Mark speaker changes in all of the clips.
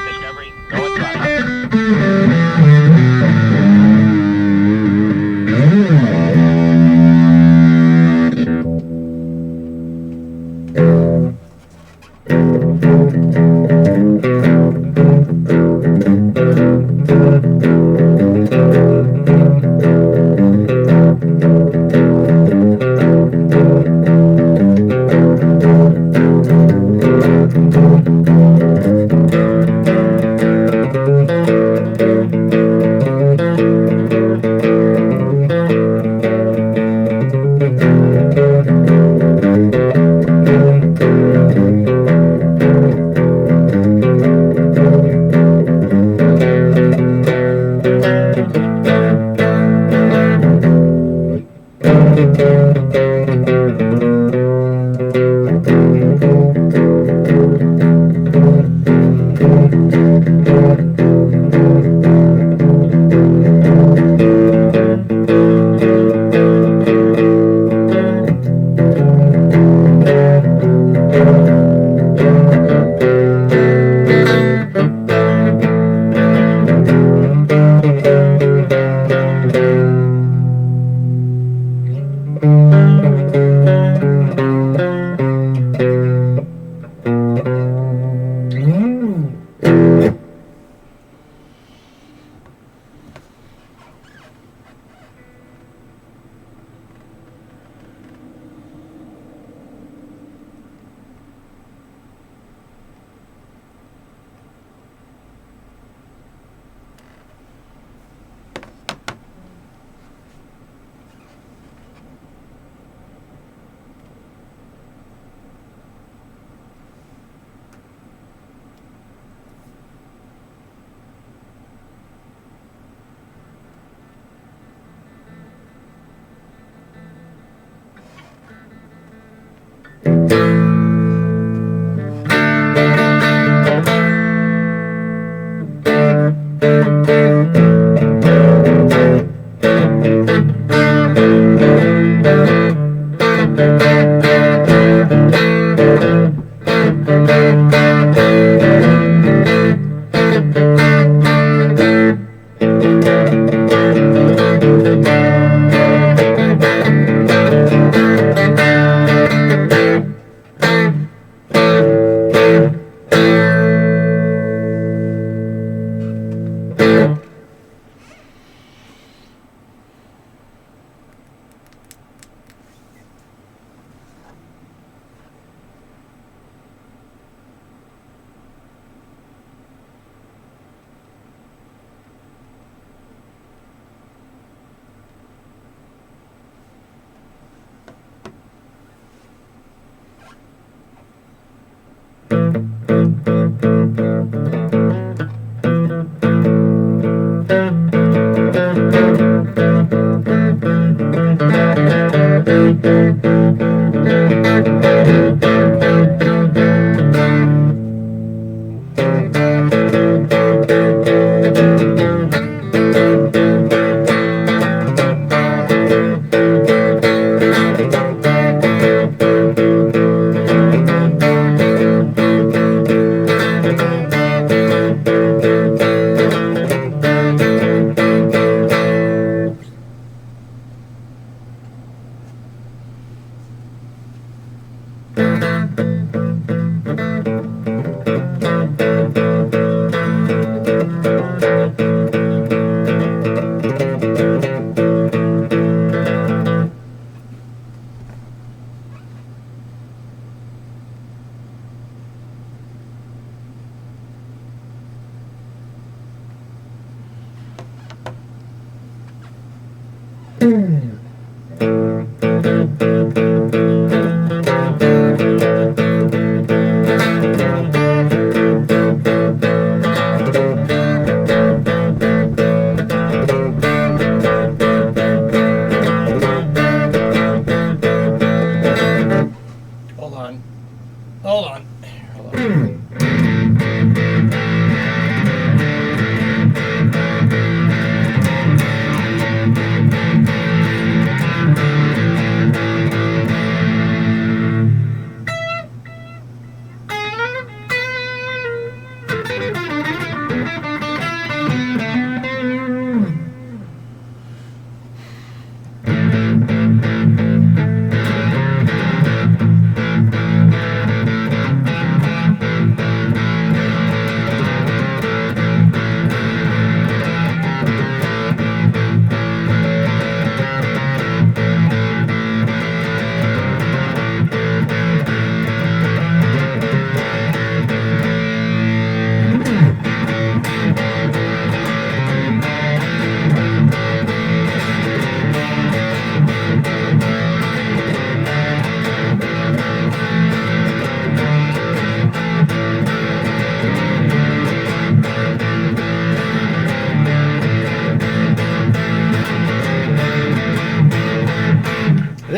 Speaker 1: Discovery, go and try.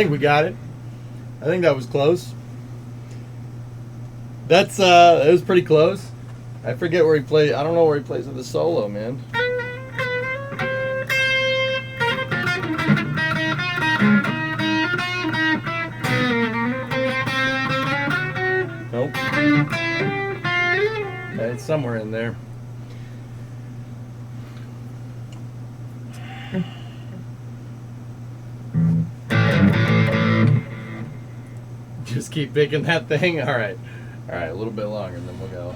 Speaker 2: think we got it. I think that was close. It was pretty close. I forget where he plays. I don't know where he plays with the solo, man. Nope. It's somewhere in there. Just keep picking that thing. All right, a little bit longer, and then we'll go.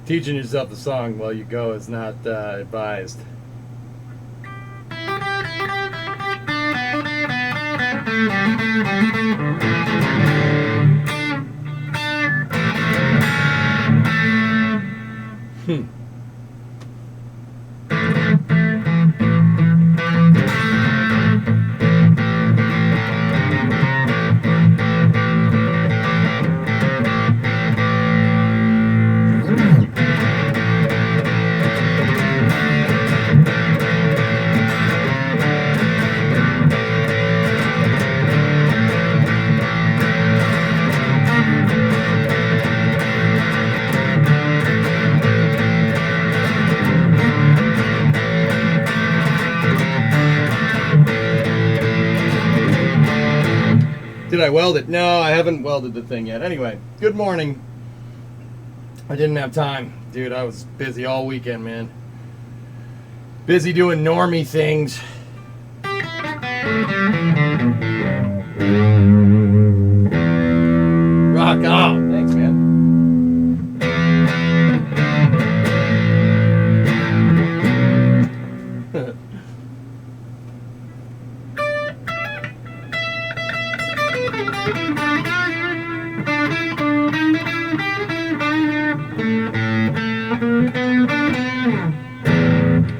Speaker 2: Teaching yourself the song while you go is not advised. Did I weld it? No, I haven't welded the thing yet. Anyway, good morning. I didn't have time. Dude, I was busy all weekend, man. Busy doing normie things. Rock on. Thanks, man.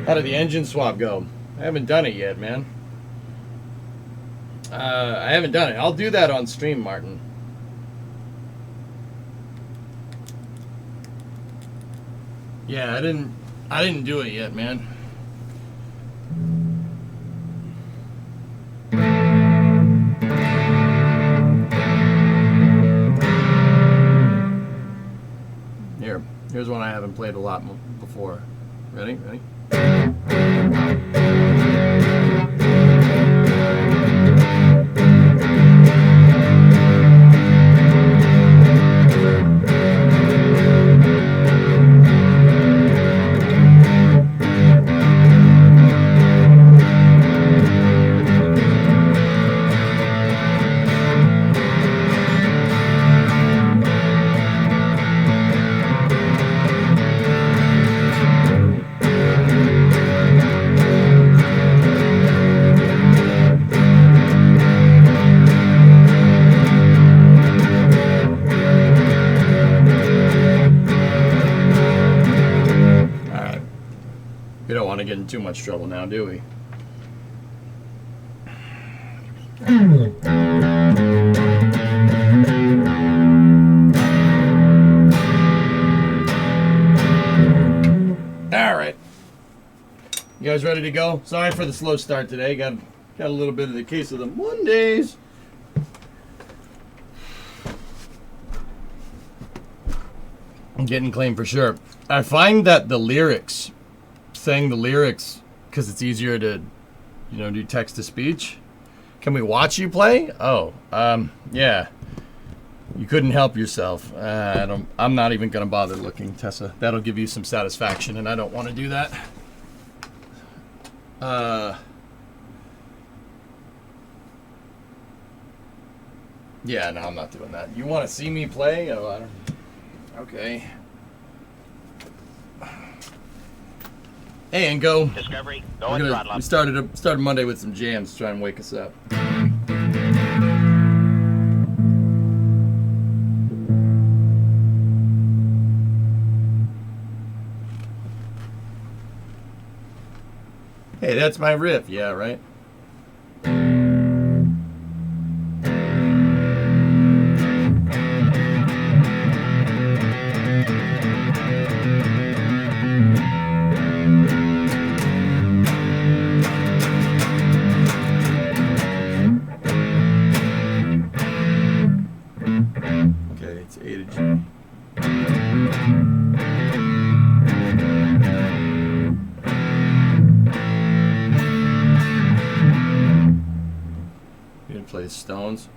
Speaker 2: How did the engine swap go? I haven't done it yet, man. I haven't done it. I'll do that on stream, Martin. Yeah, I didn't do it yet, man. Here's one I haven't played a lot before. Ready? We don't want to get in too much trouble now, do we? All right. You guys ready to go? Sorry for the slow start today. Got a little bit of the case of the Mondays. I'm getting claimed for sure. I find that the lyrics, saying the lyrics, because it's easier to, do text to speech. Can we watch you play? Oh, yeah. You couldn't help yourself. I'm not even gonna bother looking, Tessa. That'll give you some satisfaction, and I don't want to do that. Yeah, no, I'm not doing that. You want to see me play? Oh, I don't. Okay. Hey, and go.
Speaker 1: Discovery, go and throttle up.
Speaker 2: We started Monday with some jams to try and wake us up. Hey, that's my riff. Yeah, right? Okay, it's A to G. You gonna play Stones?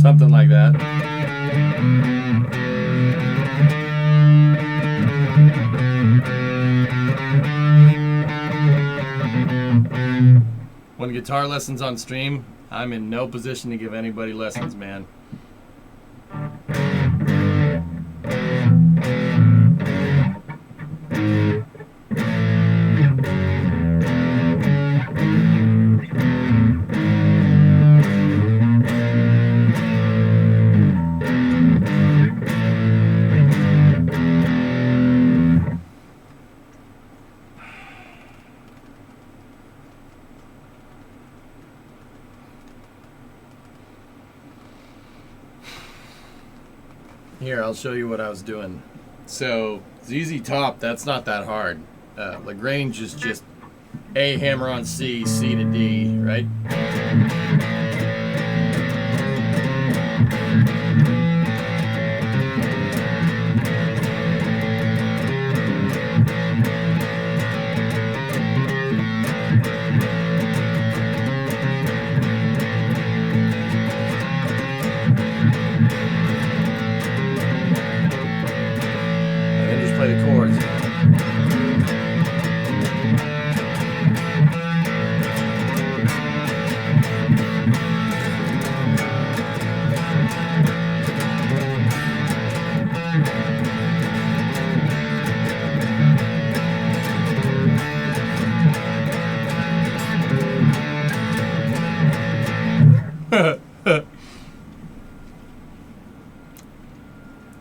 Speaker 2: Something like that. When guitar lessons on stream, I'm in no position to give anybody lessons, man. Here, I'll show you what I was doing. So, ZZ Top, that's not that hard. Lagrange is just A hammer on C, C to D, right? Play the chords.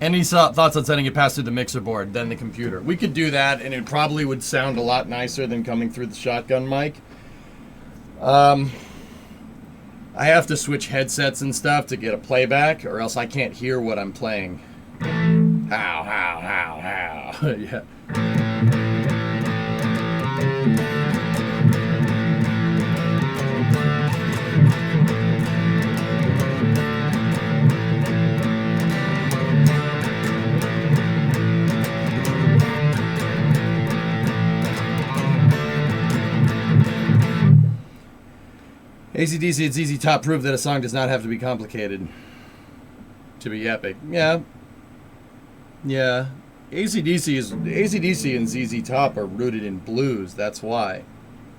Speaker 2: Any thoughts on sending it past through the mixer board, then the computer? We could do that, and it probably would sound a lot nicer than coming through the shotgun mic. I have to switch headsets and stuff to get a playback, or else I can't hear what I'm playing. How? Yeah. AC/DC and ZZ Top prove that a song does not have to be complicated to be epic. Yeah. AC/DC and ZZ Top are rooted in blues. That's why.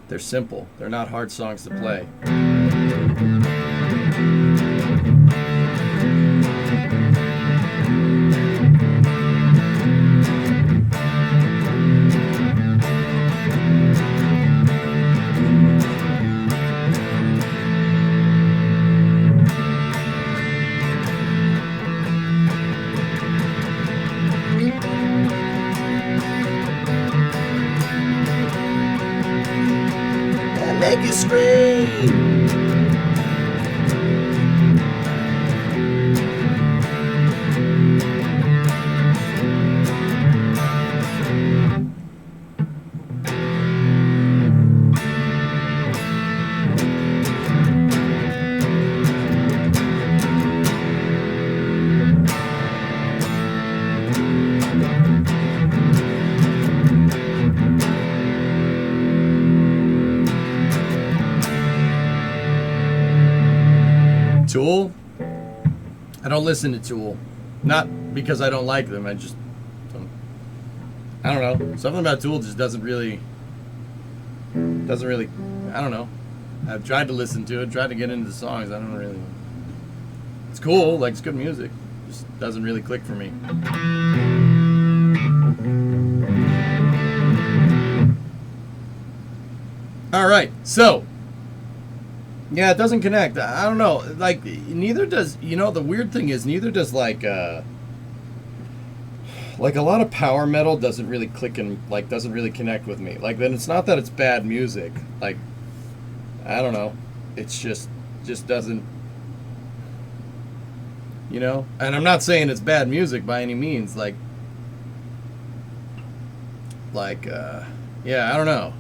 Speaker 2: They're simple. They're not hard songs to play. Make it scream. Tool? I don't listen to Tool. Not because I don't like them, I just don't. I don't know. Something about Tool just doesn't really, I don't know. I've tried to listen to it, tried to get into the songs, I don't really. It's cool, like it's good music. Just doesn't really click for me. All right, so yeah, it doesn't connect. I don't know. Like neither does. You know, the weird thing is neither does like a lot of power metal doesn't really click and like doesn't really connect with me. Like then it's not that it's bad music. Like I don't know. It's just doesn't. You know, and I'm not saying it's bad music by any means. Like yeah, I don't know.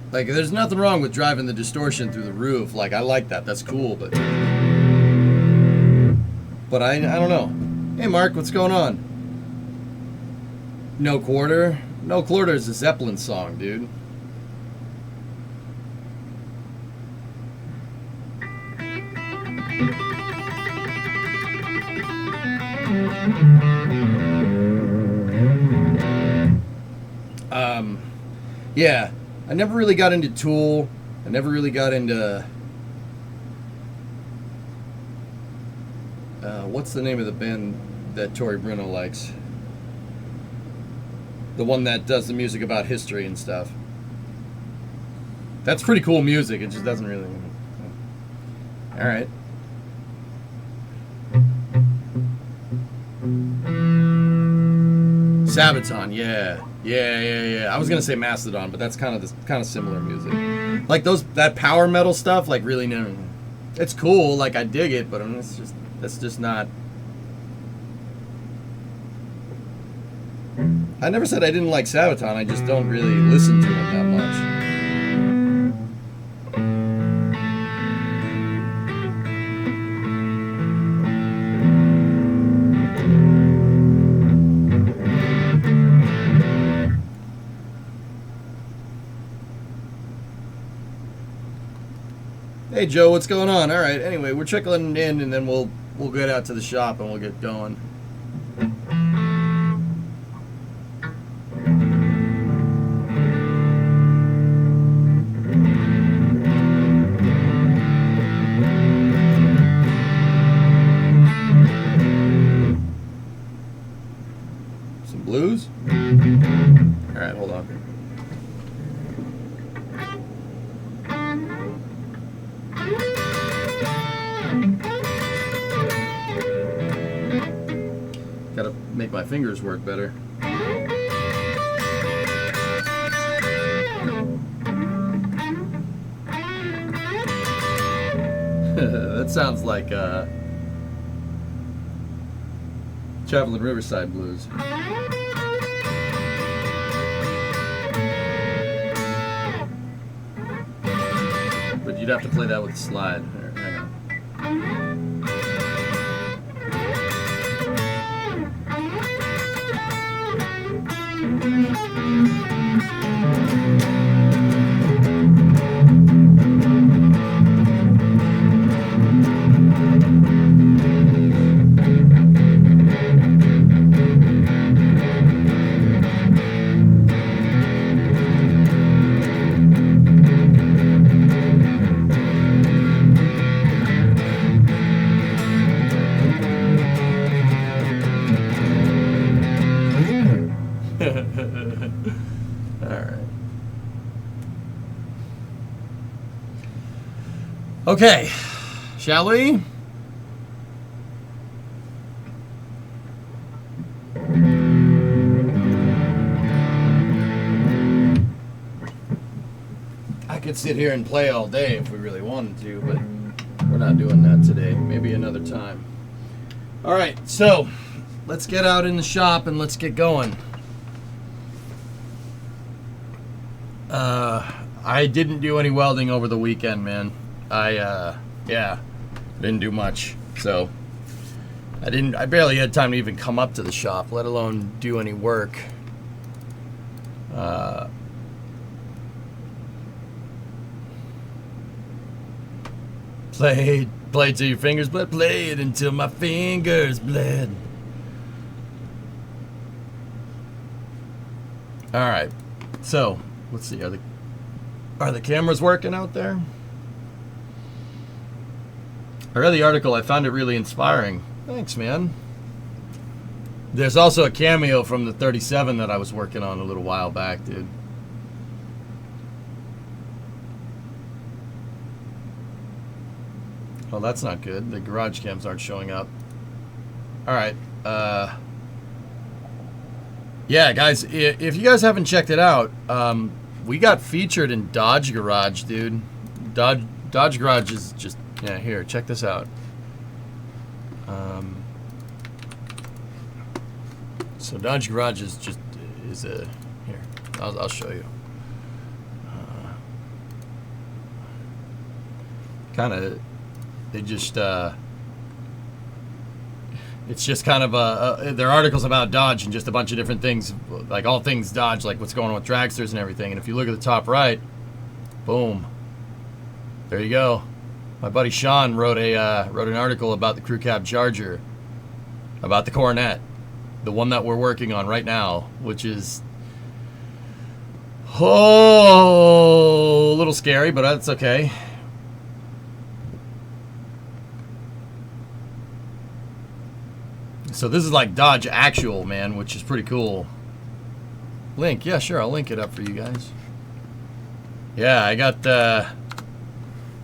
Speaker 2: Like, there's nothing wrong with driving the distortion through the roof. Like, I like that. That's cool, but I don't know. Hey, Mark, what's going on? No Quarter? No Quarter is a Zeppelin song, dude. Yeah, I never really got into Tool. I never really got into what's the name of the band that Tori Bruno likes? The one that does the music about history and stuff. That's pretty cool music. It just doesn't really. All right. Sabaton, yeah. I was gonna say Mastodon, but that's kind of similar music. Like that power metal stuff, like really no. It's cool, like I dig it, but that's just not. I never said I didn't like Sabaton. I just don't really listen to them that much. Hey Joe, what's going on? All right. Anyway, we're trickling in, and then we'll get out to the shop and we'll get going. Some blues. All right, hold on. Gotta make my fingers work better. That sounds like Traveling Riverside Blues. But you'd have to play that with a slide. Here, hang on. Okay, shall we? I could sit here and play all day if we really wanted to, but we're not doing that today. Maybe another time. All right, so let's get out in the shop and let's get going. I didn't do any welding over the weekend, man. Didn't do much. So I barely had time to even come up to the shop, let alone do any work. Play till your fingers bled. Play it until my fingers bled. All right. So let's see. Are the cameras working out there? I read the article. I found it really inspiring. Thanks, man. There's also a cameo from the 37 that I was working on a little while back, dude. Well, that's not good. The garage cams aren't showing up. All right. Yeah, guys, if you guys haven't checked it out, we got featured in Dodge Garage, dude. Dodge Garage is just, yeah, here, check this out. So Dodge Garage is just, here, I'll show you. Kind of, they just, it's just kind of there are articles about Dodge and just a bunch of different things, like all things Dodge, like what's going on with dragsters and everything. And if you look at the top right, boom, there you go. My buddy Sean wrote an article about the crew cab Charger, about the Coronet, the one that we're working on right now, which is a little scary, but that's okay. So this is like Dodge Actual, man, which is pretty cool. Link, yeah, sure, I'll link it up for you guys. Yeah, I got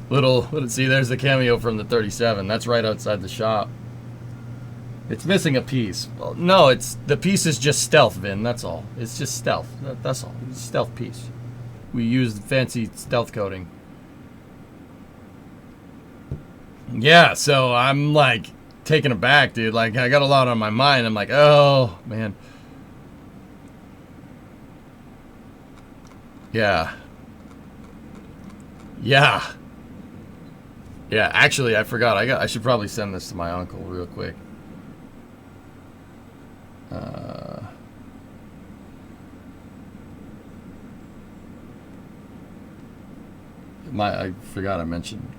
Speaker 2: let's see, there's the cameo from the 37. That's right outside the shop. It's missing a piece. Well, no, the piece is just stealth, Vin, that's all. It's just stealth, that's all. It's a stealth piece. We used fancy stealth coating. Yeah, so I'm like taken aback, dude. Like, I got a lot on my mind. I'm like, oh, man. Yeah. Yeah. Yeah, actually, I forgot. I should probably send this to my uncle real quick. I forgot I mentioned.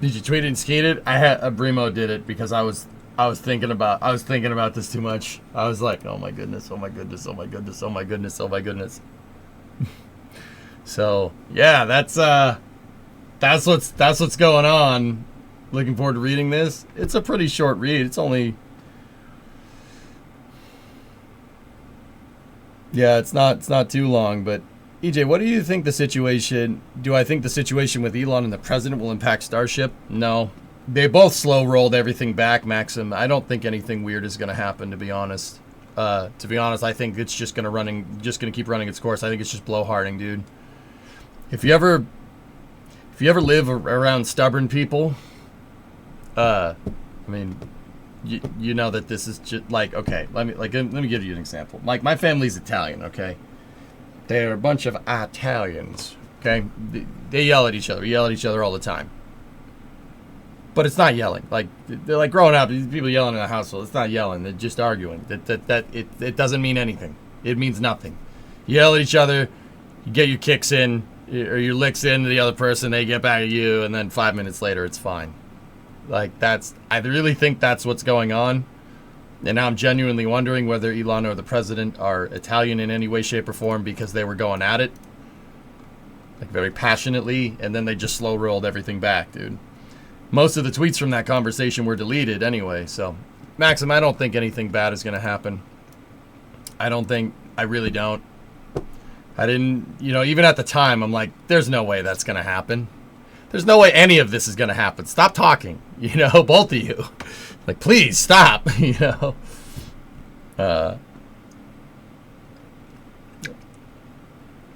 Speaker 2: Did you tweet it and skate it? I had Brimo did it because I was thinking about this too much. I was like, oh my goodness, oh my goodness, oh my goodness, oh my goodness, oh my goodness. So yeah, that's what's going on. Looking forward to reading this. It's a pretty short read. It's only, yeah, it's not too long, but EJ, what do you think the situation... Do I think the situation with Elon and the president will impact Starship? No. They both slow-rolled everything back, Maxim. I don't think anything weird is going to happen, to be honest. I think it's just going to keep running its course. I think it's just blowharding, dude. If you ever live around stubborn people, I mean, you know that this is just like, okay, let me give you an example. Like, my family's Italian, okay? They're a bunch of Italians, okay? They yell at each other all the time. But it's not yelling. Like, they're like growing up, people yelling in a household. It's not yelling. They're just arguing. It doesn't mean anything. It means nothing. You yell at each other, you get your kicks in, or your licks into the other person, they get back at you, and then 5 minutes later, it's fine. Like, I really think that's what's going on. And now I'm genuinely wondering whether Elon or the president are Italian in any way, shape, or form because they were going at it, like, very passionately, and then they just slow-rolled everything back, dude. Most of the tweets from that conversation were deleted anyway, so... Maxim, I don't think anything bad is going to happen. I really don't. I didn't, even at the time, I'm like, there's no way that's going to happen. There's no way any of this is going to happen. Stop talking, both of you. Like, please stop,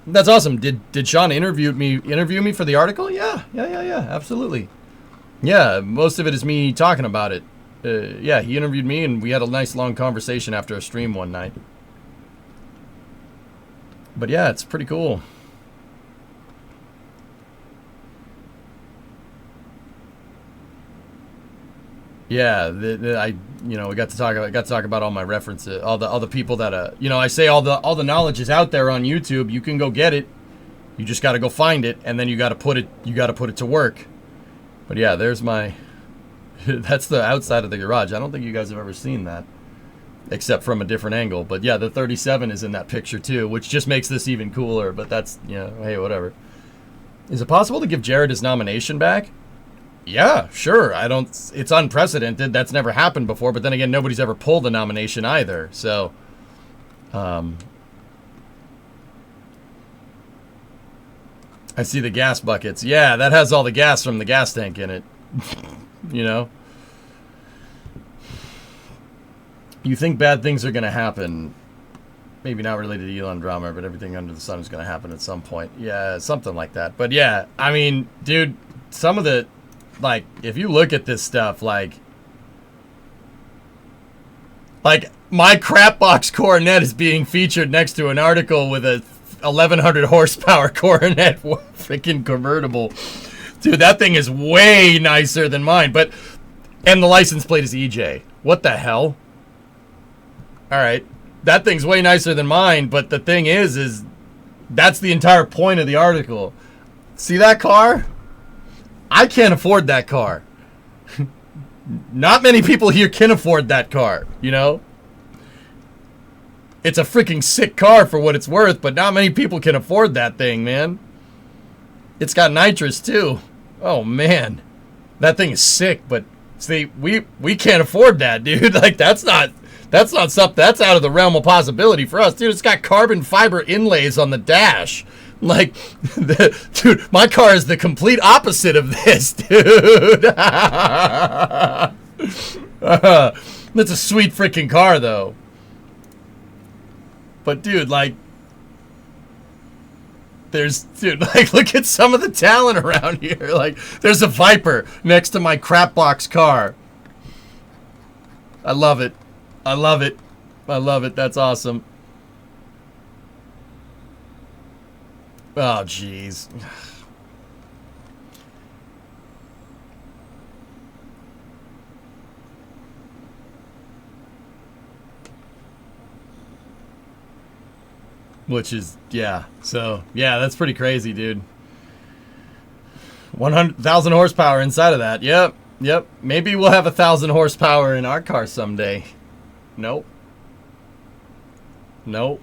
Speaker 2: That's awesome. Did Sean interview me for the article? Yeah, absolutely. Yeah, most of it is me talking about it. Yeah, he interviewed me, and we had a nice long conversation after a stream one night. But yeah, it's pretty cool. Yeah, we got to talk about all my references, all the people that I say all the knowledge is out there on YouTube. You can go get it. You just got to go find it, and then you got to put it to work. But yeah, there's my that's the outside of the garage. I don't think you guys have ever seen that. except from a different angle. But yeah, the 37 is in that picture too, which just makes this even cooler. But that's, you know, hey, whatever. Is it possible to give Jared his nomination back? Yeah, sure. I don't. It's unprecedented. That's never happened before. But then again, nobody's ever pulled the nomination either. So, I see the gas buckets. Yeah, that has all the gas from the gas tank in it. You know. You think bad things are gonna happen? Maybe not related to Elon drama, but everything under the sun is gonna happen at some point. Yeah, something like that. But yeah, I mean, dude, some of the. Like, if you look at this stuff, like my crapbox Coronet is being featured next to an article with a 1100 horsepower Coronet freaking convertible. Dude, that thing is way nicer than mine. And the license plate is EJ. What the hell? All right, that thing's way nicer than mine. But the thing is that's the entire point of the article. See that car? I can't afford that car. Not many people here can afford that car, you know? It's a freaking sick car for what it's worth, but not many people can afford that thing, man. It's got nitrous, too. Oh, man. That thing is sick, but see, we can't afford that, dude. Like, that's not something, that's out of the realm of possibility for us. Dude, it's got carbon fiber inlays on the dash. Like, dude, my car is the complete opposite of this, dude. That's a sweet freaking car, though. But, dude, like, look at some of the talent around here. Like, there's a Viper next to my crapbox car. I love it. I love it. I love it. That's awesome. Oh, jeez. Which is, yeah. So, yeah, that's pretty crazy, dude. 100,000 horsepower inside of that. Yep. Yep. Maybe we'll have 1,000 horsepower in our car someday. Nope. Nope.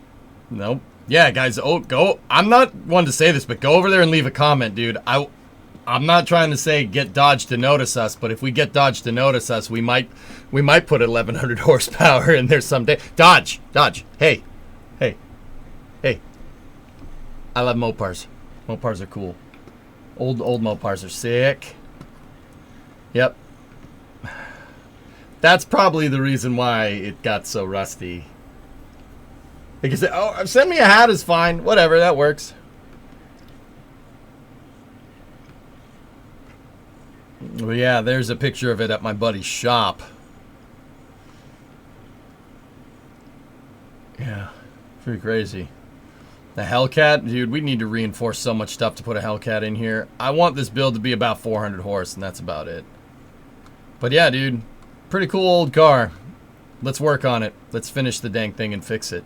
Speaker 2: Nope. Yeah, guys, go. I'm not one to say this, but go over there and leave a comment, dude. I'm not trying to say get Dodge to notice us, but if we get Dodge to notice us, we might put 1,100 horsepower in there someday. Dodge, hey. I love Mopars. Mopars are cool. Old Mopars are sick. Yep. That's probably the reason why it got so rusty. Because, oh, send me a hat is fine. Whatever, that works. Well, yeah, there's a picture of it at my buddy's shop. Yeah, pretty crazy. The Hellcat, dude, we need to reinforce so much stuff to put a Hellcat in here. I want this build to be about 400 horse, and that's about it. But yeah, dude, pretty cool old car. Let's work on it. Let's finish the dang thing and fix it.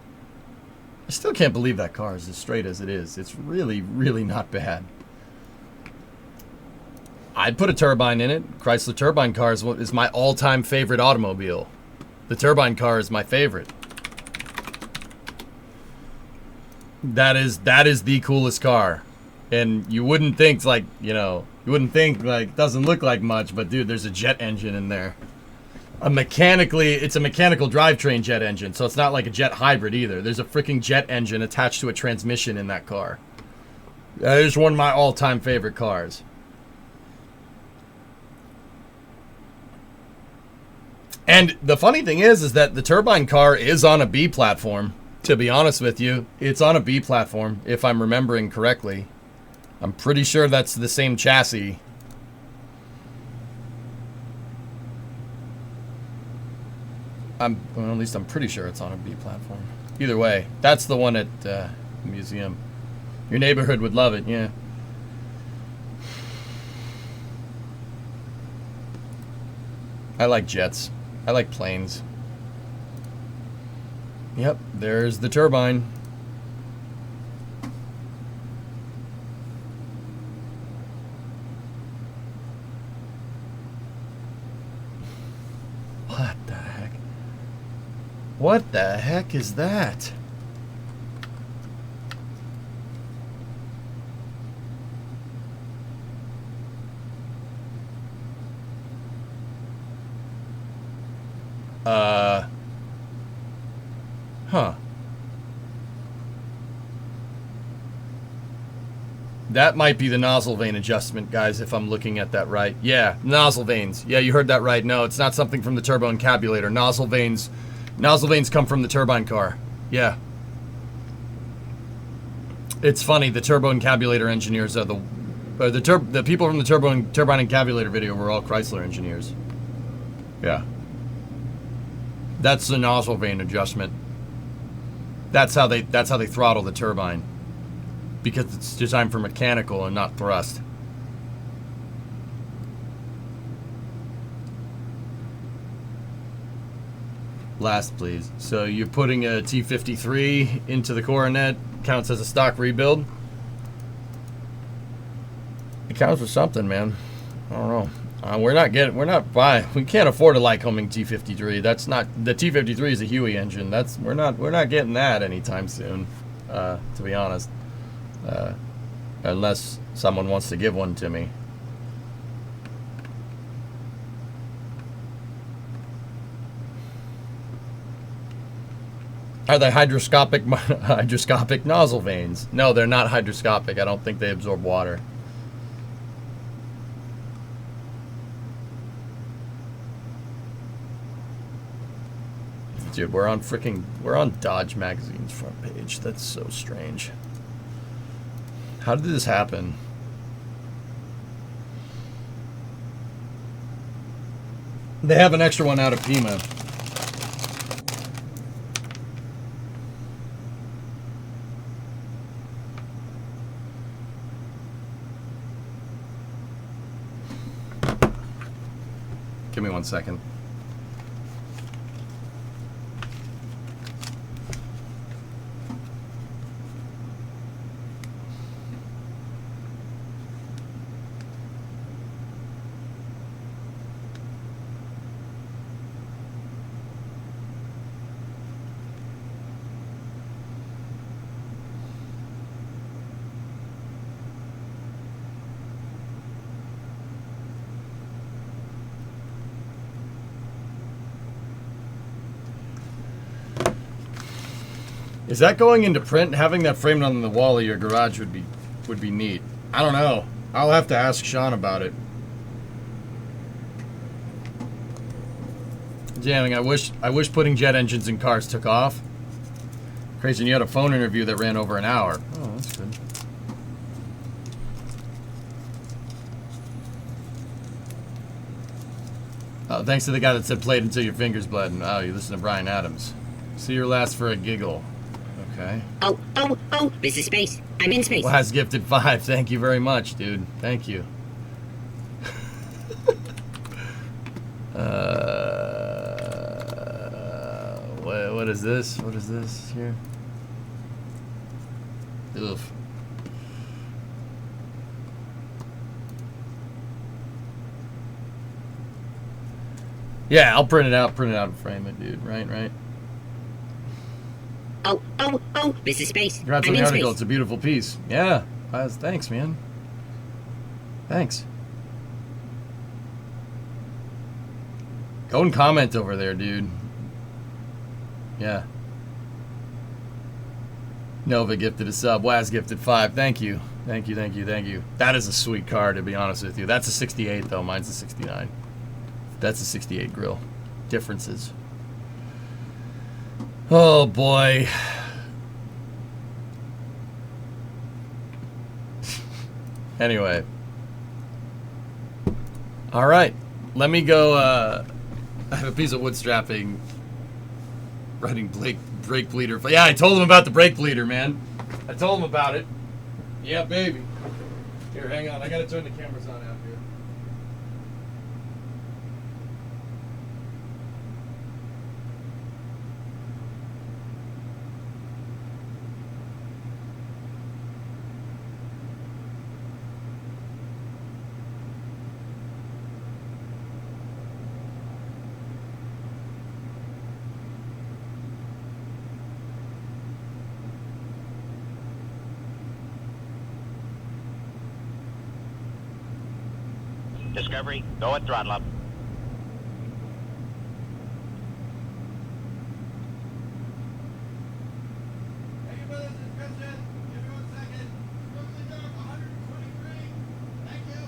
Speaker 2: I still can't believe that car is as straight as it is. It's really, really not bad. I'd put a turbine in it. Chrysler turbine car is my all-time favorite automobile. The turbine car is my favorite. That is the coolest car. And you wouldn't think, like, you know, it doesn't look like much, but dude, there's a jet engine in there. It's a mechanical drivetrain jet engine, so it's not like a jet hybrid either. There's a freaking jet engine attached to a transmission in that car. That is one of my all-time favorite cars. And the funny thing is that the turbine car is on a B platform. To be honest with you, it's on a B platform, if I'm remembering correctly. I'm pretty sure that's the same chassis. Well, at least I'm pretty sure it's on a B platform. Either way, that's the one at the museum. Your neighborhood would love it, yeah. I like jets. I like planes. Yep, there's the turbine. What the heck? What the heck is that? Huh. That might be the nozzle vane adjustment, guys, if I'm looking at that right. Yeah, nozzle vanes. Yeah, you heard that right. No, it's not something from the turbo encabulator. Nozzle vanes come from the turbine car. Yeah. It's funny, the turbo encabulator engineers are the people from the turbine encabulator video were all Chrysler engineers. Yeah. That's the nozzle vane adjustment. That's how they throttle the turbine. Because it's designed for mechanical and not thrust. Last, please. So you're putting a T53 into the Coronet, counts as a stock rebuild. It counts for something, man. I don't know. We can't afford a Lycoming T53. That's not, the T53 is a Huey engine. We're not getting that anytime soon, to be honest. Unless someone wants to give one to me. Are they hydroscopic nozzle vanes? No, they're not hydroscopic. I don't think they absorb water. Dude, we're on Dodge Magazine's front page. That's so strange. How did this happen? They have an extra one out of Pima. Give me 1 second. Is that going into print? Having that framed on the wall of your garage would be neat. I don't know. I'll have to ask Sean about it. Jamming. I wish putting jet engines in cars took off. Crazy, and you had a phone interview that ran over an hour. Oh, that's good. Thanks to the guy that said played until your fingers bled. And, oh, you listen to Bryan Adams. See your last for a giggle. Okay.
Speaker 3: Oh, this is space. I'm in space.
Speaker 2: Last gifted 5. Thank you very much, dude. Thank you. What is this? What is this here? Oof. Yeah, I'll print it out and frame it, dude. Right.
Speaker 3: Oh, this is space.
Speaker 2: Congrats on the article. It's a beautiful piece. Yeah. Thanks, man. Thanks. Go and comment over there, dude. Yeah. Nova gifted a sub. Waz gifted 5. Thank you. Thank you. That is a sweet car, to be honest with you. That's a 68, though. Mine's a 69. That's a 68 grill. Differences. Oh, boy. Anyway. All right. Let me go. I have a piece of wood strapping. Writing brake bleeder. Yeah, I told him about the brake bleeder, man. I told him about it. Yeah, baby. Here, hang on. I got to turn the cameras on out here.
Speaker 1: Discovery, go at throttle up.
Speaker 2: Thank you for this description. Give me 1 second. Brooklyn York 123. Thank you.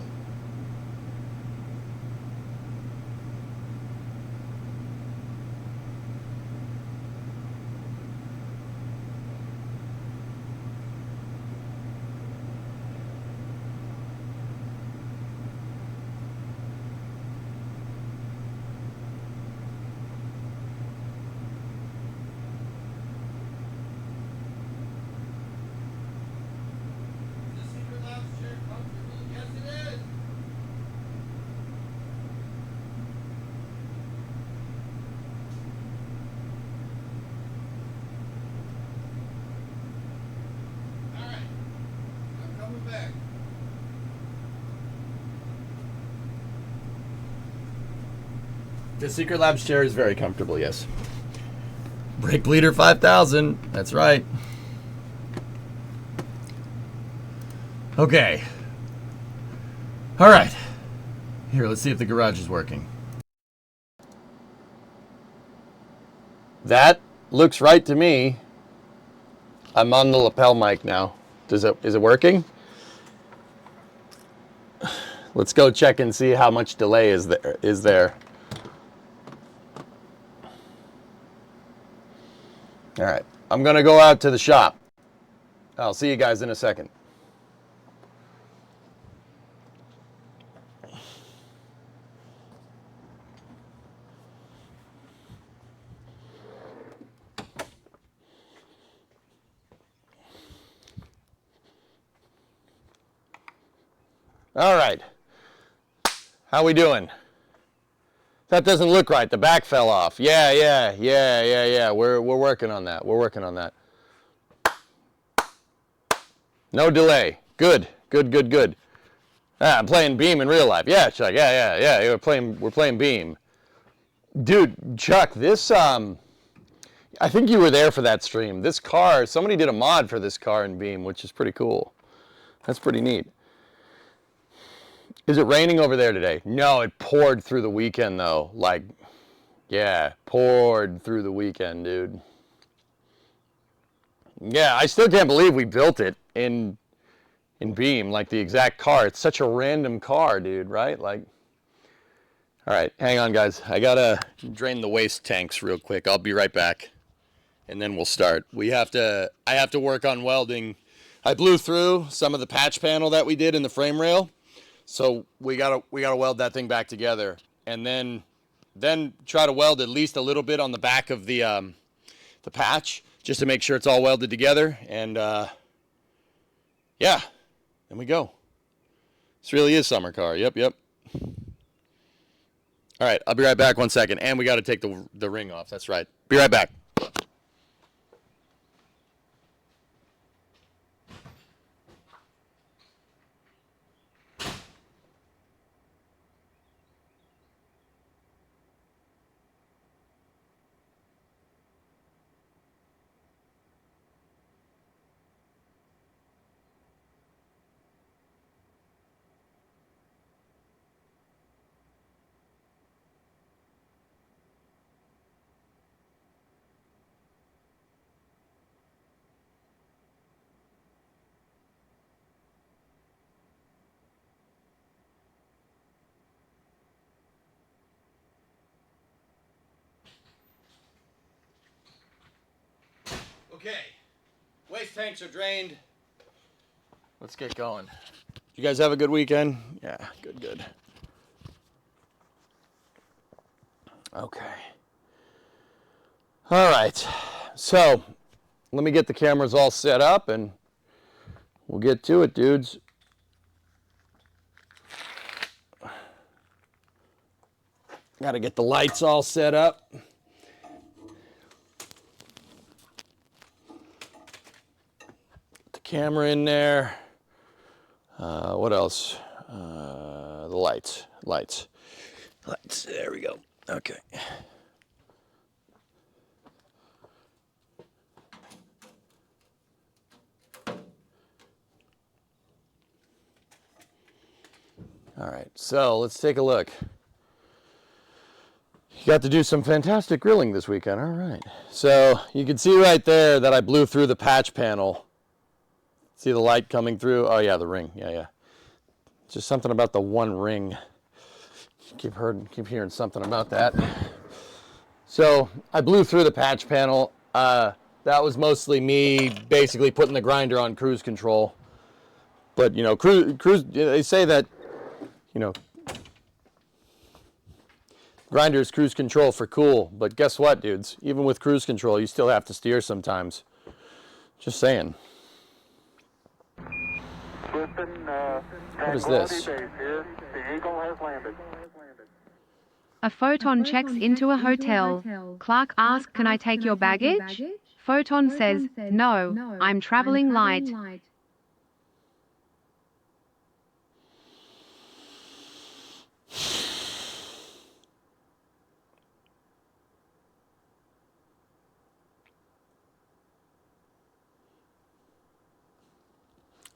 Speaker 2: Is the secret lounge chair comfortable? Yes, it is. All right. I'm coming back. The Secret Labs chair is very comfortable, yes. Brake Leader 5000. That's right. Okay. All right. Here, let's see if the garage is working. That looks right to me. I'm on the lapel mic now. Is it working? Let's go check and see how much delay is there. All right. I'm going to go out to the shop. I'll see you guys in a second. All right. How we doing? That doesn't look right. The back fell off. Yeah. We're working on that. We're working on that. No delay. Good. Ah, I'm playing Beam in real life. Yeah, Chuck. Yeah. We're playing Beam. Dude, Chuck, this I think you were there for that stream. This car, somebody did a mod for this car in Beam, which is pretty cool. That's pretty neat. Is it raining over there today? No, it poured through the weekend though. Like, yeah, poured through the weekend, dude. Yeah, I still can't believe we built it in Beam, like the exact car. It's such a random car, dude, right? Like, all right, hang on, guys. I gotta drain the waste tanks real quick. I'll be right back, and then we'll start. I have to work on welding. I blew through some of the patch panel that we did in the frame rail. So we gotta weld that thing back together, and then try to weld at least a little bit on the back of the patch, just to make sure it's all welded together. And yeah, then we go. This really is summer car. Yep. All right, I'll be right back 1 second, and we got to take the ring off. That's right. Be right back. Okay, waste tanks are drained. Let's get going. You guys have a good weekend? Yeah, good. Okay. All right, so let me get the cameras all set up and we'll get to it, dudes. Got to get the lights all set up. The camera in there. What else? The lights. There we go. Okay. All right, so let's take a look. You got to do some fantastic grilling this weekend. All right. So you can see right there that I blew through the patch panel. See the light coming through? Oh, yeah, the ring. Yeah. Just something about the one ring. Keep hearing something about that. So I blew through the patch panel. That was mostly me basically putting the grinder on cruise control. But, you know, cruise, they say that, you know, grinder is cruise control for cool. But guess what, dudes? Even with cruise control, you still have to steer sometimes. Just saying. What is this?
Speaker 4: A photon checks into a hotel. Clark asks, "Can I take your baggage?" Photon says, "No, I'm traveling light."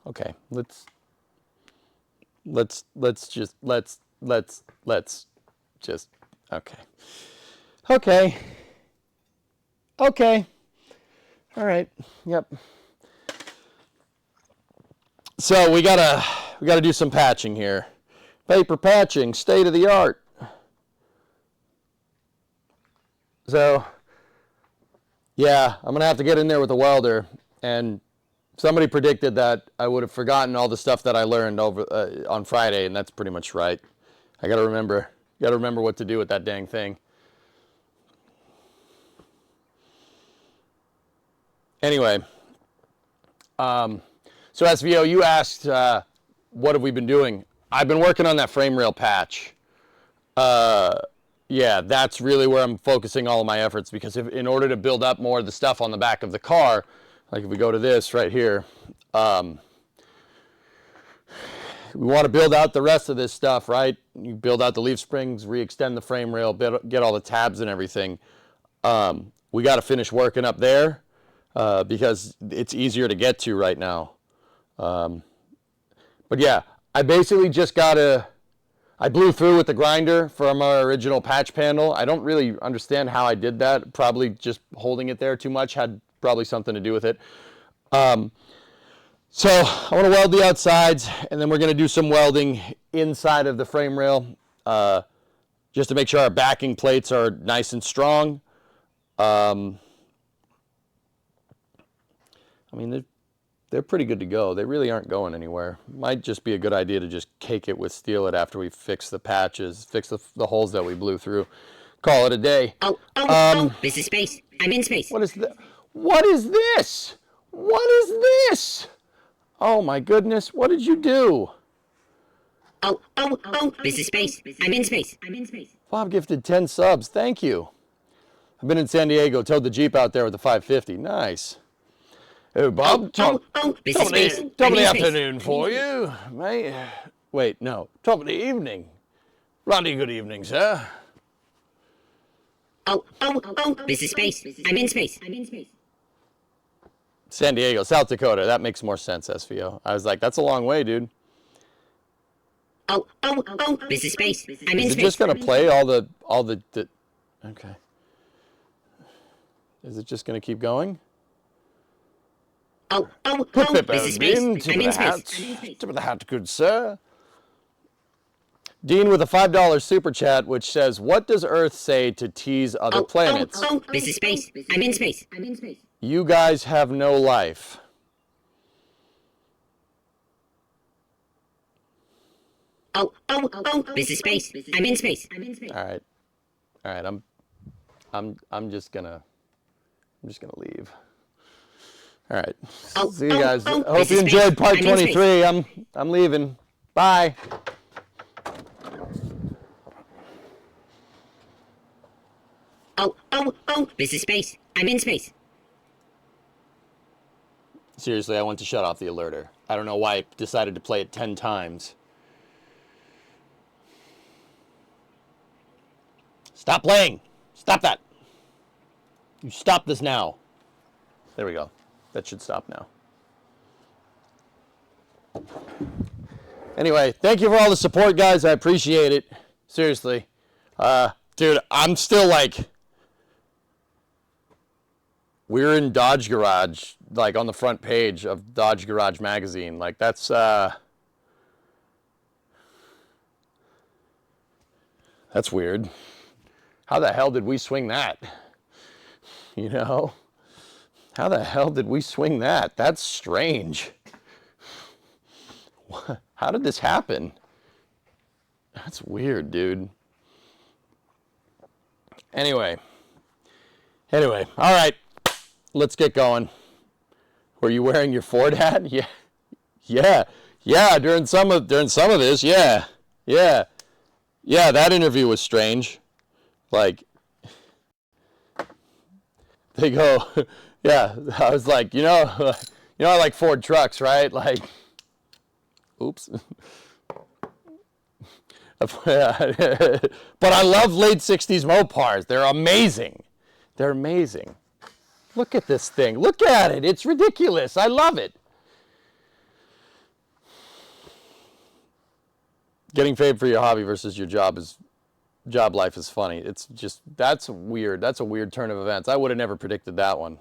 Speaker 2: Okay, let's just okay. All right. Yep. So we gotta do some patching here. Paper patching, state of the art. So yeah, I'm gonna have to get in there with a welder, and somebody predicted that I would have forgotten all the stuff that I learned over on Friday, and that's pretty much right. I gotta remember what to do with that dang thing. Anyway, so SVO, you asked what have we been doing? I've been working on that frame rail patch. Yeah, that's really where I'm focusing all of my efforts, because in order to build up more of the stuff on the back of the car, like if we go to this right here, we want to build out the rest of this stuff, right? You build out the leaf springs, re-extend the frame rail, get all the tabs and everything. We got to finish working up there because it's easier to get to right now. But yeah, I basically just I blew through with the grinder from our original patch panel. I don't really understand how I did that. Probably just holding it there too much had probably something to do with it. So I want to weld the outsides, and then we're going to do some welding inside of the frame rail just to make sure our backing plates are nice and strong. I mean, they're pretty good to go. They really aren't going anywhere. Might just be a good idea to just cake it with steel it after we fix the patches, fix the holes that we blew through. Call it a day.
Speaker 3: This is space. I'm in space.
Speaker 2: What is this? What is this? What is this? Oh my goodness, what did you do?
Speaker 3: This is space. I'm in space.
Speaker 2: Bob gifted 10 subs, thank you. I've been in San Diego, towed the Jeep out there with the 550, nice. Hey Bob, top of the afternoon for you, mate. Wait, no, top of the evening. Bloody good evening, sir.
Speaker 3: This is space. I'm in space.
Speaker 2: San Diego, South Dakota, that makes more sense, SVO. I was like, that's a long way, dude.
Speaker 3: This is space. I'm in
Speaker 2: Is it
Speaker 3: space.
Speaker 2: just gonna play all the okay. Is it just gonna keep going?
Speaker 3: This is space. I'm in space.
Speaker 2: Tip of the hat, good sir. Dean with a $5 super chat, which says, "What does Earth say to tease other planets?
Speaker 3: This is space. I'm in space.
Speaker 2: You guys have no life."
Speaker 3: This is space. I'm in space.
Speaker 2: All right. I'm just gonna leave. All right. See you guys. I hope you enjoyed part 23. I'm leaving. Bye.
Speaker 3: This is space. I'm in space.
Speaker 2: Seriously, I went to shut off the alerter. I don't know why I decided to play it 10 times. Stop playing. Stop that. You stop this now. There we go. That should stop now. Anyway, thank you for all the support, guys. I appreciate it. Seriously. Dude, I'm still like, we're in Dodge Garage, like on the front page of Dodge Garage magazine. Like that's weird. How the hell did we swing that? You know? How the hell did we swing that? That's strange. How did this happen? That's weird, dude. Anyway, all right, let's get going. Were you wearing your Ford hat? Yeah. During some of this, yeah. That interview was strange. Like, they go, yeah. I was like, I like Ford trucks, right? Like, oops. But I love late 60s Mopars. They're amazing. Look at this thing. Look at it. It's ridiculous. I love it. Getting paid for your hobby versus your job life is funny. It's just, that's weird. That's a weird turn of events. I would have never predicted that one.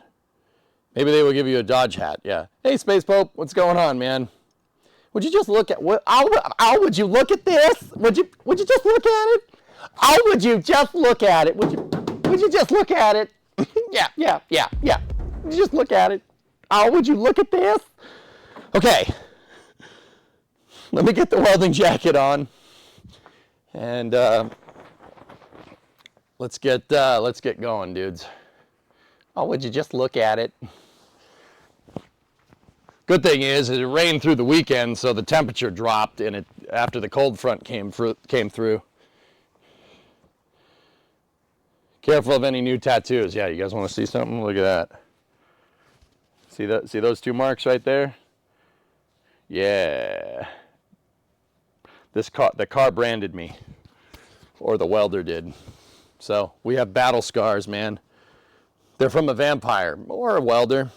Speaker 2: Maybe they will give you a Dodge hat. Yeah. Hey, Space Pope, what's going on, man? Would you just look at what? How would you look at this? Would you just look at it? How would you just look at it? Would you just look at it? Yeah. Would you just look at it? How would you look at this? Okay. Let me get the welding jacket on, and let's get going, dudes. Oh, would you just look at it? Good thing is it rained through the weekend, so the temperature dropped, and after the cold front came through. Careful of any new tattoos. Yeah, you guys want to see something? Look at that. See those two marks right there? Yeah. The car branded me, or the welder did. So we have battle scars, man. They're from a vampire or a welder.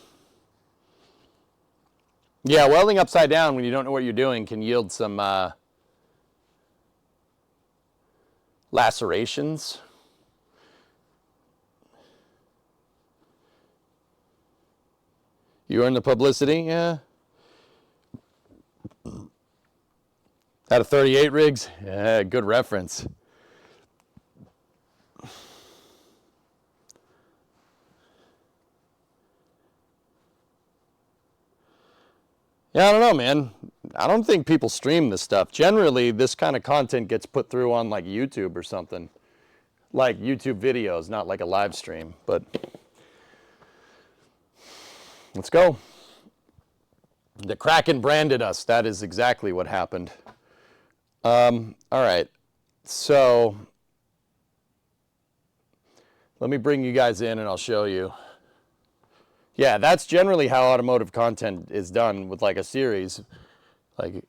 Speaker 2: Yeah, welding upside down when you don't know what you're doing can yield some lacerations. You earn the publicity, yeah. Out of 38 rigs? Yeah, good reference. Yeah, I don't know, man. I don't think people stream this stuff. Generally, this kind of content gets put through on like YouTube or something. Like YouTube videos, not like a live stream, but let's go. The Kraken branded us. That is exactly what happened. All right. So let me bring you guys in and I'll show you. Yeah, that's generally how automotive content is done with like a series. Like,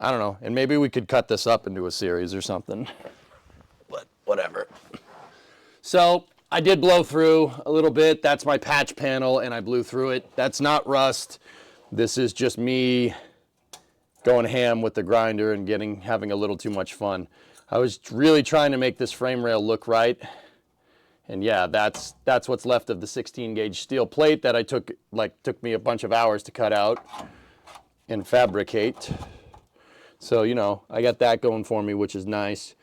Speaker 2: I don't know, and maybe we could cut this up into a series or something, but whatever. So I did blow through a little bit. That's my patch panel, and I blew through it. That's not rust. This is just me going ham with the grinder and having a little too much fun. I was really trying to make this frame rail look right. And yeah, that's what's left of the 16 gauge steel plate that took me a bunch of hours to cut out and fabricate. So, I got that going for me, which is nice.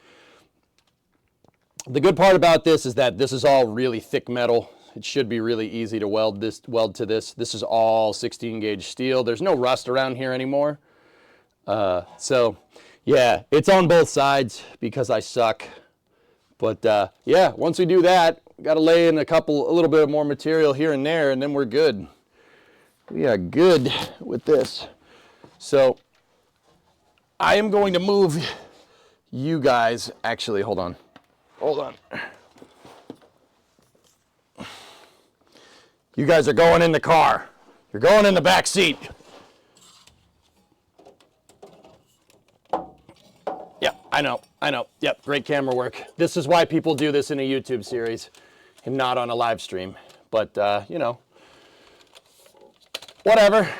Speaker 2: The good part about this is that this is all really thick metal. It should be really easy to weld to this. This is all 16 gauge steel. There's no rust around here anymore. So yeah, it's on both sides because I suck. But yeah, once we do that, got to lay in a little bit of more material here and there, and then we're good. We are good with this. So I am going to move you guys. Actually, hold on. You guys are going in the car. You're going in the back seat. Yeah, I know. Yep, great camera work. This is why people do this in a YouTube series and not on a live stream. But, whatever.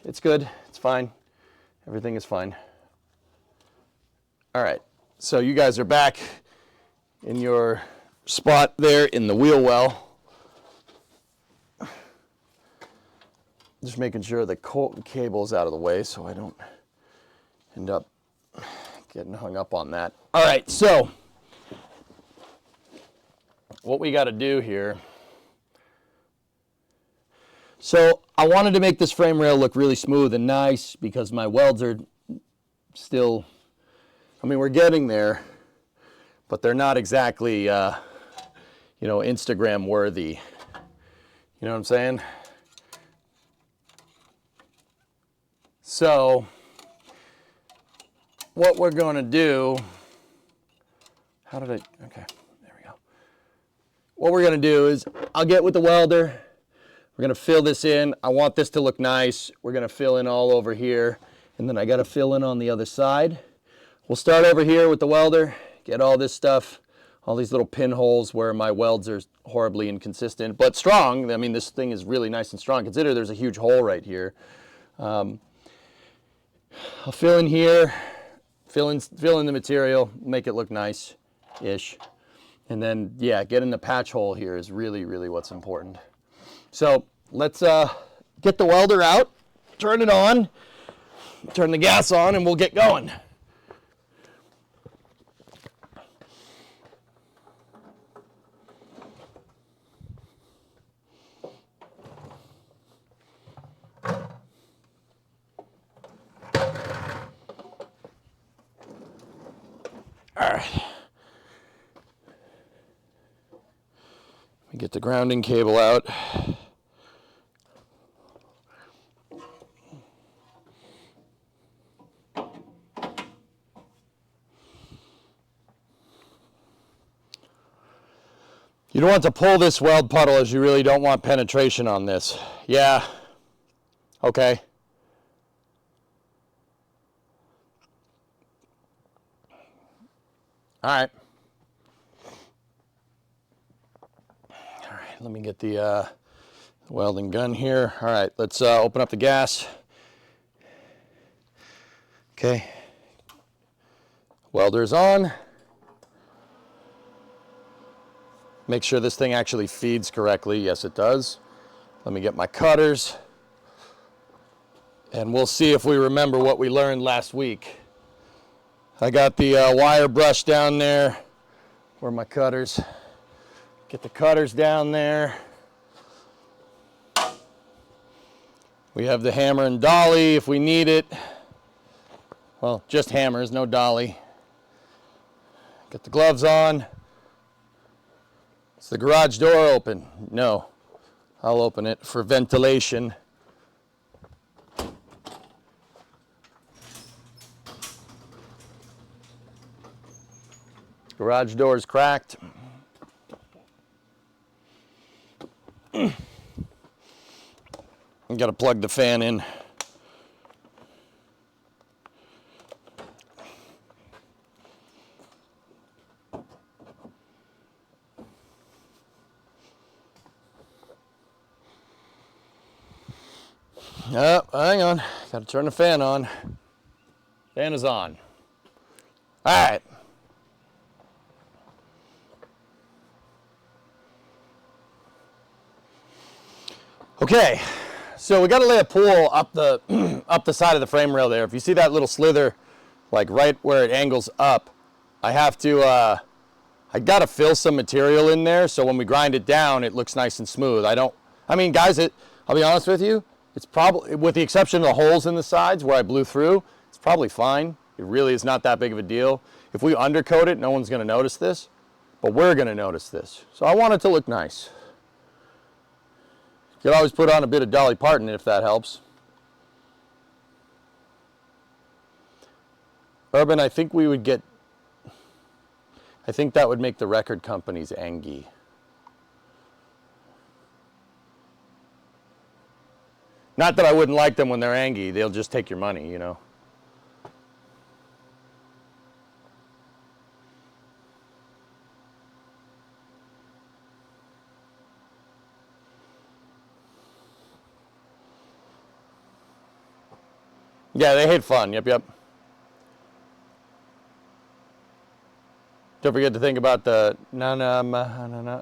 Speaker 2: It's good. It's fine. Everything is fine. All right, so you guys are back in your spot there in the wheel well. Just making sure the cable's out of the way so I don't end up getting hung up on that. All right, so what we got to do here. So I wanted to make this frame rail look really smooth and nice because my welds are still, I mean, we're getting there, but they're not exactly, Instagram worthy. You know what I'm saying? So what we're going to do, okay, there we go. What we're going to do is I'll get with the welder. We're going to fill this in. I want this to look nice. We're going to fill in all over here, and then I got to fill in on the other side. We'll start over here with the welder, get all this stuff, all these little pinholes where my welds are horribly inconsistent, but strong. I mean, this thing is really nice and strong. Consider there's a huge hole right here. I'll fill in here, fill in the material, make it look nice-ish. And then, yeah, getting the patch hole here is really, really what's important. So let's get the welder out, turn it on, turn the gas on, and we'll get going. All right. Let me get the grounding cable out. You don't want to pull this weld puddle as you really don't want penetration on this. Yeah. Okay. All right. All right, let me get the welding gun here. All right, let's open up the gas. Okay. Welder's on. Make sure this thing actually feeds correctly. Yes, it does. Let me get my cutters. And we'll see if we remember what we learned last week. I got the wire brush down there. Where are my cutters? Get the cutters down there. We have the hammer and dolly if we need it. Well, just hammers, no dolly. Get the gloves on. Is the garage door open? No. I'll open it for ventilation. Garage door is cracked. I got to plug the fan in. Oh, hang on. Got to turn the fan on. Fan is on. All right. Okay, so we got to lay a pull up the up the side of the frame rail there. If you see that little slither, like right where it angles up, I have to, I got to fill some material in there so when we grind it down, it looks nice and smooth. I mean, guys, I'll be honest with you, it's probably, with the exception of the holes in the sides where I blew through, it's probably fine. It really is not that big of a deal. If we undercoat it, no one's going to notice this, but we're going to notice this. So I want it to look nice. You could always put on a bit of Dolly Parton if that helps. Urban, I think that would make the record companies angry. Not that I wouldn't like them when they're angry, they'll just take your money, you know. Yeah, they hate fun. Yep, yep. Don't forget to think about the Muppet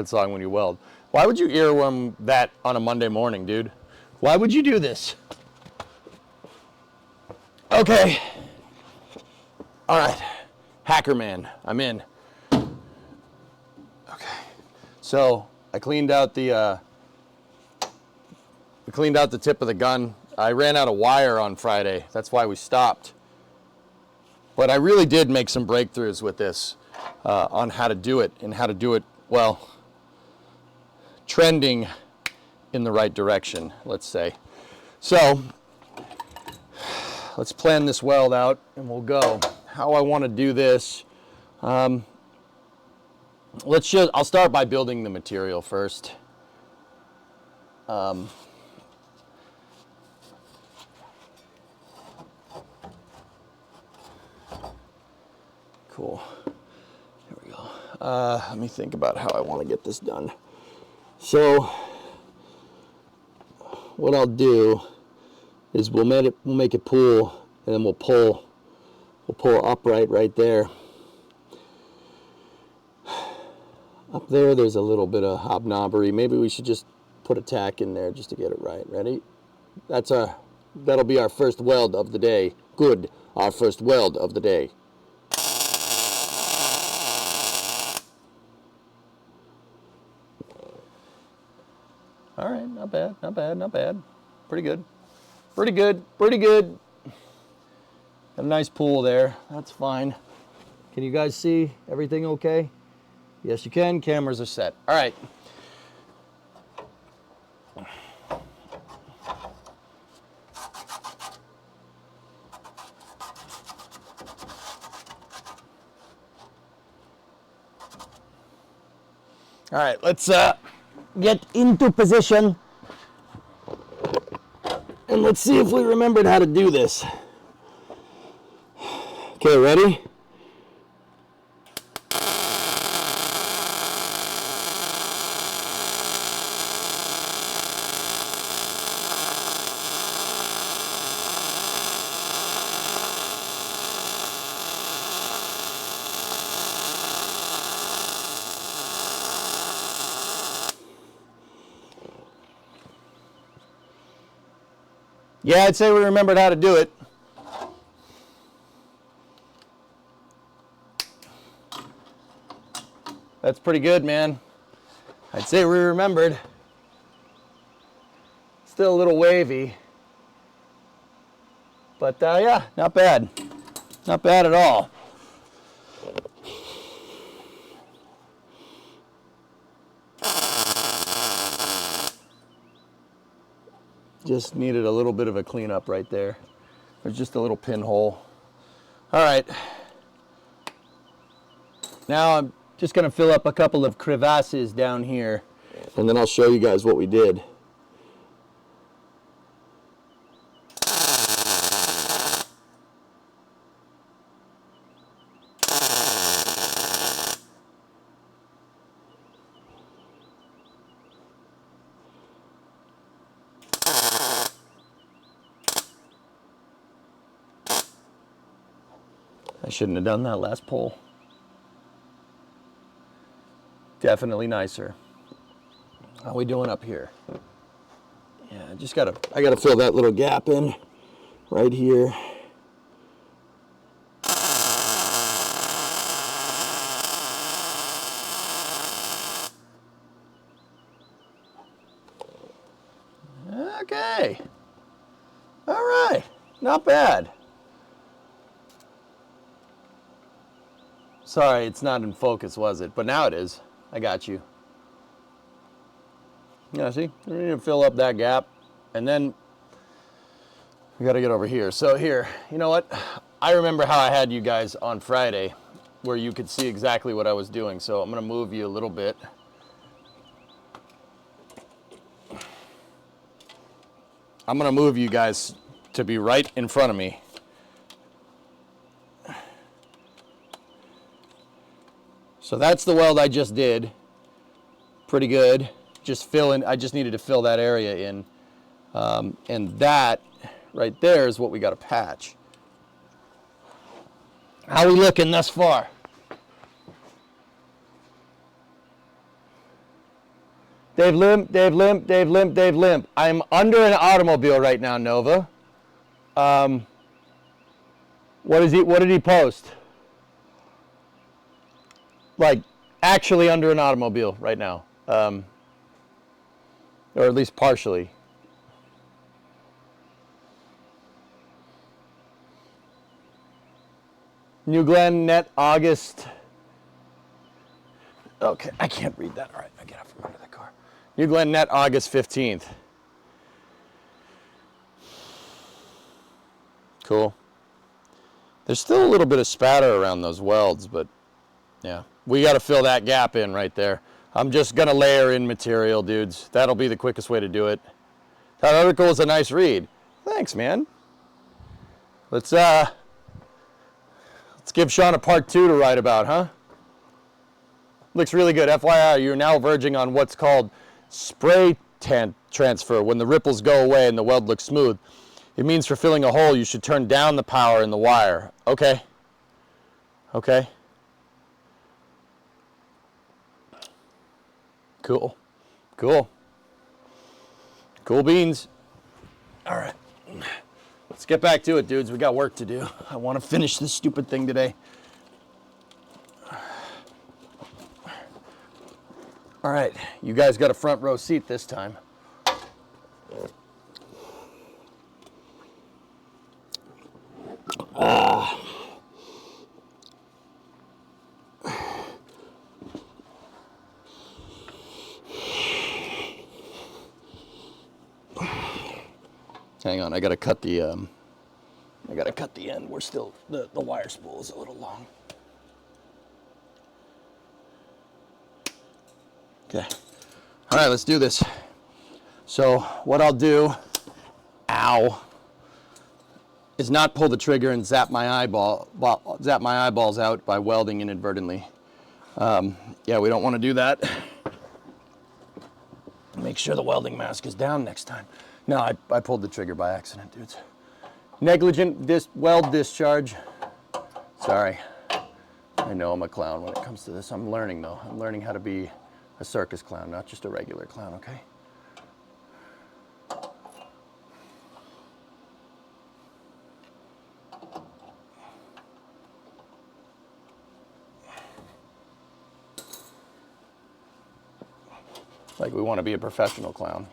Speaker 2: song when you weld. Why would you earworm that on a Monday morning, dude? Why would you do this? Okay. All right. Hacker man, I'm in. Okay. So I cleaned out the tip of the gun. I ran out of wire on Friday. That's why we stopped. But I really did make some breakthroughs with this on how to do it and how to do it, well, trending in the right direction, let's say. So let's plan this weld out and we'll go. How I want to do this, I'll start by building the material first. Cool. Here we go. Let me think about how I want to get this done. So, what I'll do is we'll make it pull, and then we'll pull upright right there. Up there, there's a little bit of hobnobbery. Maybe we should just put a tack in there just to get it right. Ready? That'll be our first weld of the day. Good. Our first weld of the day. All right, not bad, not bad, not bad. Pretty good. Pretty good, pretty good. Got a nice pool there. That's fine. Can you guys see everything okay? Yes, you can. Cameras are set. All right. All right, let's get into position. And let's see if we remembered how to do this. Okay, ready? Yeah, I'd say we remembered how to do it. That's pretty good, man. I'd say we remembered. Still a little wavy. But yeah, not bad. Not bad at all. Just needed a little bit of a cleanup right there. There's just a little pinhole. All right. Now I'm just going to fill up a couple of crevasses down here, and then I'll show you guys what we did. I shouldn't have done that last pull. Definitely nicer. How are we doing up here? Yeah, I gotta fill that little gap in right here. Okay. All right. Not bad. Sorry, it's not in focus, was it? But now it is. I got you. Yeah, see? We need to fill up that gap. And then we got to get over here. So here, you know what? I remember how I had you guys on Friday where you could see exactly what I was doing. So I'm going to move you a little bit. I'm going to move you guys to be right in front of me. So that's the weld I just did. Pretty good. Just fill in. I just needed to fill that area in. And that right there is what we got to patch. How we looking thus far? Dave limp, Dave limp, Dave limp, Dave limp. I'm under an automobile right now, Nova. What did he post? Like, actually under an automobile right now. Or at least partially. New Glen, net August. Okay, I can't read that. All right, I get up from under the car. New Glen, net August 15th. Cool. There's still a little bit of spatter around those welds, but yeah, we got to fill that gap in right there. I'm just going to layer in material, dudes. That'll be the quickest way to do it. That article is a nice read. Thanks, man. Let's give Sean a part 2 to write about, huh? Looks really good. FYI, you're now verging on what's called spray transfer, when the ripples go away and the weld looks smooth. It means for filling a hole, you should turn down the power in the wire. Okay. Okay. Cool. Cool. Cool beans. All right. Let's get back to it, dudes. We got work to do. I want to finish this stupid thing today. All right. You guys got a front row seat this time. Hang on, I gotta cut the end. We're still the wire spool is a little long. Okay. All right, let's do this. So what I'll do, is not pull the trigger and zap my eyeballs out by welding inadvertently. Yeah, we don't want to do that. Make sure the welding mask is down next time. No, I pulled the trigger by accident, dudes. Negligent weld discharge. Sorry. I know I'm a clown when it comes to this. I'm learning, though. I'm learning how to be a circus clown, not just a regular clown, okay? Like we want to be a professional clown.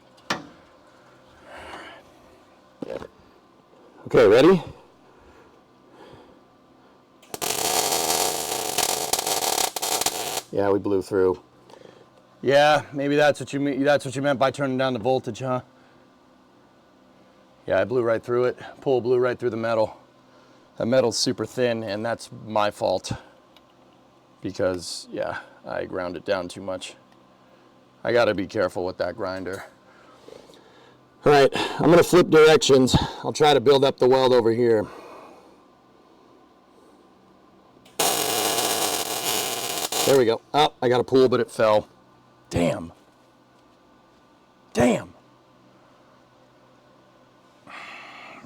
Speaker 2: Okay, ready? Yeah, we blew through. Yeah, maybe that's what you mean. That's what you meant by turning down the voltage, huh? Yeah, I blew right through it. Pull blew right through the metal. That metal's super thin, and that's my fault. Because, yeah, I ground it down too much. I gotta be careful with that grinder. All right, I'm gonna flip directions. I'll try to build up the weld over here. There we go. Oh, I got a pull, but it fell. Damn. Damn.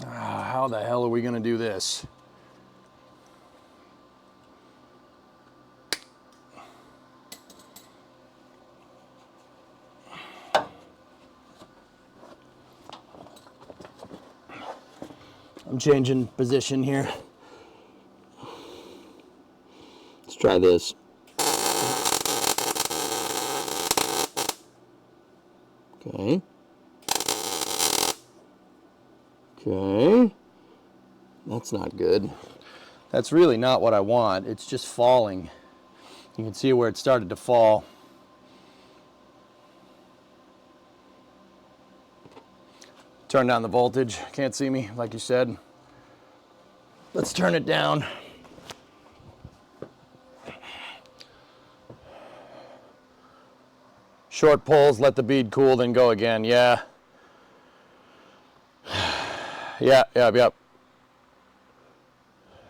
Speaker 2: How the hell are we gonna do this? I'm changing position here. Let's try this. Okay. Okay. That's not good. That's really not what I want. It's just falling. You can see where it started to fall. Turn down the voltage. Can't see me, like you said. Let's turn it down. Short pulls, let the bead cool, then go again. Yeah. Yep.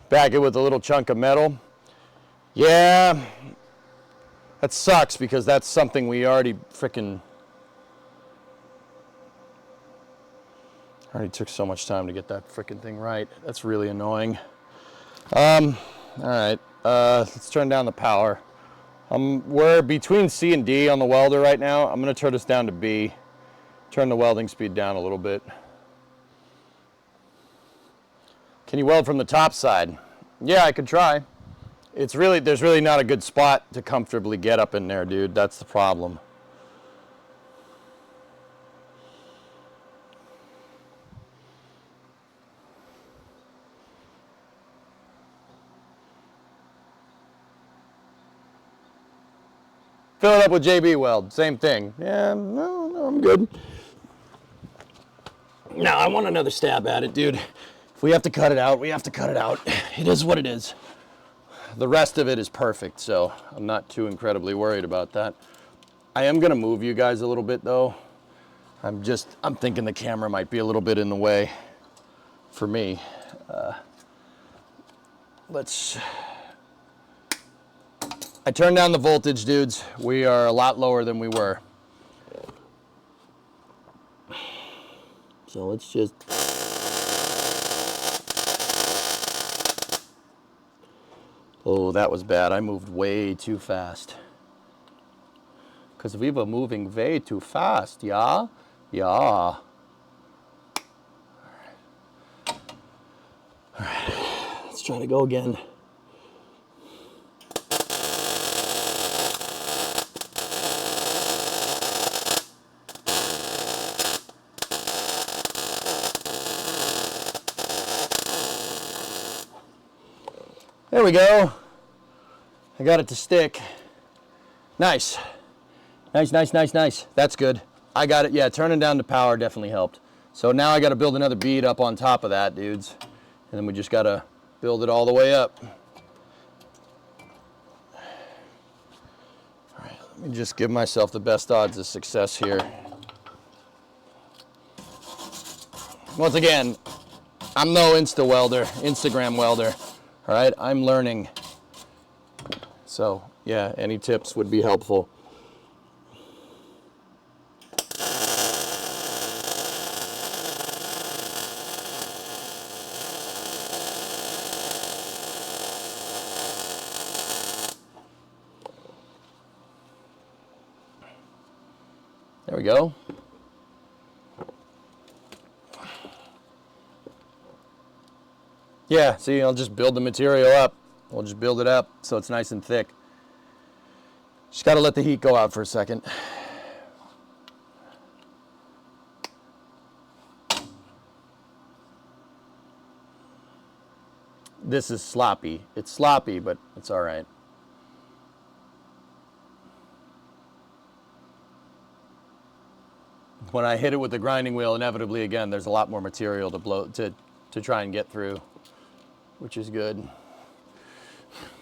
Speaker 2: Back it with a little chunk of metal. Yeah. That sucks because that's something we already frickin'... Already took so much time to get that freaking thing right. That's really annoying. All right, let's turn down the power. We're between C and D on the welder right now. I'm gonna turn this down to B. Turn the welding speed down a little bit. Can you weld from the top side? Yeah, I could try. There's really not a good spot to comfortably get up in there, dude. That's the problem. Fill it up with JB weld, same thing. Yeah, no, I'm good. Now I want another stab at it, dude. If we have to cut it out, we have to cut it out. It is what it is. The rest of it is perfect, so I'm not too incredibly worried about that. I am gonna move you guys a little bit though. I'm thinking the camera might be a little bit in the way for me. I turned down the voltage, dudes. We are a lot lower than we were. So let's just... Oh, that was bad. I moved way too fast. Because we were moving way too fast, yeah? Yeah. All right. Let's try to go again. There we go. I got it to stick. Nice. Nice. That's good. I got it. Yeah, turning down the power definitely helped. So now I got to build another bead up on top of that, dudes. And then we just got to build it all the way up. All right, let me just give myself the best odds of success here. Once again, I'm no Instagram welder. All right, I'm learning. So, yeah, any tips would be helpful. There we go. Yeah, see, I'll just build the material up. We'll just build it up so it's nice and thick. Just got to let the heat go out for a second. This is sloppy. It's sloppy, but it's all right. When I hit it with the grinding wheel, inevitably, again, there's a lot more material to try and get through, which is good.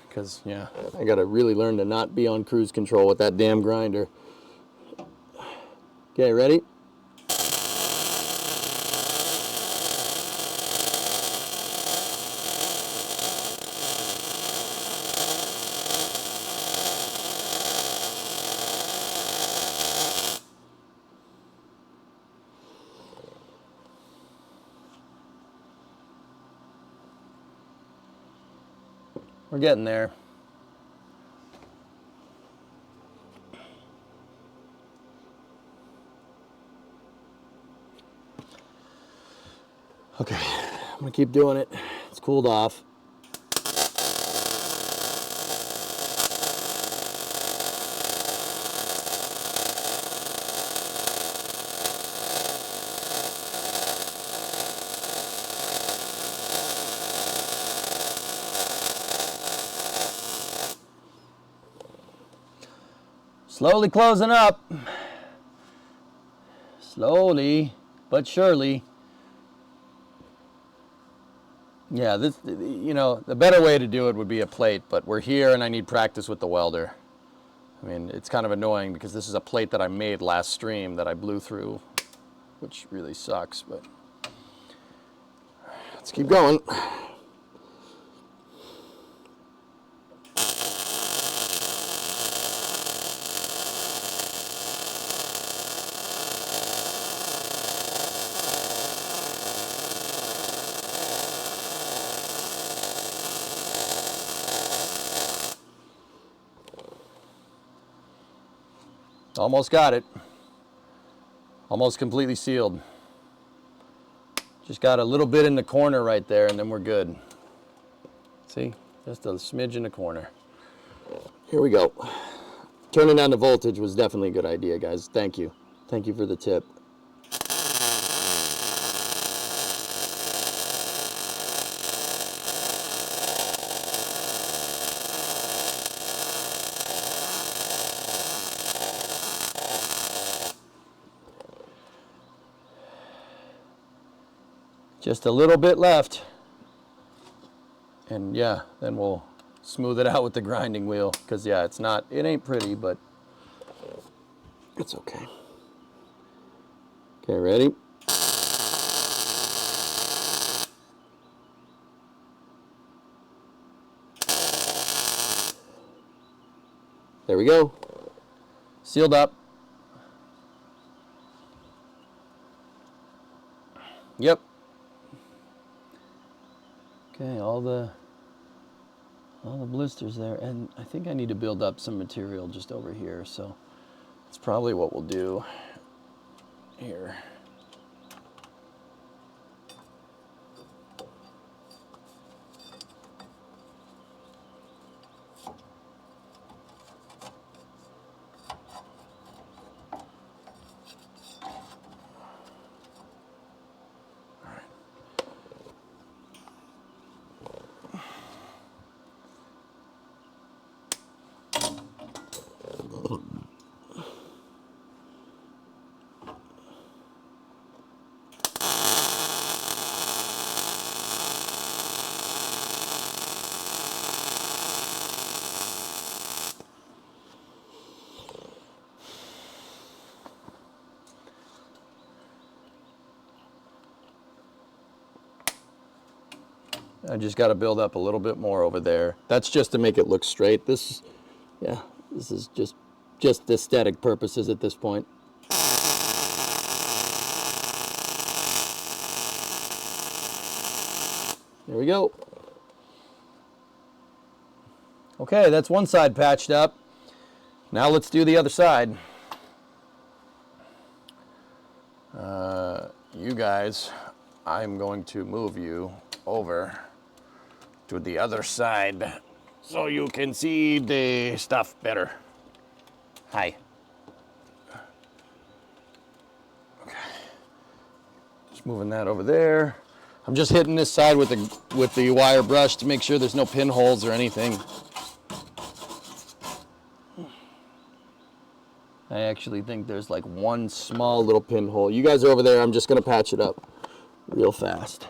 Speaker 2: Because, yeah, I got to really learn to not be on cruise control with that damn grinder. Okay, ready? We're getting there. Okay, I'm gonna keep doing it. It's cooled off. Slowly closing up. Slowly, but surely. Yeah, this, you know, the better way to do it would be a plate, but we're here and I need practice with the welder. I mean, it's kind of annoying because this is a plate that I made last stream that I blew through, which really sucks, but let's keep going. Almost got it. Almost completely sealed. Just got a little bit in the corner right there, and then we're good. See? Just a smidge in the corner. Here we go. Turning down the voltage was definitely a good idea, guys. Thank you. Thank you for the tip. Just a little bit left. And yeah, then we'll smooth it out with the grinding wheel. Because yeah, it ain't pretty, but it's okay. Okay, ready? There we go. Sealed up. Yep. Okay, all the blisters there, and I think I need to build up some material just over here, so that's probably what we'll do here. I just got to build up a little bit more over there. That's just to make it look straight. This is just aesthetic purposes at this point. There we go. Okay, that's one side patched up. Now let's do the other side. You guys, I'm going to move you over to the other side so you can see the stuff better. Hi. Okay. Just moving that over there. I'm just hitting this side with the wire brush to make sure there's no pinholes or anything. I actually think there's like one small little pinhole. You guys are over there. I'm just gonna patch it up real fast.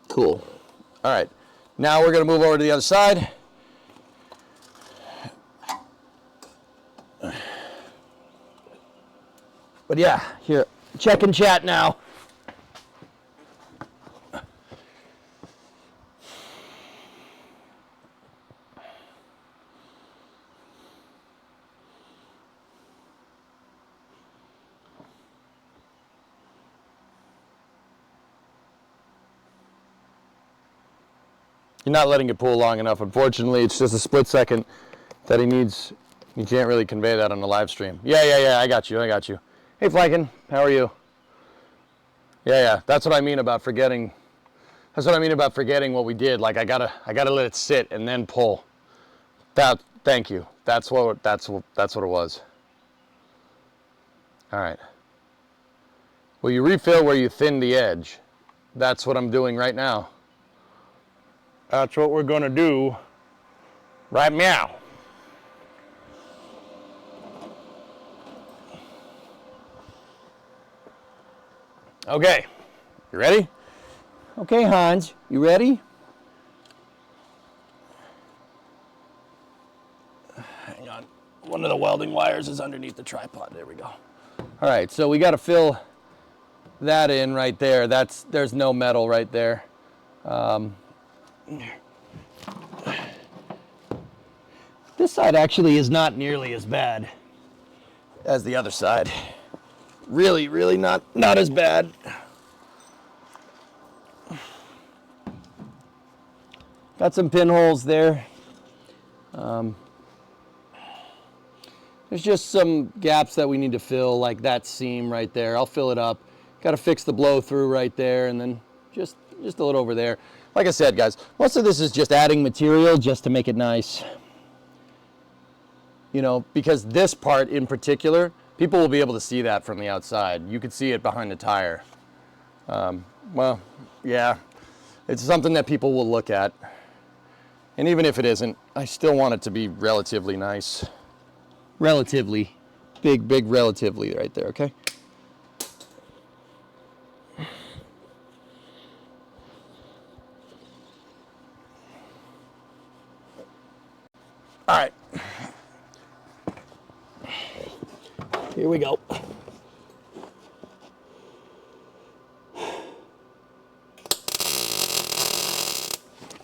Speaker 2: Cool. All right, now we're gonna move over to the other side. But yeah, here, check and chat now. You're not letting it pull long enough. Unfortunately, it's just a split second that he needs. You can't really convey that on the live stream. Yeah, I got you. Hey, Flykin, how are you? Yeah, that's what I mean about forgetting. That's what I mean about forgetting what we did. Like I gotta let it sit and then pull. Thank you. That's what it was. All right. Will you refill where you thin the edge? That's what I'm doing right now. That's what we're gonna do right now. Okay, you ready? Okay, Hans, you ready? Hang on, one of the welding wires is underneath the tripod. There we go. All right, so we got to fill that in right there. There's no metal right there. This side actually is not nearly as bad as the other side. Really not as bad. Got some pinholes there. There's just some gaps that we need to fill, like that seam right there. I'll fill it up. Got to fix the blow through right there, and then just a little over there. Like I said, guys, most of this is just adding material just to make it nice. You know, because this part in particular, people will be able to see that from the outside. You could see it behind the tire. Well, yeah, it's something that people will look at. And even if it isn't, I still want it to be relatively nice. Relatively. Big relatively right there, okay? All right. Here we go.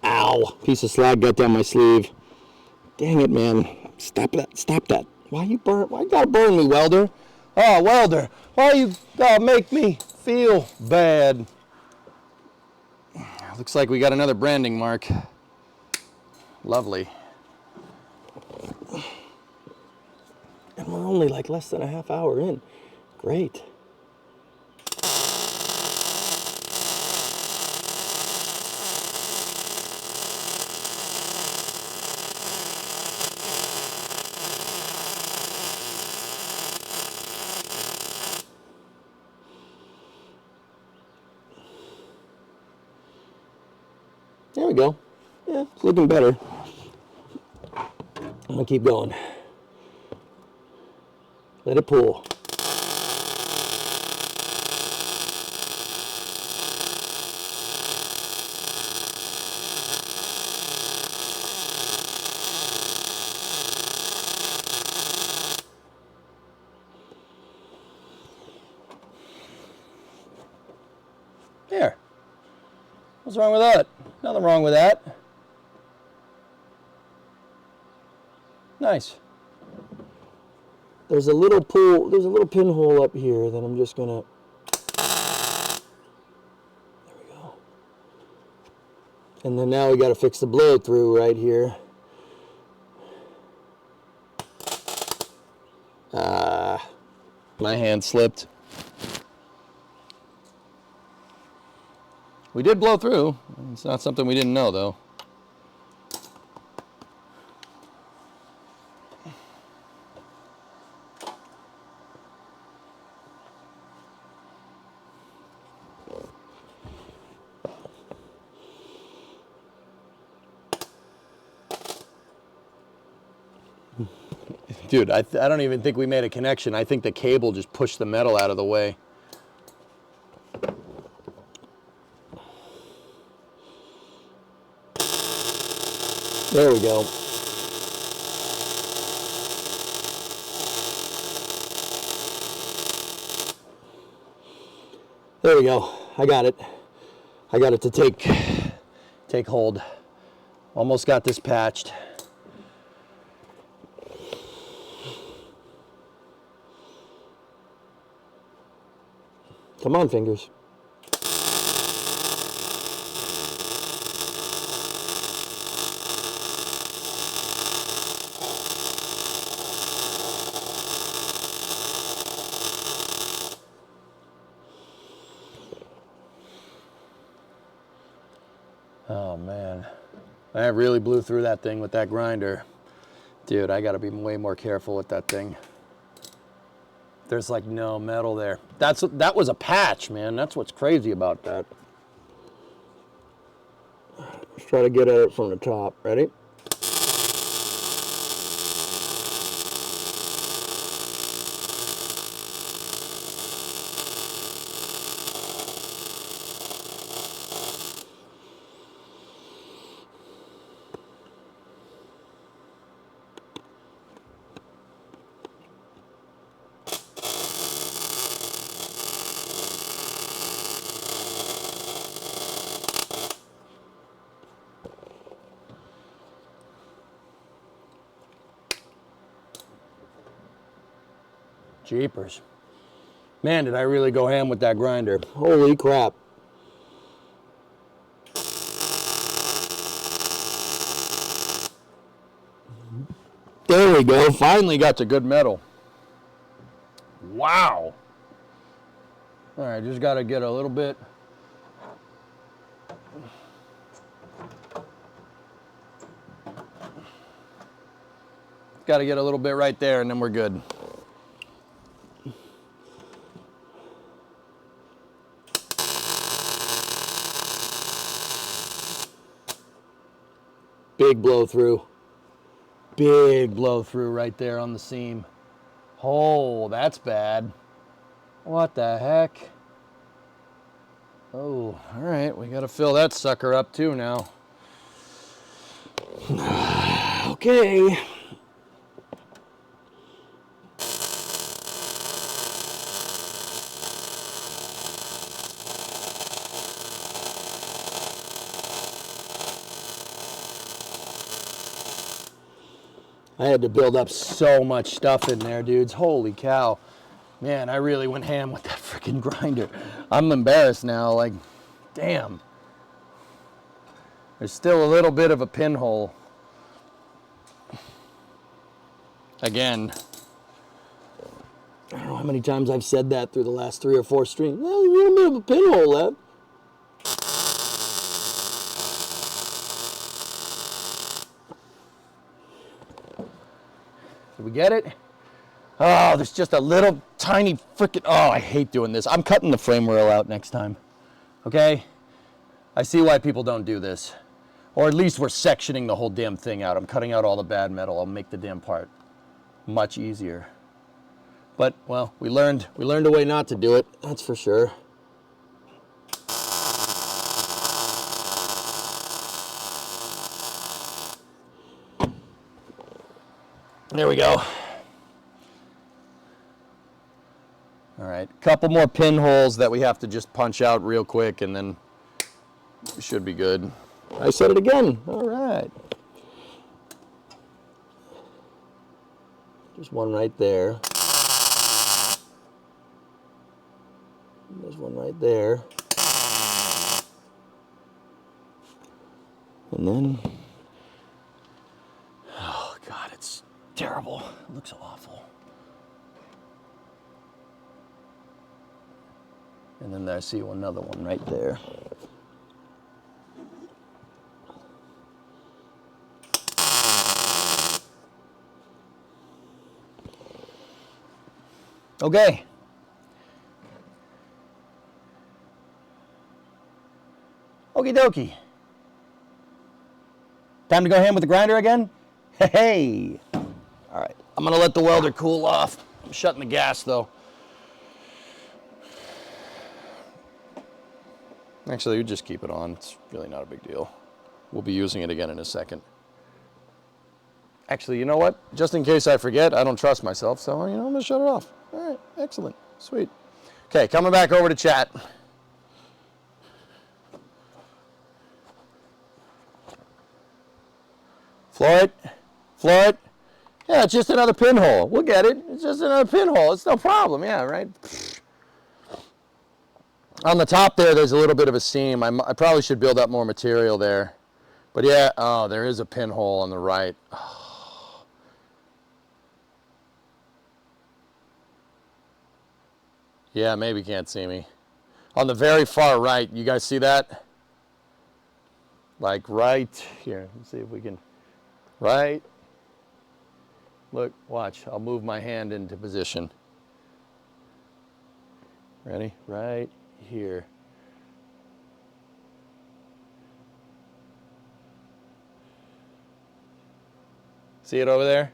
Speaker 2: Ow, piece of slag got down my sleeve. Dang it, man. Stop that. Why you gotta burn me, welder? Oh, welder, why you gotta make me feel bad? Looks like we got another branding mark. Lovely. And we're only like less than a half hour in. Great. There we go. Yeah, it's looking better. I'm gonna keep going. Let it pull. There. What's wrong with that? Nothing wrong with that. Nice. There's a little pinhole up here that I'm just gonna, there we go. And then now we gotta fix the blow through right here. My hand slipped. We did blow through. It's not something we didn't know, though. Dude, I don't even think we made a connection. I think the cable just pushed the metal out of the way. There we go. There we go. I got it. I got it to take hold. Almost got this patched. Come on, fingers. Oh man, I really blew through that thing with that grinder. Dude, I gotta be way more careful with that thing. There's like no metal there. That was a patch, man. That's what's crazy about that. Let's try to get at it from the top. Ready? Jeepers. Man, did I really go ham with that grinder. Holy crap. we go. Finally got to good metal. Wow. All right, just got to get a little bit. Got to get a little bit right there, and then we're good. Big blow through. Big blow through right there on the seam. Oh, that's bad. What the heck? Oh, all right. We got to fill that sucker up too now. Okay. I had to build up so much stuff in there, dudes. Holy cow. Man, I really went ham with that freaking grinder. I'm embarrassed now, like, damn. There's still a little bit of a pinhole. Again, I don't know how many times I've said that through the last 3 or 4 streams. Well, a little bit of a pinhole left. Did we get it? Oh, there's just a little tiny freaking, oh, I hate doing this. I'm cutting the frame rail out next time, okay? I see why people don't do this. Or at least we're sectioning the whole damn thing out. I'm cutting out all the bad metal. I'll make the damn part much easier. But, well, we learned a way not to do it, that's for sure. There we go. All right, a couple more pinholes that we have to just punch out real quick, and then we should be good. I said it again. All right. There's one right there. There's one right there. And then, oh God, it's terrible. It looks awful. And then I see another one right there. Okay. Okie dokie. Time to go ham with the grinder again? Hey! All right, I'm gonna let the welder cool off. I'm shutting the gas though. Actually, you just keep it on. It's really not a big deal. We'll be using it again in a second. Actually, you know what? Just in case I forget, I don't trust myself, so I'm gonna shut it off. All right, excellent, sweet. Okay, coming back over to chat. Floyd? Yeah, it's just another pinhole. We'll get it. It's just another pinhole. It's no problem. Yeah, right? On the top there's a little bit of a seam. I probably should build up more material there. But yeah, oh, there is a pinhole on the right. Oh. Yeah, maybe you can't see me. On the very far right, you guys see that? Like right here. Let's see if we can. Right. Look, watch. I'll move my hand into position. Ready? Right here. See it over there?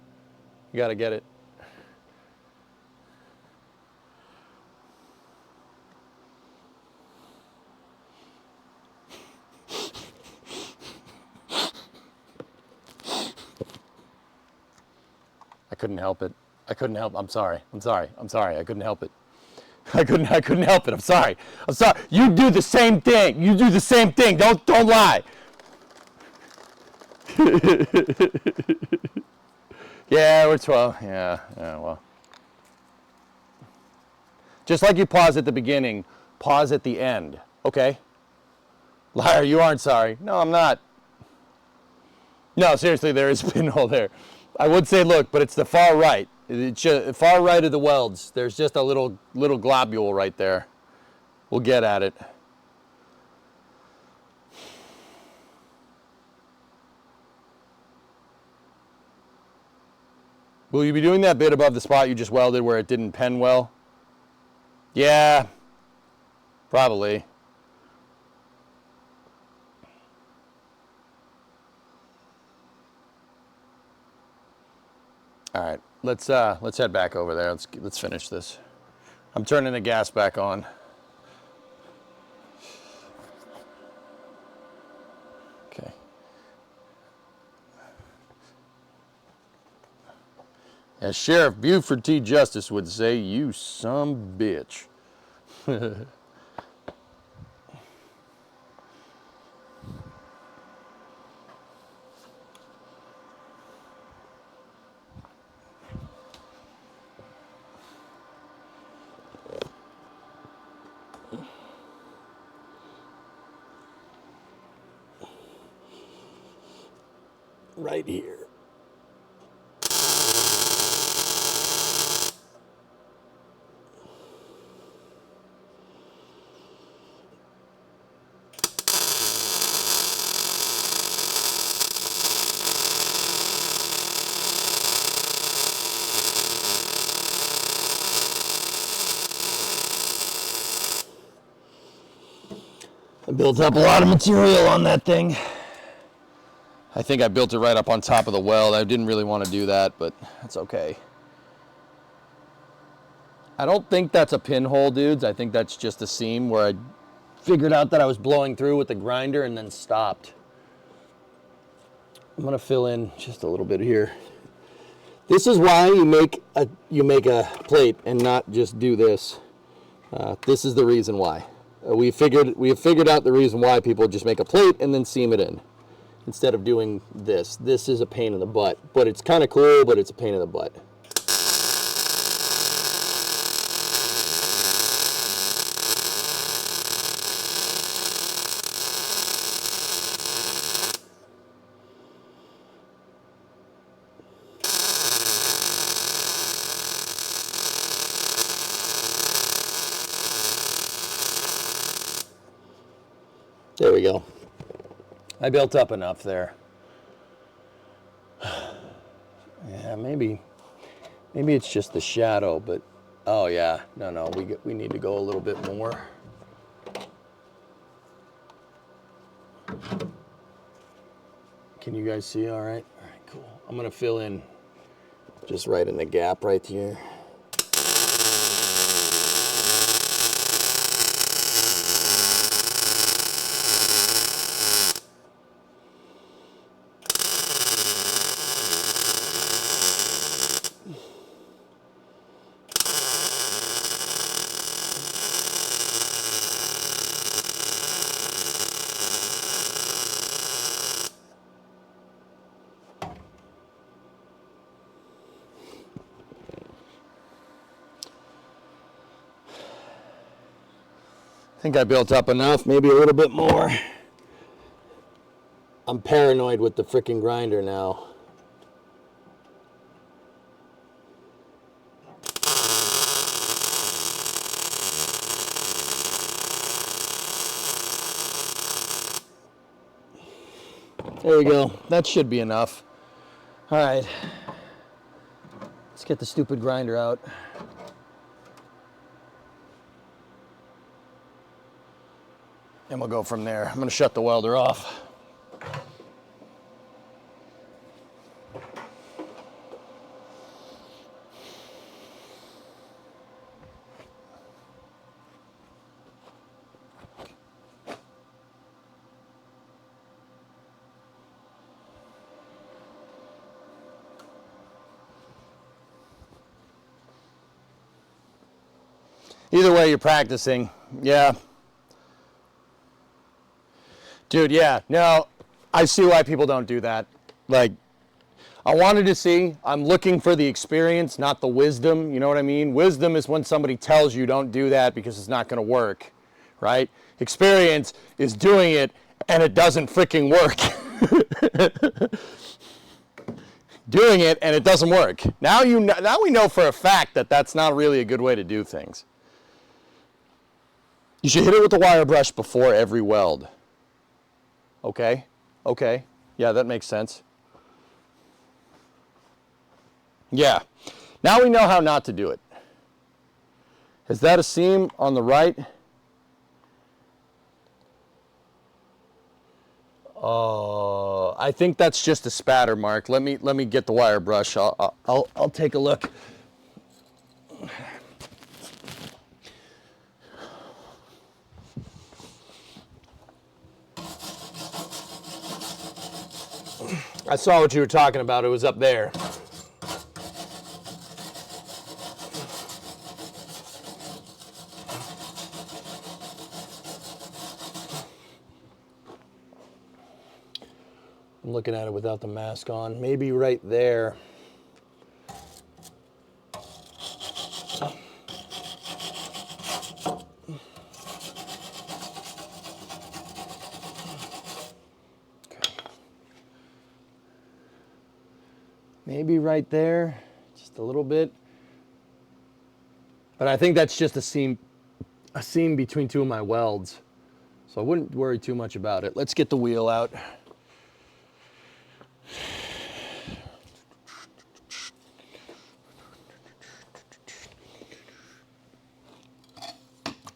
Speaker 2: You got to get it. I couldn't help it. I'm sorry. I couldn't help it. I couldn't help it. I'm sorry. You do the same thing. Don't lie. Yeah, we're 12. Yeah, well. Just like you pause at the beginning, pause at the end. Okay? Liar, you aren't sorry. No, I'm not. No, seriously, there is a pinhole there. I would say look, but it's the far right. It's just, far right of the welds. There's just a little globule right there. We'll get at it. Will you be doing that bit above the spot you just welded where it didn't pen well? Yeah, probably. All right, let's head back over there. Let's finish this. I'm turning the gas back on. Okay. As Sheriff Buford T. Justice would say, you some bitch. Right here. I built up a lot of material on that thing. I think I built it right up on top of the weld. I didn't really want to do that, but that's okay. I don't think that's a pinhole, dudes. I think that's just a seam where I figured out that I was blowing through with the grinder and then stopped. I'm gonna fill in just a little bit here. This is why you make a plate and not just do this. This is the reason why. We have figured out the reason why people just make a plate and then seam it in instead of doing this. This is a pain in the butt, but it's kind of cool, but it's a pain in the butt. There we go. I built up enough there. Yeah, maybe it's just the shadow, but oh yeah, no, we need to go a little bit more. Can you guys see all right? All right, cool. I'm gonna fill in just right in the gap right here. I think I built up enough, maybe a little bit more. I'm paranoid with the frickin' grinder now. There we go. That should be enough. All right. Let's get the stupid grinder out. And we'll go from there. I'm going to shut the welder off. Either way, you're practicing. Yeah. Dude, yeah. No, I see why people don't do that. Like, I wanted to see, I'm looking for the experience, not the wisdom. You know what I mean? Wisdom is when somebody tells you don't do that because it's not going to work, right? Experience is doing it and it doesn't freaking work. doing it and it doesn't work. Now we know for a fact that that's not really a good way to do things. You should hit it with the wire brush before every weld. Okay? Okay. Yeah, that makes sense. Yeah. Now we know how not to do it. Is that a seam on the right? Oh, I think that's just a spatter mark. Let me get the wire brush. I'll take a look. I saw what you were talking about. It was up there. I'm looking at it without the mask on. Maybe right there. Maybe right there, just a little bit. But I think that's just a seam between two of my welds. So I wouldn't worry too much about it. Let's get the wheel out.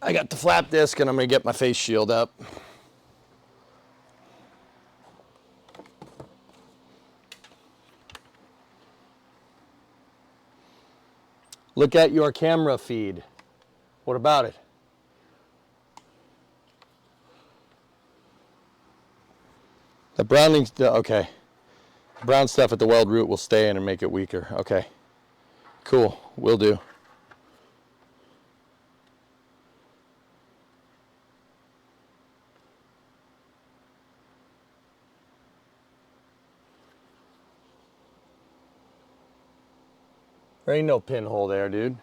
Speaker 2: I got the flap disc and I'm gonna get my face shield up. Look at your camera feed. What about it? The browning, okay. Brown stuff at the weld root will stay in and make it weaker. Okay, cool, will do. There ain't no pinhole there, dude.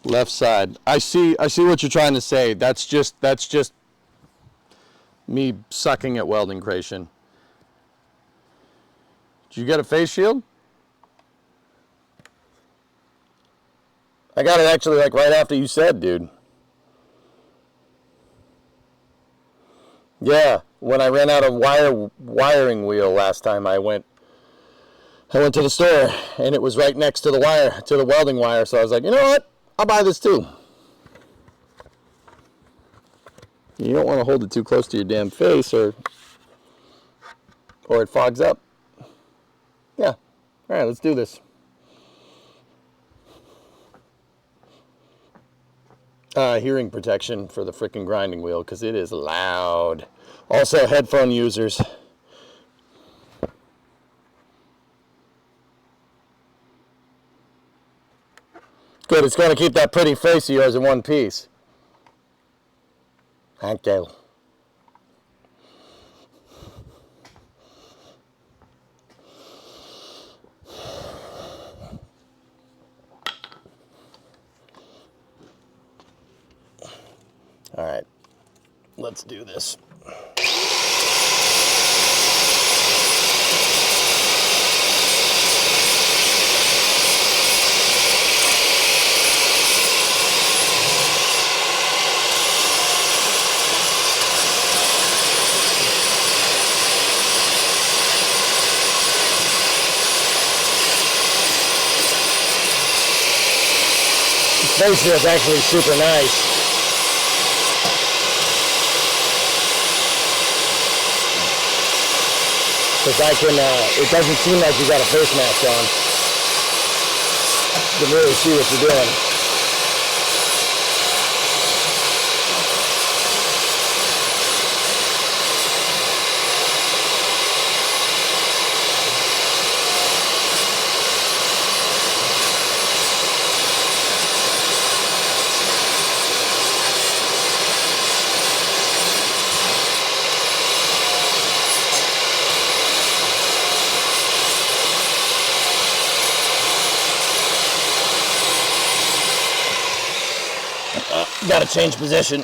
Speaker 2: Left side. I see what you're trying to say. That's just me sucking at welding creation. Did you get a face shield? I got it actually like right after you said, dude. Yeah, when I ran out of wiring wheel last time I went to the store and it was right next to the welding wire, so I was like, you know what? I'll buy this too. You don't want to hold it too close to your damn face or it fogs up. Yeah. All right, let's do this. Hearing protection for the frickin' grinding wheel because it is loud. Also, headphone users. Good, it's going to keep that pretty face of yours in one piece. Thank you. All right, let's do this. This is actually super nice. Because it doesn't seem like you got a face mask on. You can really see what you're doing. Got to change position.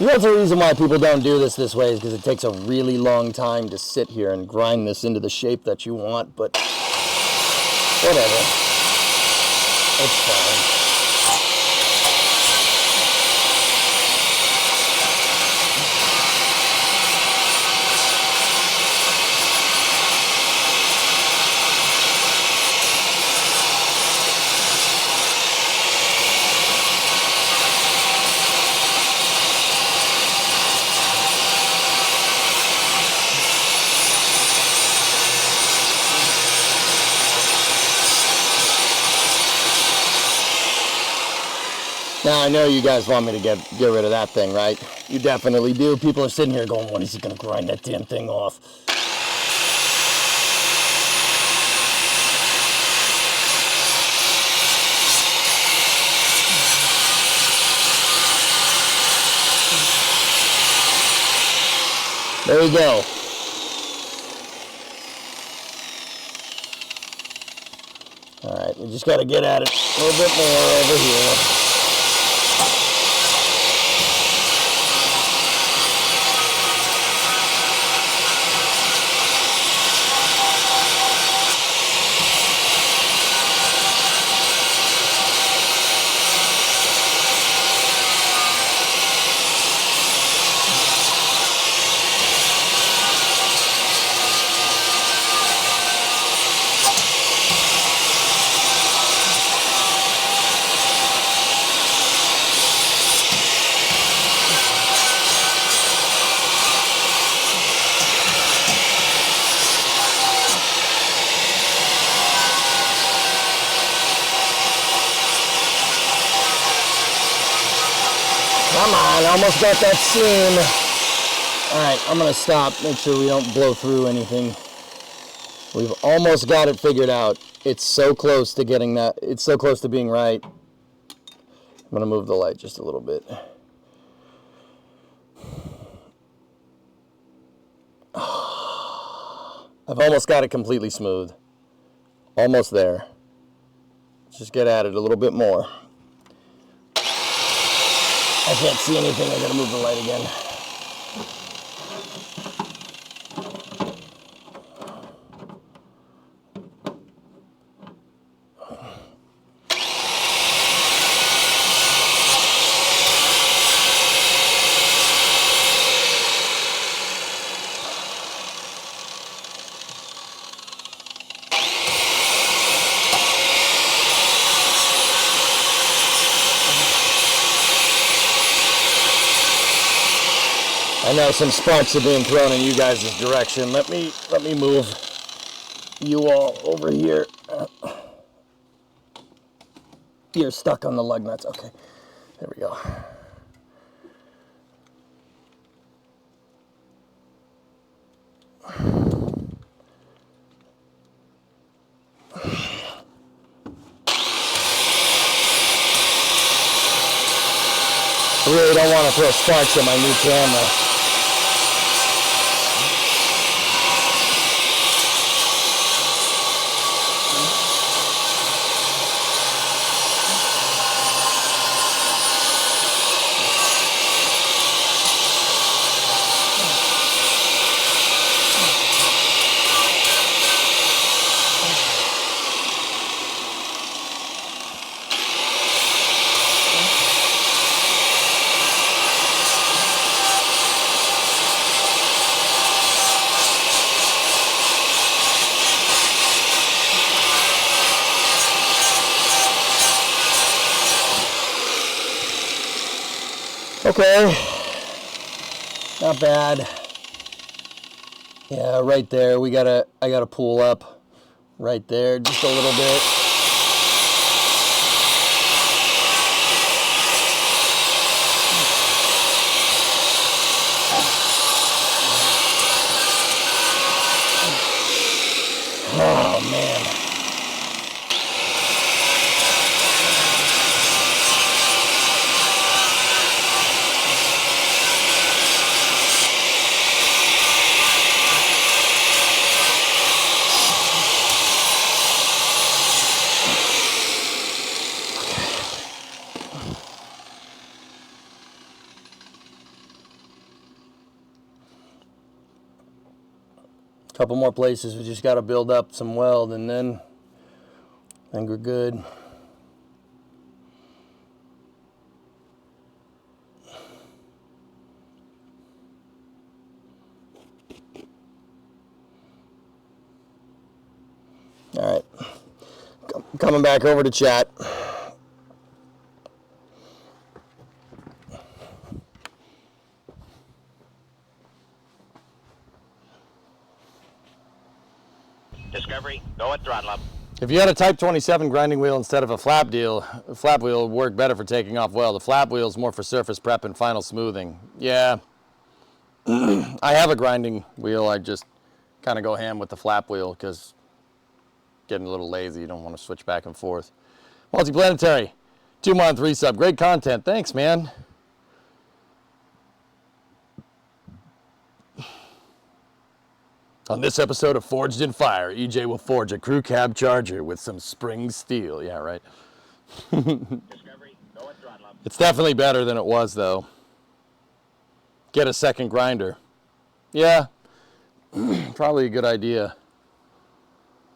Speaker 2: That's the reason why people don't do this way is because it takes a really long time to sit here and grind this into the shape that you want, but whatever. It's fine. Now, I know you guys want me to get rid of that thing, right? You definitely do. People are sitting here going, when is he going to grind that damn thing off? There you go. All right, we just got to get at it a little bit more over here. Come on, almost got that seam. All right, I'm gonna stop, make sure we don't blow through anything. We've almost got it figured out. It's so close to getting that, it's so close to being right. I'm gonna move the light just a little bit. I've almost got it completely smooth. Almost there. Just get at it a little bit more. I can't see anything, I gotta move the light again. I know some sparks are being thrown in you guys' direction. Let me move you all over here. You're stuck on the lug nuts. Okay, there we go. I really don't want to throw sparks at my new camera. Okay, not bad. Yeah, right there. I gotta pull up right there just a little bit. Oh man.
Speaker 5: Couple more places. We just got to build up some weld, and then I think we're good. All right, coming back over to chat.
Speaker 1: Discovery, go at throttle up.
Speaker 2: If you had a Type 27 grinding wheel instead of a flap wheel would work better for taking off well. The flap wheel is more for surface prep and final smoothing. Yeah, I have a grinding wheel. I just kind of go ham with the flap wheel because getting a little lazy. You don't want to switch back and forth. Multiplanetary, 2-month resub. Great content. Thanks, man. On this episode of Forged in Fire, EJ will forge a crew cab charger with some spring steel. Yeah, right.
Speaker 1: Discovery, go at throttle up.
Speaker 2: It's definitely better than it was, though. Get a second grinder. Yeah, probably a good idea.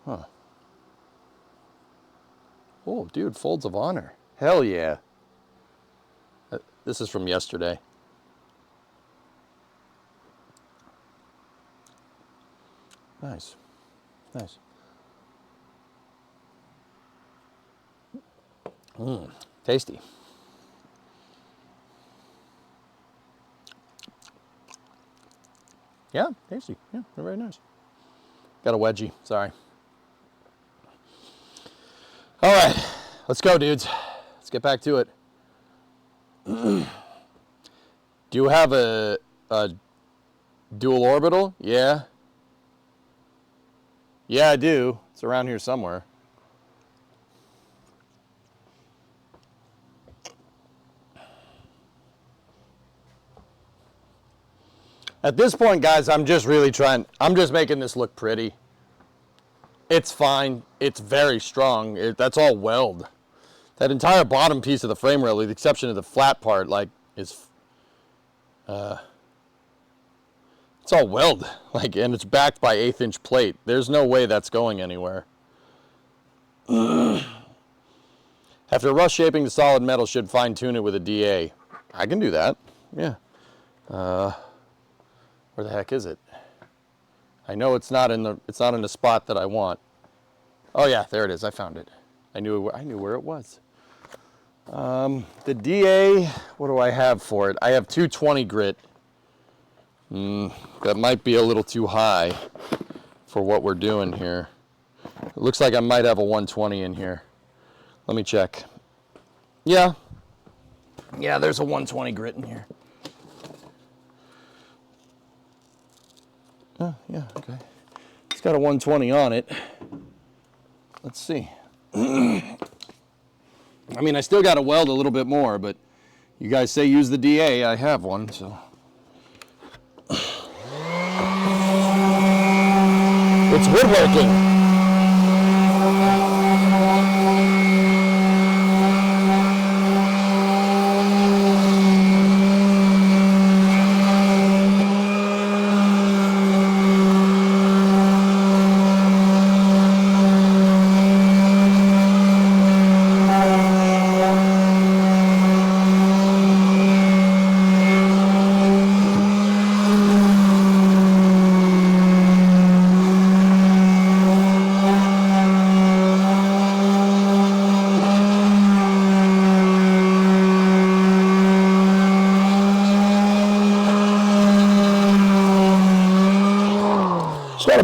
Speaker 2: Huh. Oh, dude, Folds of Honor. Hell yeah. This is from yesterday. Nice. Nice. Tasty. Yeah, tasty. Yeah, they're very nice. Got a wedgie. Sorry. All right, let's go, dudes. Let's get back to it. Do you have a dual orbital? Yeah. Yeah, I do. It's around here somewhere. At this point, guys, I'm just making this look pretty. It's fine. It's very strong. That's all weld. That entire bottom piece of the frame rail, with the exception of the flat part, is it's all weld, and it's backed by 1/8-inch plate. There's no way that's going anywhere. After rough shaping the solid metal, should fine tune it with a DA. I can do that. Yeah. Where the heck is it? I know it's not in the spot that I want. Oh yeah, there it is. I found it. I knew where it was. The DA. What do I have for it? I have 220 grit. That might be a little too high for what we're doing here. It looks like I might have a 120 in here. Let me check. Yeah, there's a 120 grit in here. Oh, yeah, okay. It's got a 120 on it. Let's see. I mean, I still got to weld a little bit more, but you guys say use the DA. I have one, so. It's woodworking.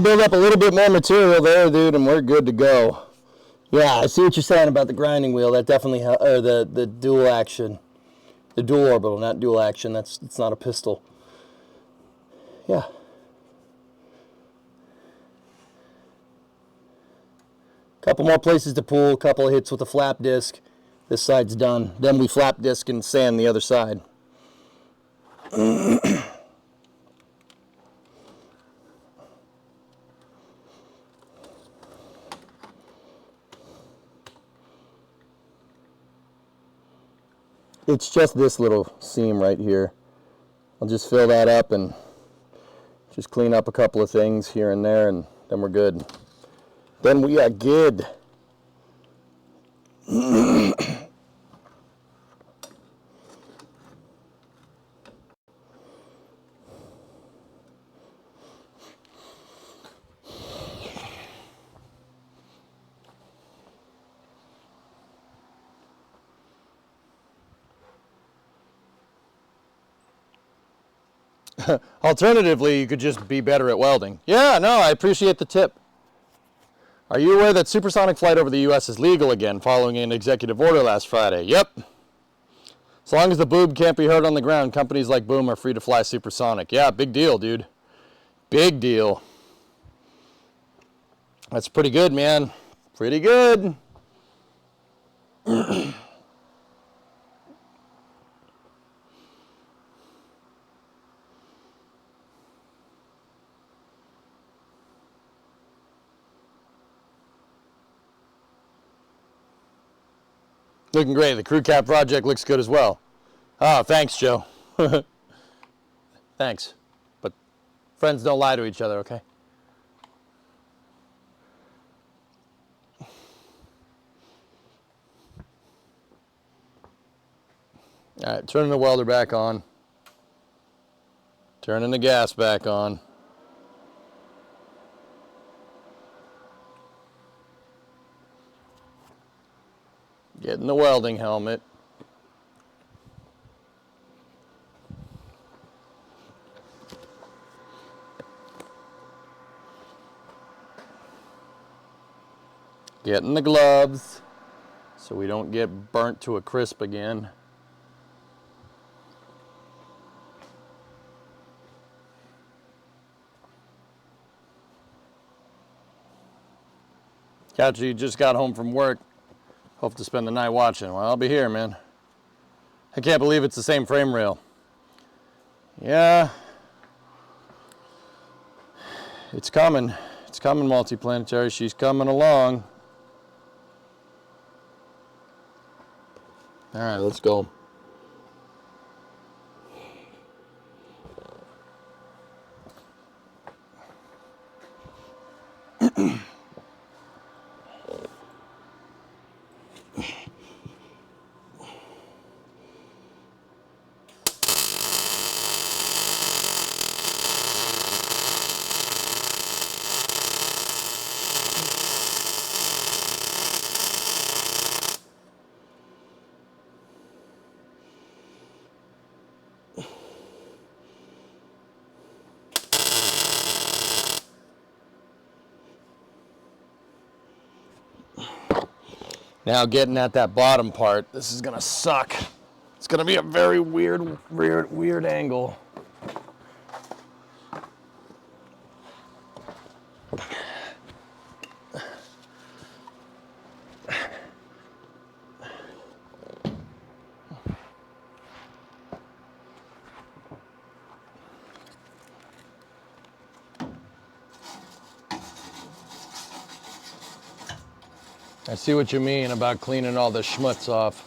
Speaker 2: Build up a little bit more material there, dude, and we're good to go. Yeah, I see what you're saying about the grinding wheel. That definitely, or the dual action, the dual orbital, not dual action. It's not a pistol. Yeah. Couple more places to pull. Couple of hits with the flap disc. This side's done. Then we flap disc and sand the other side. It's just this little seam right here. I'll just fill that up and
Speaker 5: Just clean up a couple of things here and there, and then we're good. Then we are good. Alternatively, you could just be better at welding. Yeah, no, I appreciate the tip. Are you aware that supersonic flight over the U.S. is legal again following an executive order last Friday? Yep. As long as the boob can't be heard on the ground, companies like Boom are free to fly supersonic. Yeah, big deal, dude. Big deal. That's pretty good, man. Pretty good. Looking great. The crew cab project looks good as well. Oh, thanks, Joe. Thanks. But friends don't lie to each other, okay? All right, turning the welder back on. Turning the gas back on. Getting the welding helmet. Getting the gloves so we don't get burnt to a crisp again. Catch, you just got home from work. Hope to spend the night watching. Well, I'll be here, man. I can't believe it's the same frame rail. Yeah. It's coming. It's coming, Multiplanetary. She's coming along. All right, let's go. Now getting at that bottom part, this is gonna suck. It's gonna be a very weird angle. I see what you mean about cleaning all the schmutz off.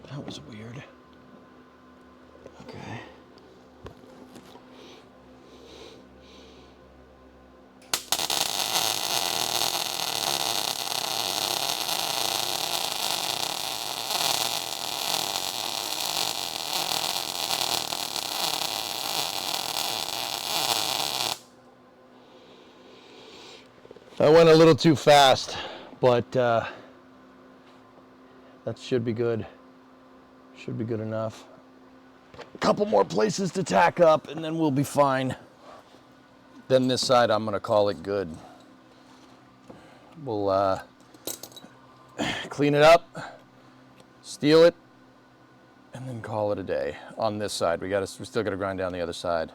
Speaker 5: That was weird. Okay. I went a little too fast, but that should be good. Should be good enough. A couple more places to tack up and then we'll be fine. Then this side I'm gonna call it good. We'll clean it up, steel it, And then call it a day on this side. We still got to grind down the other side.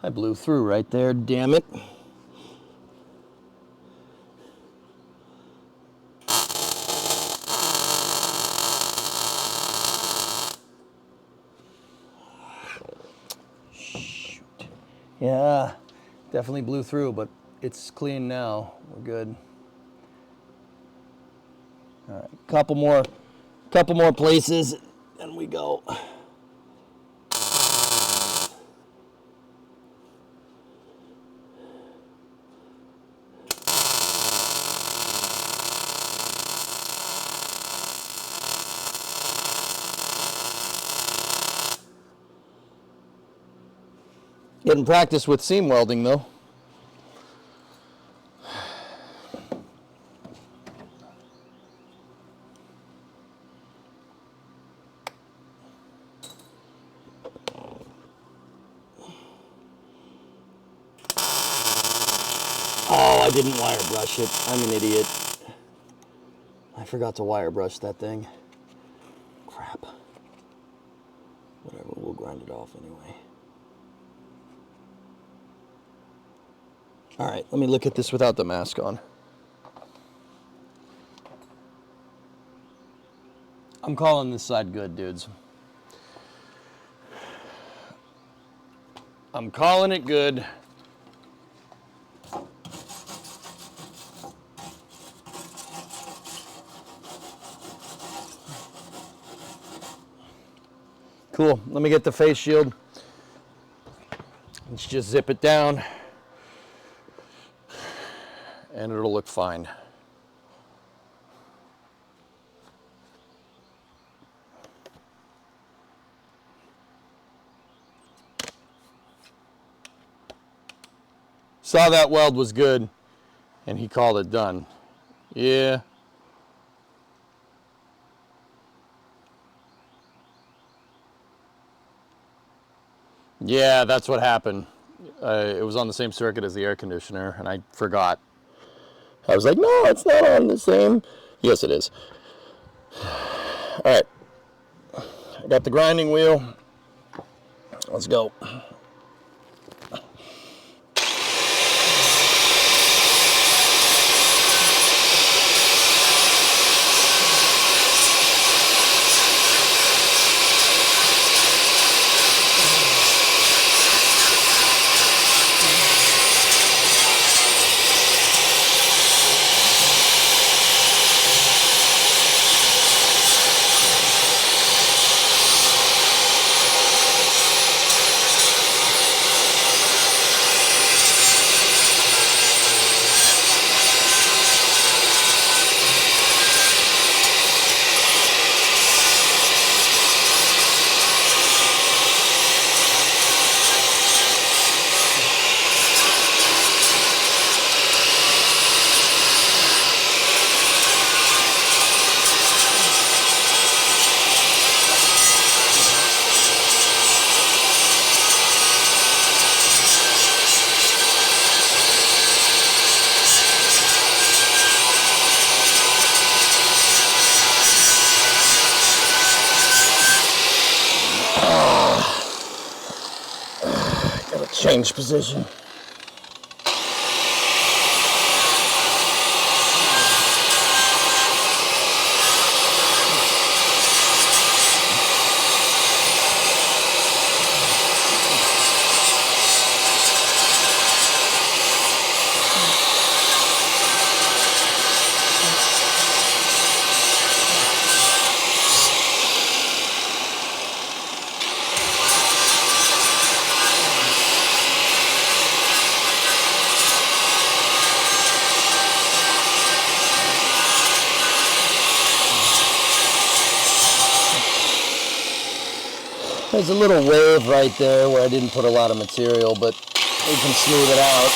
Speaker 5: I blew through right there, damn it. Shoot. Yeah, definitely blew through, but it's clean now. We're good. All right, couple more places, and we go. Getting practice with seam welding, though. Oh, I didn't wire brush it. I'm an idiot. I forgot to wire brush that thing. Crap. Whatever, we'll grind it off anyway. All right, let me look at this without the mask on. I'm calling this side good, dudes. I'm calling it good. Cool, let me get the face shield. Let's just zip it down and it'll look fine. Saw that weld was good and he called it done. Yeah. Yeah, that's what happened. It was on the same circuit as the air conditioner, and I forgot. I was like, no, it's not on the same. Yes, it is. All right. I got the grinding wheel. Let's go. Change position. There's a little wave right there where I didn't put a lot of material, but we can smooth it out.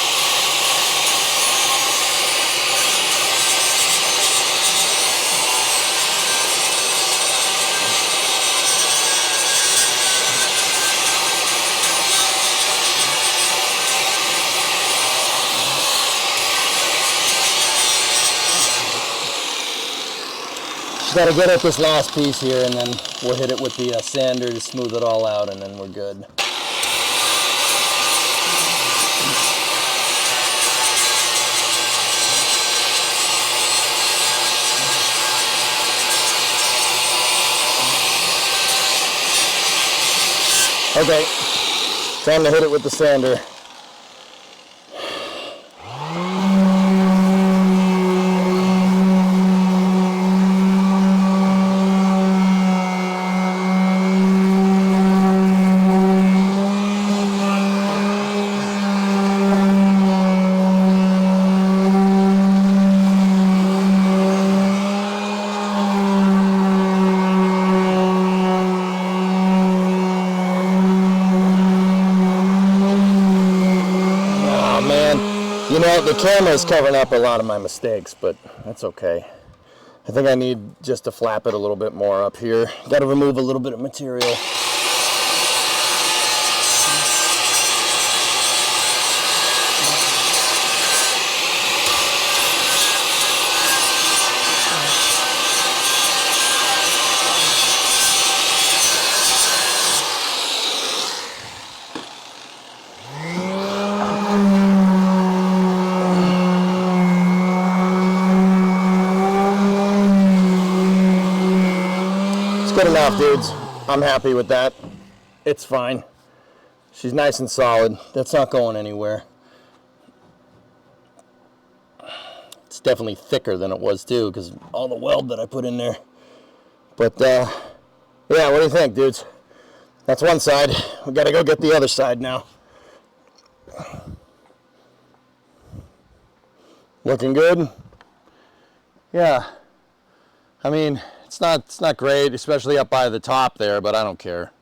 Speaker 5: Gotta get at this last piece here, and then we'll hit it with the sander to smooth it all out, and then we're good. Okay, time to hit it with the sander. You know, the camera is covering up a lot of my mistakes, but that's okay. I think I need just to flap it a little bit more up here. Got to remove a little bit of material. Good enough, dudes. I'm happy with that. It's fine. She's nice and solid. That's not going anywhere. It's definitely thicker than it was too, because all the weld that I put in there. But yeah, what do you think, dudes? That's one side. We gotta go get the other side now. Looking good? Yeah. I mean, it's not great, especially up by the top there, but I don't care.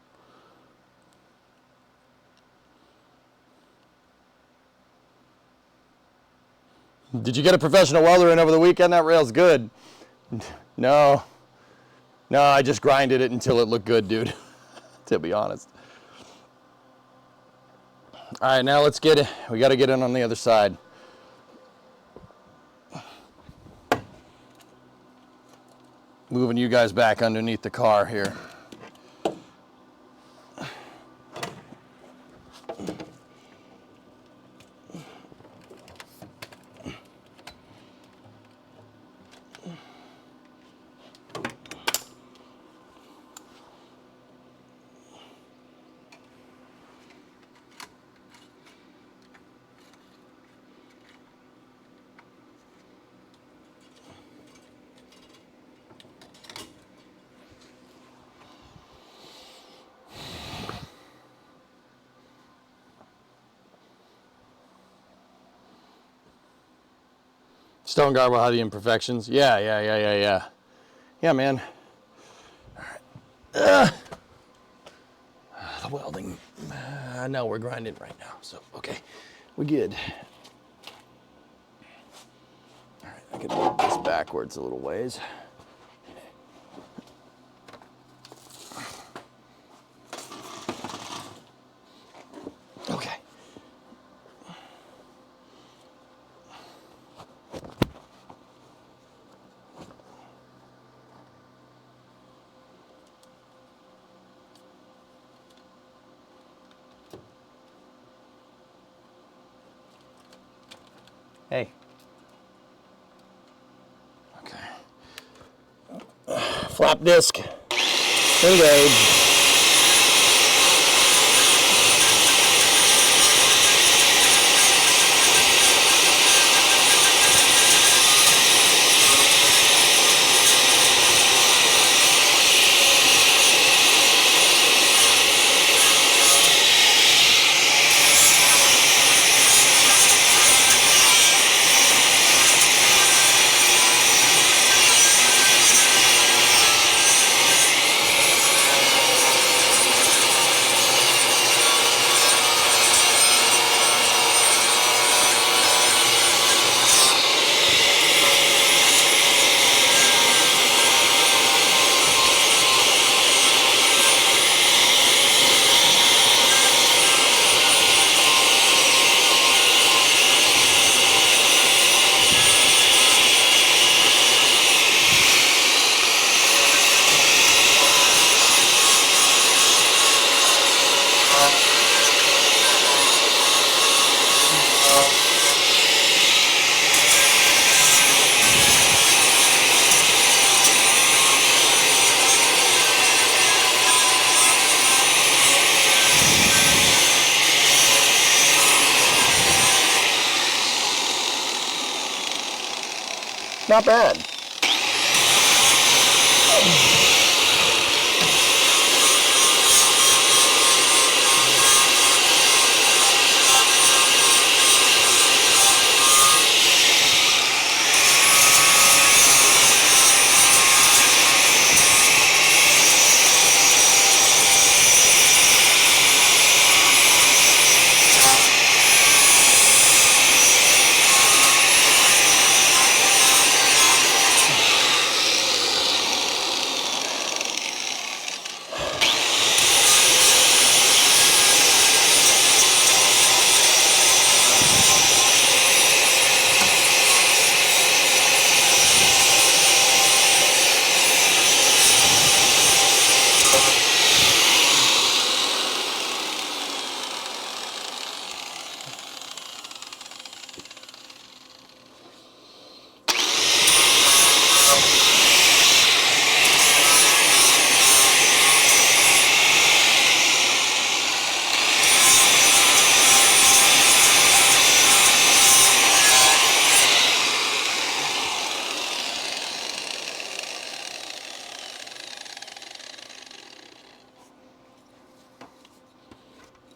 Speaker 5: Did you get a professional welder in over the weekend? That rail's good. No, I just grinded it until it looked good, dude, to be honest. All right, now let's get it. We got to get in on the other side. Moving you guys back underneath the car here. Stone guard will have the imperfections. Yeah. Yeah, man. All right. The welding. No, we're grinding right now, so okay. We're good. All right, I can move this backwards a little ways. Okay. Hey. Okay. Flap disc. Engage. not bad.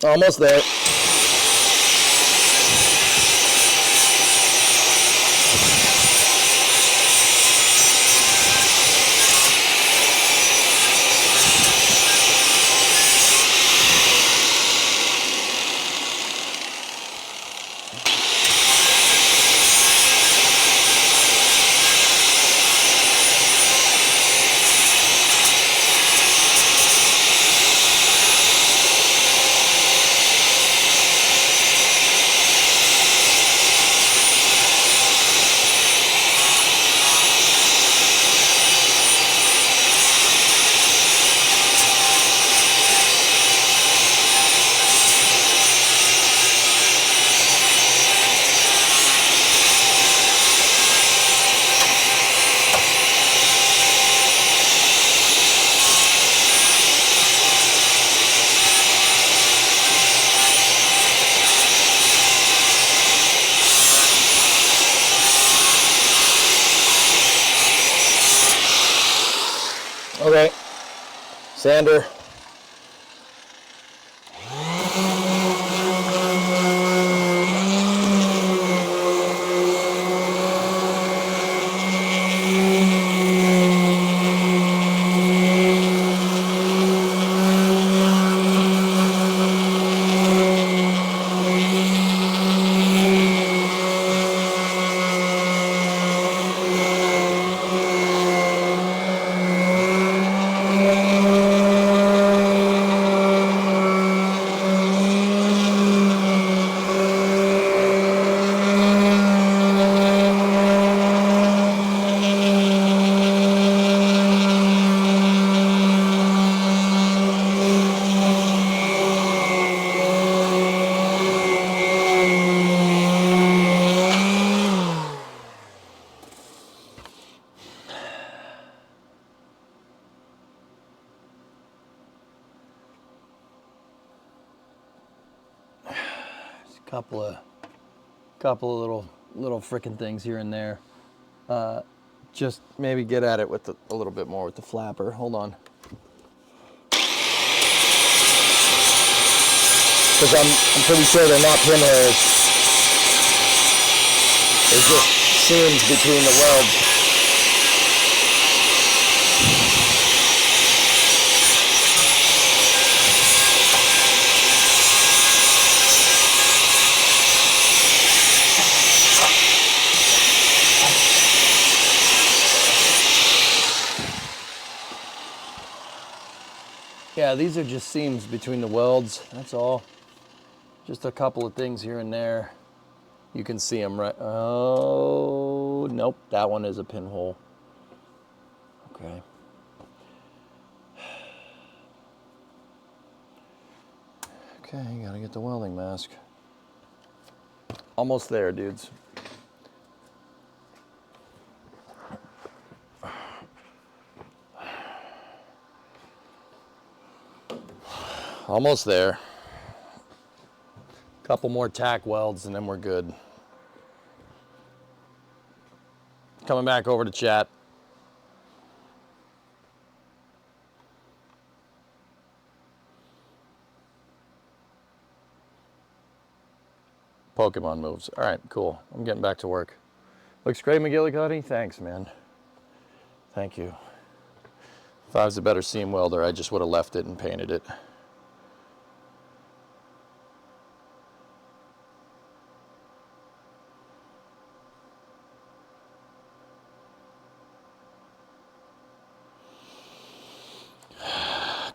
Speaker 5: Almost there. Okay, sander. Couple of little frickin' things here and there. Just maybe get at it with a little bit more with the flapper. Hold on. Because I'm pretty sure they're not pin hairs. They're just seams between the welds. Yeah, these are just seams between the welds, that's all. Just a couple of things here and there. You can see them right. Oh, nope, that one is a pinhole. Okay. Okay, gotta get the welding mask. Almost there, dudes. Almost there. Couple more tack welds and then we're good. Coming back over to chat. Pokemon moves. All right, cool. I'm getting back to work. Looks great, McGillicuddy. Thanks, man. Thank you. If I was a better seam welder, I just would have left it and painted it.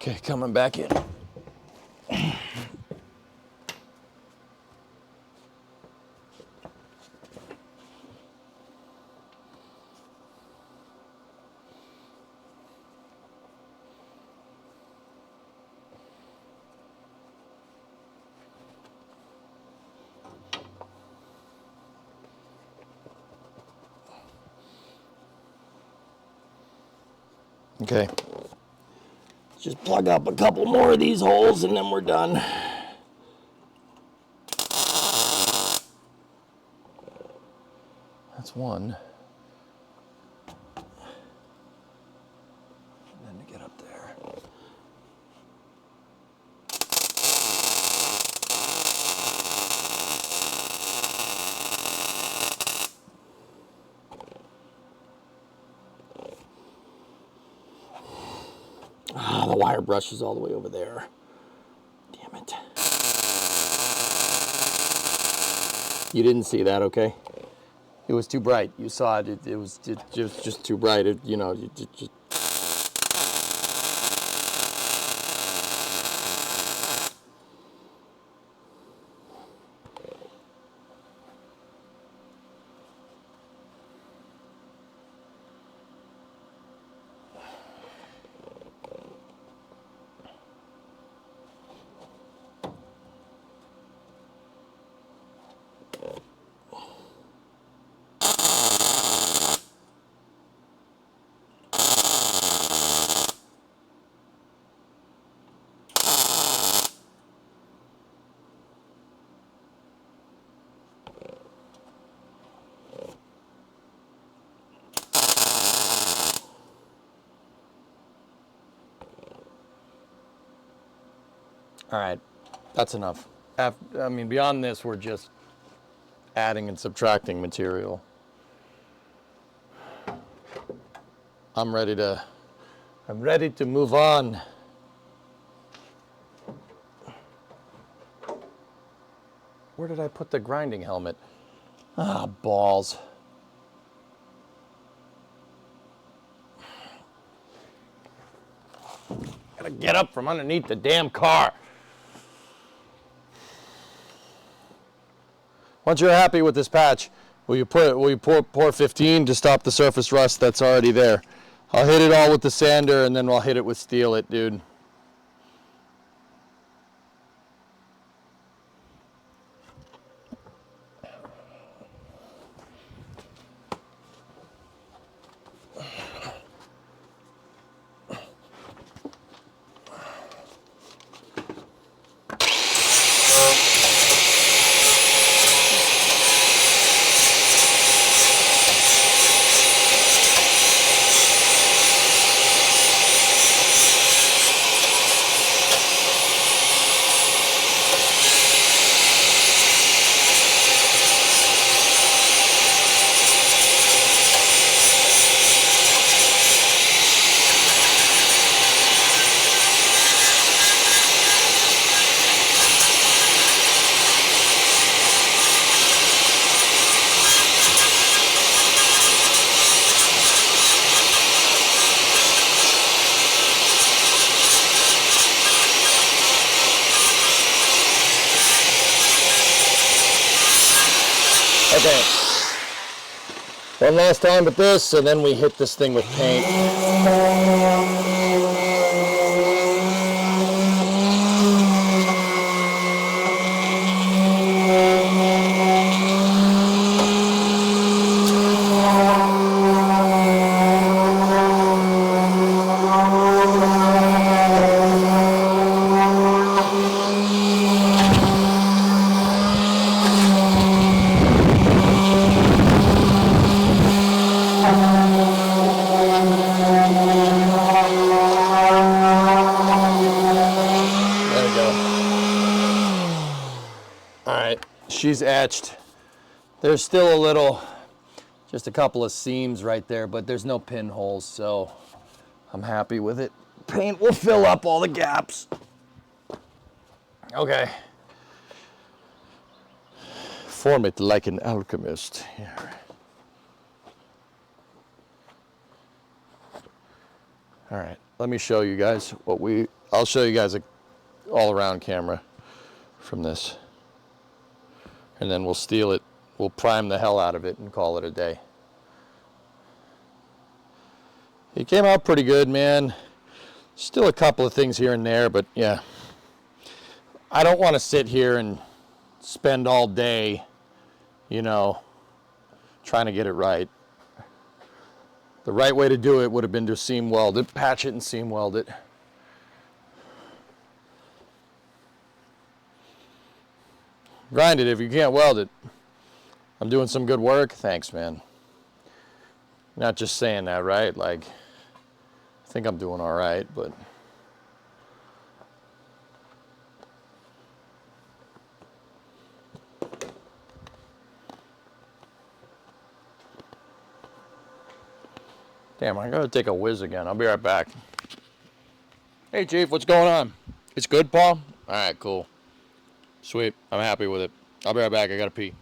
Speaker 5: Okay, coming back in. Okay. Just plug up a couple more of these holes and then we're done. That's one. And then to get up there. Ah, the wire brush is all the way over there. Damn it. You didn't see that, okay? It was too bright. You saw it. It was just too bright. You know, just. All right, that's enough. I mean, beyond this, we're just adding and subtracting material. I'm ready to move on. Where did I put the grinding helmet? Ah, balls. Gotta get up from underneath the damn car. Once you're happy with this patch, will you pour 15 to stop the surface rust that's already there? I'll hit it all with the sander and then I'll hit it with steel it, dude. Okay. One last time with this, and then we hit this thing with paint. she's etched. There's still a little, just a couple of seams right there, but there's no pinholes, so I'm happy with it. Paint will fill up all the gaps. Okay. Form it like an alchemist. Yeah. All right, let me show you guys what I'll show you guys a all-around camera from this. And then we'll steal it, we'll prime the hell out of it and call it a day. It came out pretty good, man. Still a couple of things here and there, but yeah. I don't want to sit here and spend all day, you know, trying to get it right. The right way to do it would have been to seam weld it, patch it and seam weld it. Grind it if you can't weld it. I'm doing some good work. Thanks, man. Not just saying that, right? Like, I think I'm doing all right, but damn, I gotta take a whiz again. I'll be right back. Hey, Chief, what's going on? It's good, Paul? All right, cool. Sweet. I'm happy with it. I'll be right back. I gotta pee.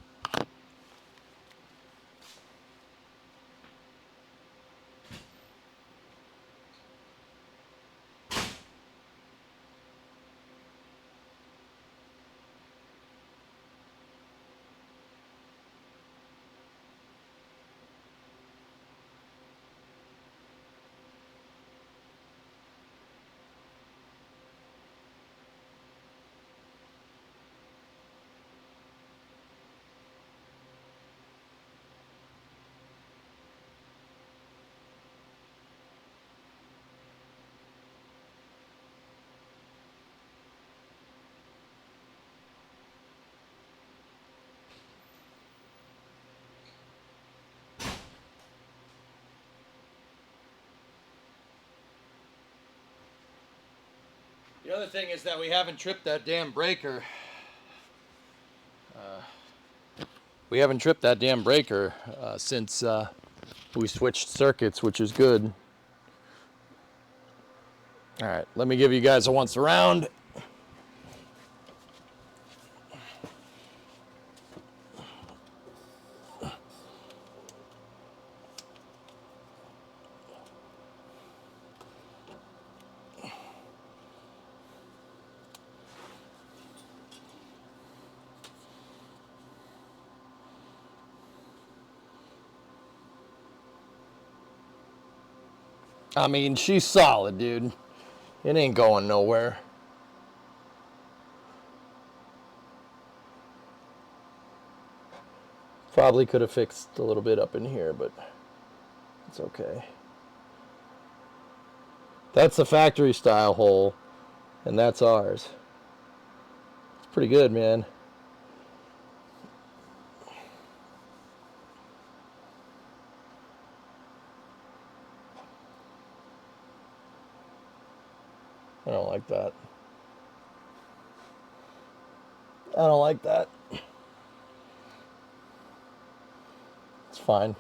Speaker 5: The other thing is that we haven't tripped that damn breaker. Since we switched circuits, which is good. All right, let me give you guys a once around. I mean, she's solid, dude. It ain't going nowhere. Probably could have fixed a little bit up in here, but it's okay. That's the factory style hole, and that's ours. It's pretty good, man. I don't like that. I don't like that. It's fine.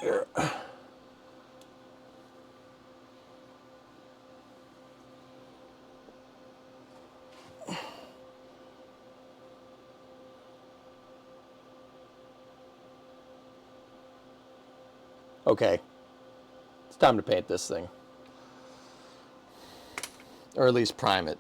Speaker 5: Here. Okay. It's time to paint this thing. Or at least prime it.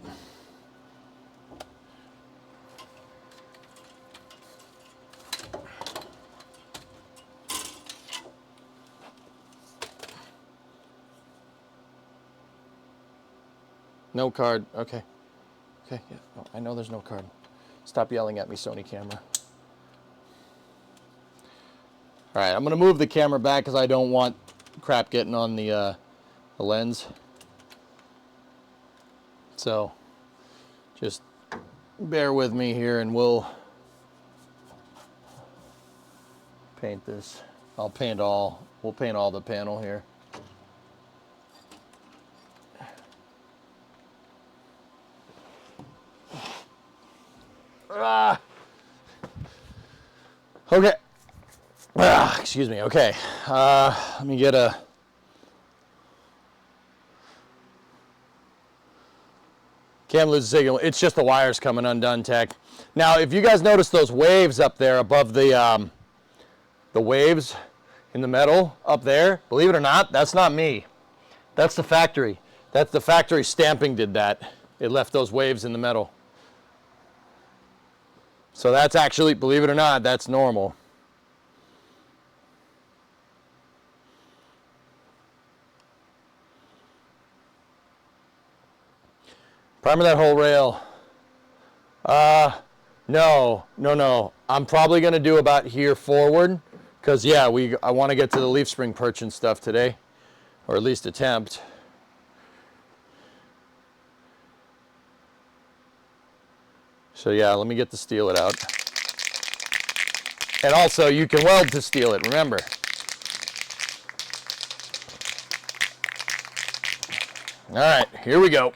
Speaker 5: No card. Okay. Okay, yeah. Oh, I know there's no card. Stop yelling at me, Sony camera. All right, I'm going to move the camera back because I don't want crap getting on the lens. So just bear with me here and we'll paint this. We'll paint all the panel here. Okay. Excuse me. Okay. Let me get a... Can't lose the signal. It's just the wires coming undone, Tech. Now, if you guys notice those waves up there above the waves in the metal up there, believe it or not, that's not me. That's the factory. That's the factory stamping did that. It left those waves in the metal. So that's actually, believe it or not, that's normal. Primer that whole rail. No. I'm probably going to do about here forward. Because, yeah, I want to get to the leaf spring perch and stuff today. Or at least attempt. So, yeah, let me get the steel it out. And also, you can weld to steel it, remember. All right, here we go.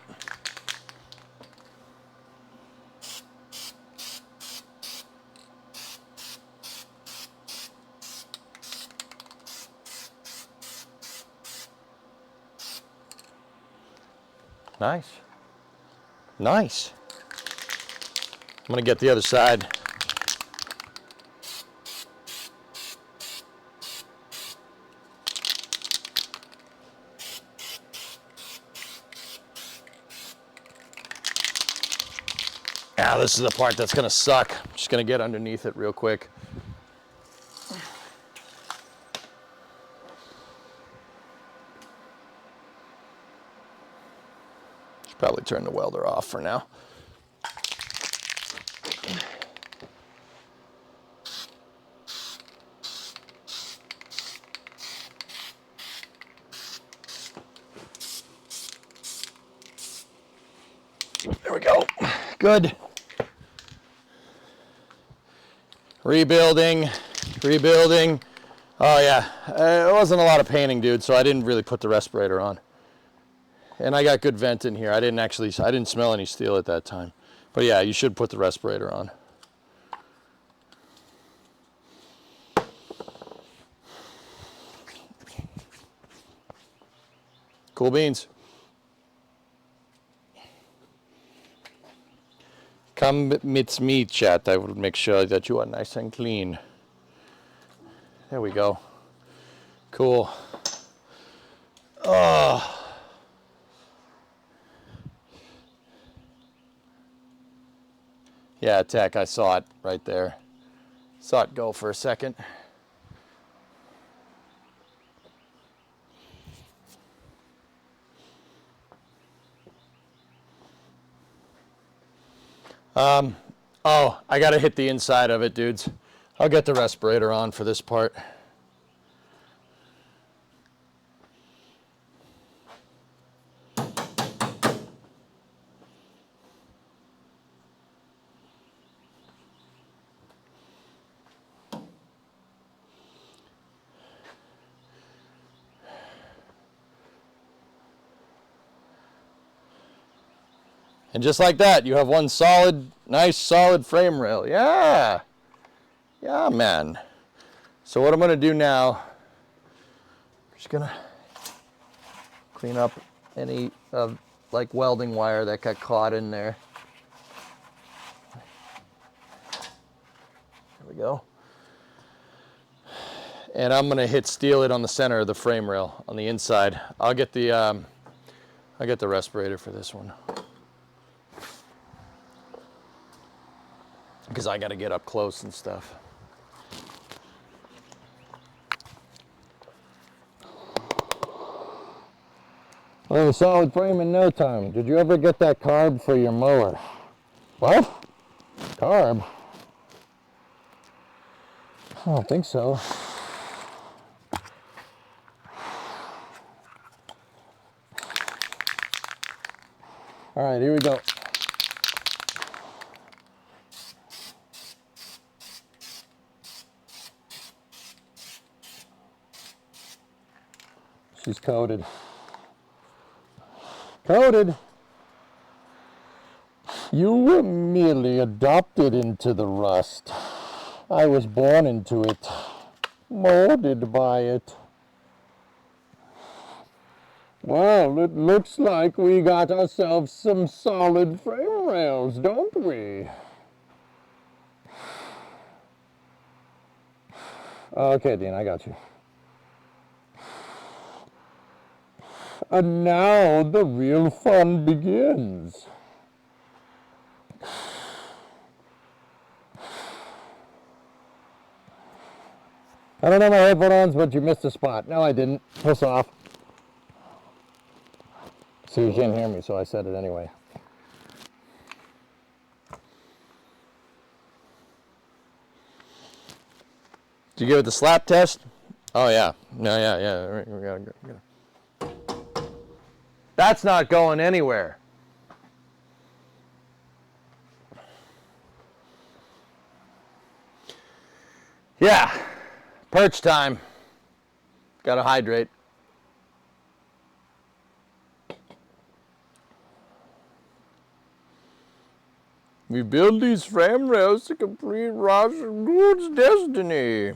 Speaker 5: Nice. Nice. I'm going to get the other side. Now this is the part that's going to suck. I'm just going to get underneath it real quick. Should probably turn the welder off for now. There we go. Good. Rebuilding. Oh yeah, it wasn't a lot of painting, dude, so I didn't really put the respirator on. And I got good vent in here. I didn't smell any steel at that time. But yeah, you should put the respirator on. Cool beans. Come with me, chat. I will make sure that you are nice and clean. There we go. Cool. Oh. Yeah, Tech, I saw it right there. Saw it go for a second. Oh, I gotta hit the inside of it, dudes. I'll get the respirator on for this part. And just like that, you have one solid, nice, solid frame rail. Yeah. Yeah, man. So what I'm going to do now, I'm just going to clean up any like welding wire that got caught in there. There we go. And I'm going to steel it on the center of the frame rail on the inside. I'll get the respirator for this one. Because I got to get up close and stuff. Well, I have a solid frame in no time. Did you ever get that carb for your mower? What? Carb? I don't think so. All right, here we go. She's coated. Coated. You were merely adopted into the rust. I was born into it, molded by it. Well, it looks like we got ourselves some solid frame rails, don't we? Okay, Dean, I got you. And now the real fun begins. I don't have my headphones, but you missed a spot. No, I didn't. Piss off. So you can't hear me, so I said it anyway. Did you give it the slap test? Oh, yeah. No, yeah. We gotta. That's not going anywhere. Yeah. Perch time. Gotta hydrate. We build these frame rails to complete Roger Gould's destiny.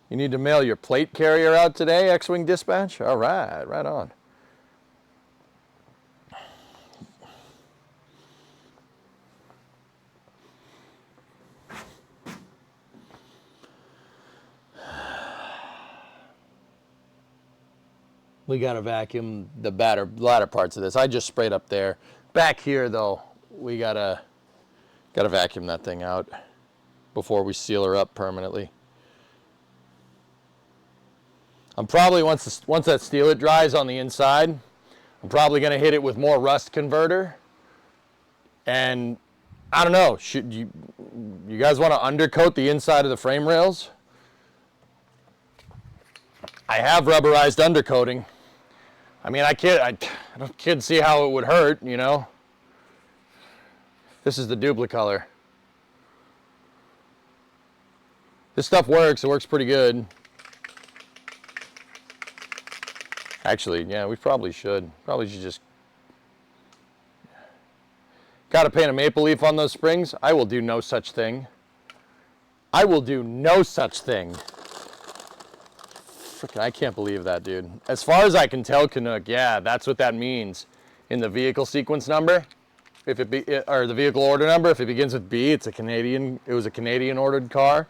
Speaker 5: You need to mail your plate carrier out today, X-Wing Dispatch? All right, right on. We got to vacuum the latter parts of this. I just sprayed up there. Back here, though, we gotta vacuum that thing out before we seal her up permanently. I'm probably, once that steelite dries on the inside, I'm probably gonna hit it with more rust converter. And I don't know, should you guys want to undercoat the inside of the frame rails? I have rubberized undercoating. I mean, I can't see how it would hurt, you know. This is the Duplicolor. This stuff works. It works pretty good. Actually, yeah, we probably should. Probably should just. Got to paint a maple leaf on those springs? I will do no such thing. I will do no such thing. Frickin', I can't believe that, dude. As far as I can tell, Canuck, yeah, that's what that means in the vehicle sequence number. If it be, or the vehicle order number, if it begins with B, it's a Canadian. It was a Canadian ordered car.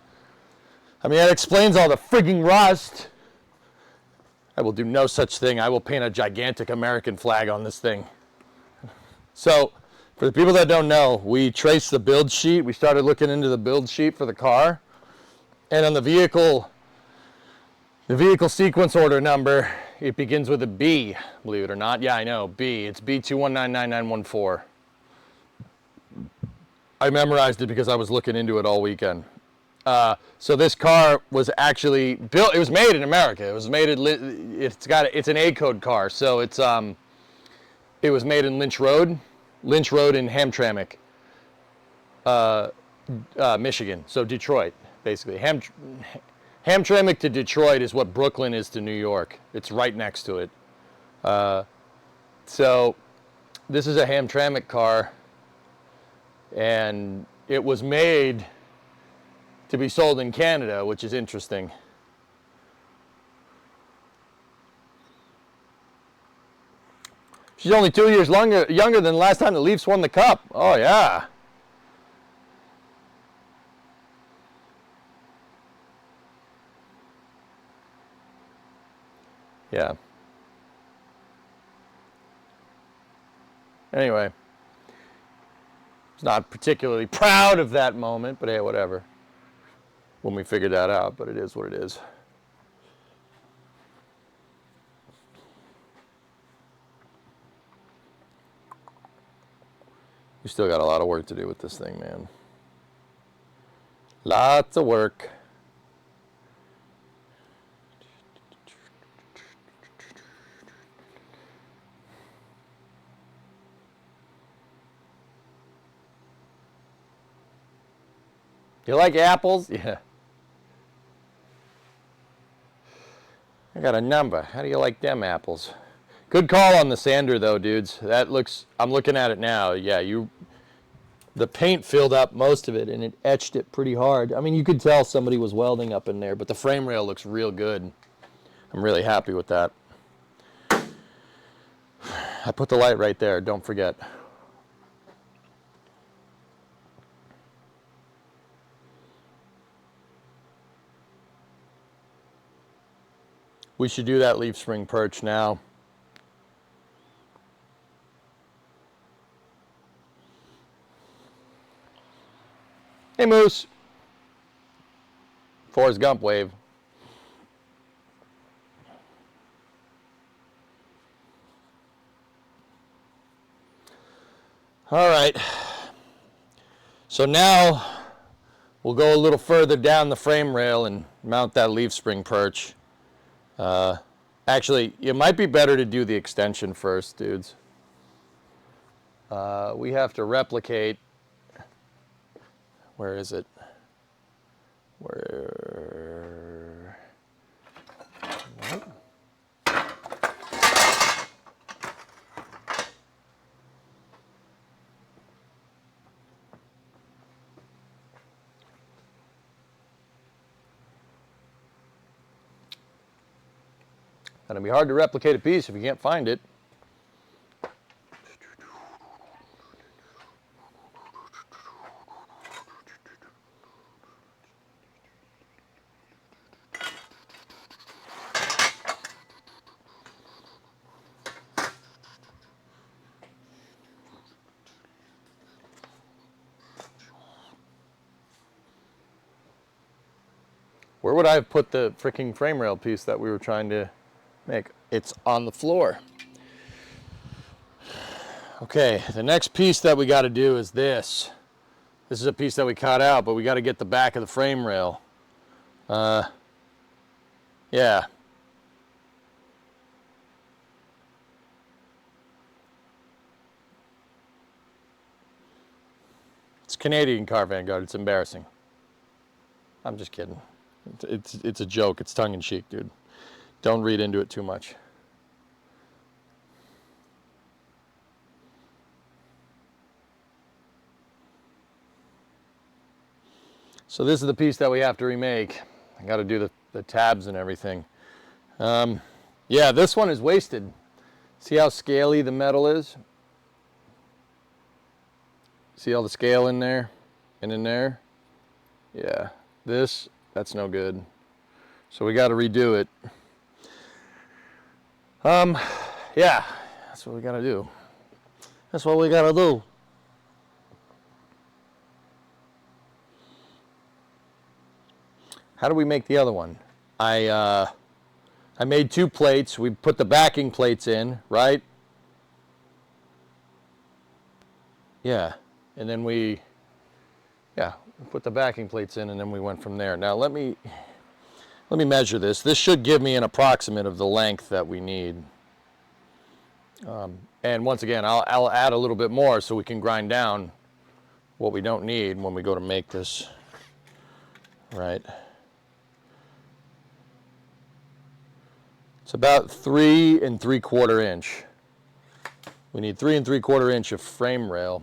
Speaker 5: I mean, that explains all the frigging rust. I will do no such thing. I will paint a gigantic American flag on this thing. So, for the people that don't know, we traced the build sheet. We started looking into the build sheet for the car, and on the vehicle sequence order number, it begins with a B, believe it or not. Yeah, I know, B. It's B2199914. I memorized it because I was looking into it all weekend. So this car was actually built, it was made in America. It was made it's an A-code car. So it was made in Lynch Road in Hamtramck, Michigan. So Detroit, basically. Hamtramck to Detroit is what Brooklyn is to New York. It's right next to it. So this is a Hamtramck car, and it was made to be sold in Canada, which is interesting. She's only 2 years younger than the last time the Leafs won the Cup. Oh, yeah. Yeah. Anyway, I was not particularly proud of that moment, but hey, whatever. When we figured that out, but it is what it is. We still got a lot of work to do with this thing, man. Lots of work. You like apples? Yeah. I got a number. How do you like them apples? Good call on the sander though, dudes. That looks, I'm looking at it now. Yeah, the paint filled up most of it and it etched it pretty hard. I mean, you could tell somebody was welding up in there, but the frame rail looks real good. I'm really happy with that. I put the light right there, don't forget. We should do that leaf spring perch now. Hey, Moose. Forrest Gump wave. All right. So now we'll go a little further down the frame rail and mount that leaf spring perch. Actually, it might be better to do the extension first, dudes. We have to replicate. Where is it? Where? What? It'll be hard to replicate a piece if you can't find it. Where would I have put the freaking frame rail piece that we were trying to make? It's on the floor. Okay, the next piece that we got to do is this. This is a piece that we cut out, but we got to get the back of the frame rail. Yeah. It's Canadian car, Vanguard. It's embarrassing. I'm just kidding. It's a joke. It's tongue-in-cheek, dude. Don't read into it too much. So this is the piece that we have to remake. I got to do the tabs and everything. Yeah, this one is wasted. See how scaly the metal is? See all the scale in there and in there? Yeah, that's no good. So we got to redo it. Yeah, that's what we got to do. That's what we got to do. How do we make the other one? I made 2 plates. We put the backing plates in, right? Yeah, and then we put the backing plates in, and then we went from there. Now let me measure this. This should give me an approximate of the length that we need. And once again, I'll add a little bit more so we can grind down what we don't need when we go to make this, right? It's about 3 3/4 inch. We need 3 3/4 inch of frame rail,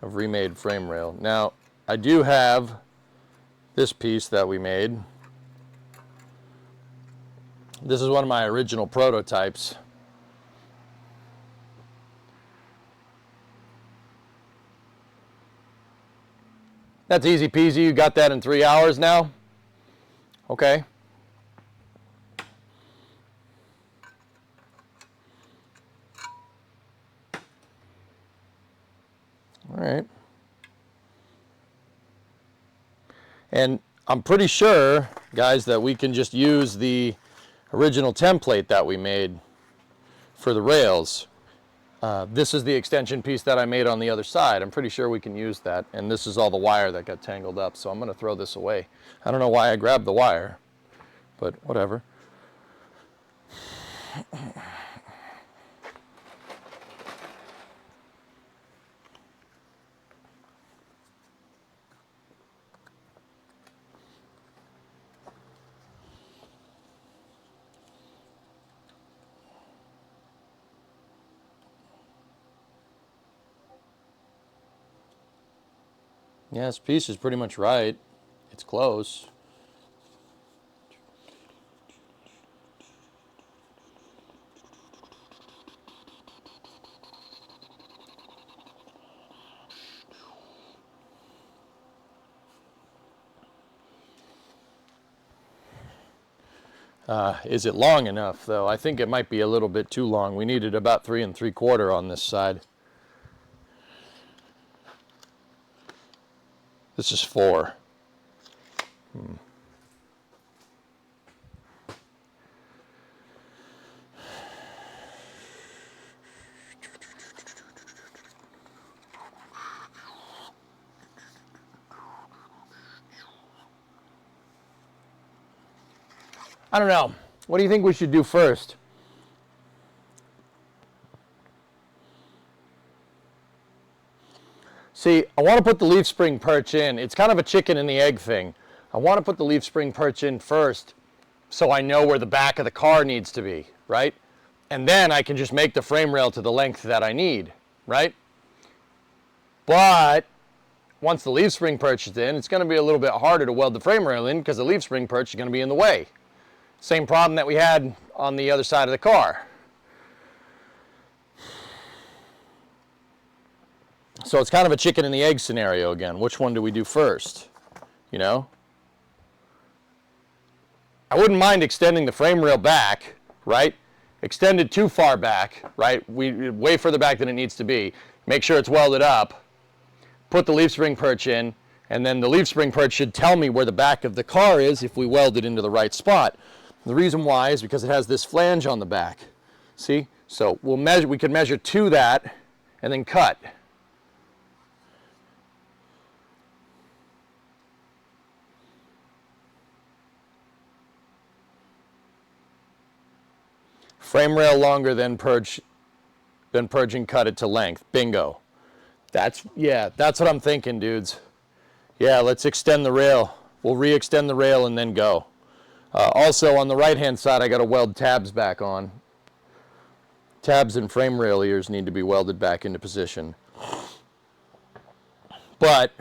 Speaker 5: of remade frame rail. Now, I do have this piece that we made. This is one of my original prototypes. That's easy peasy. You got that in 3 hours now? Okay. All right. And I'm pretty sure, guys, that we can just use the original template that we made for the rails. This is the extension piece that I made on the other side. I'm pretty sure we can use that. And this is all the wire that got tangled up. So I'm going to throw this away. I don't know why I grabbed the wire, but whatever. Yeah, this piece is pretty much right. It's close. Is it long enough, though? I think it might be a little bit too long. We needed about 3 3/4 on this side. This is 4. I don't know. What do you think we should do first? See, I want to put the leaf spring perch in. It's kind of a chicken and the egg thing. I want to put the leaf spring perch in first so I know where the back of the car needs to be, right? And then I can just make the frame rail to the length that I need, right? But once the leaf spring perch is in, it's going to be a little bit harder to weld the frame rail in because the leaf spring perch is going to be in the way. Same problem that we had on the other side of the car. So it's kind of a chicken and the egg scenario again. Which one do we do first? You know? I wouldn't mind extending the frame rail back, right? Extend it too far back, right? Way further back than it needs to be. Make sure it's welded up. Put the leaf spring perch in, and then the leaf spring perch should tell me where the back of the car is if we weld it into the right spot. The reason why is because it has this flange on the back. See? So we can measure to that and then cut. Frame rail longer than purge and cut it to length. Bingo. That's what I'm thinking, dudes. Yeah, let's extend the rail. We'll re-extend the rail and then go. Also, on the right-hand side, I got to weld tabs back on. Tabs and frame rail ears need to be welded back into position. But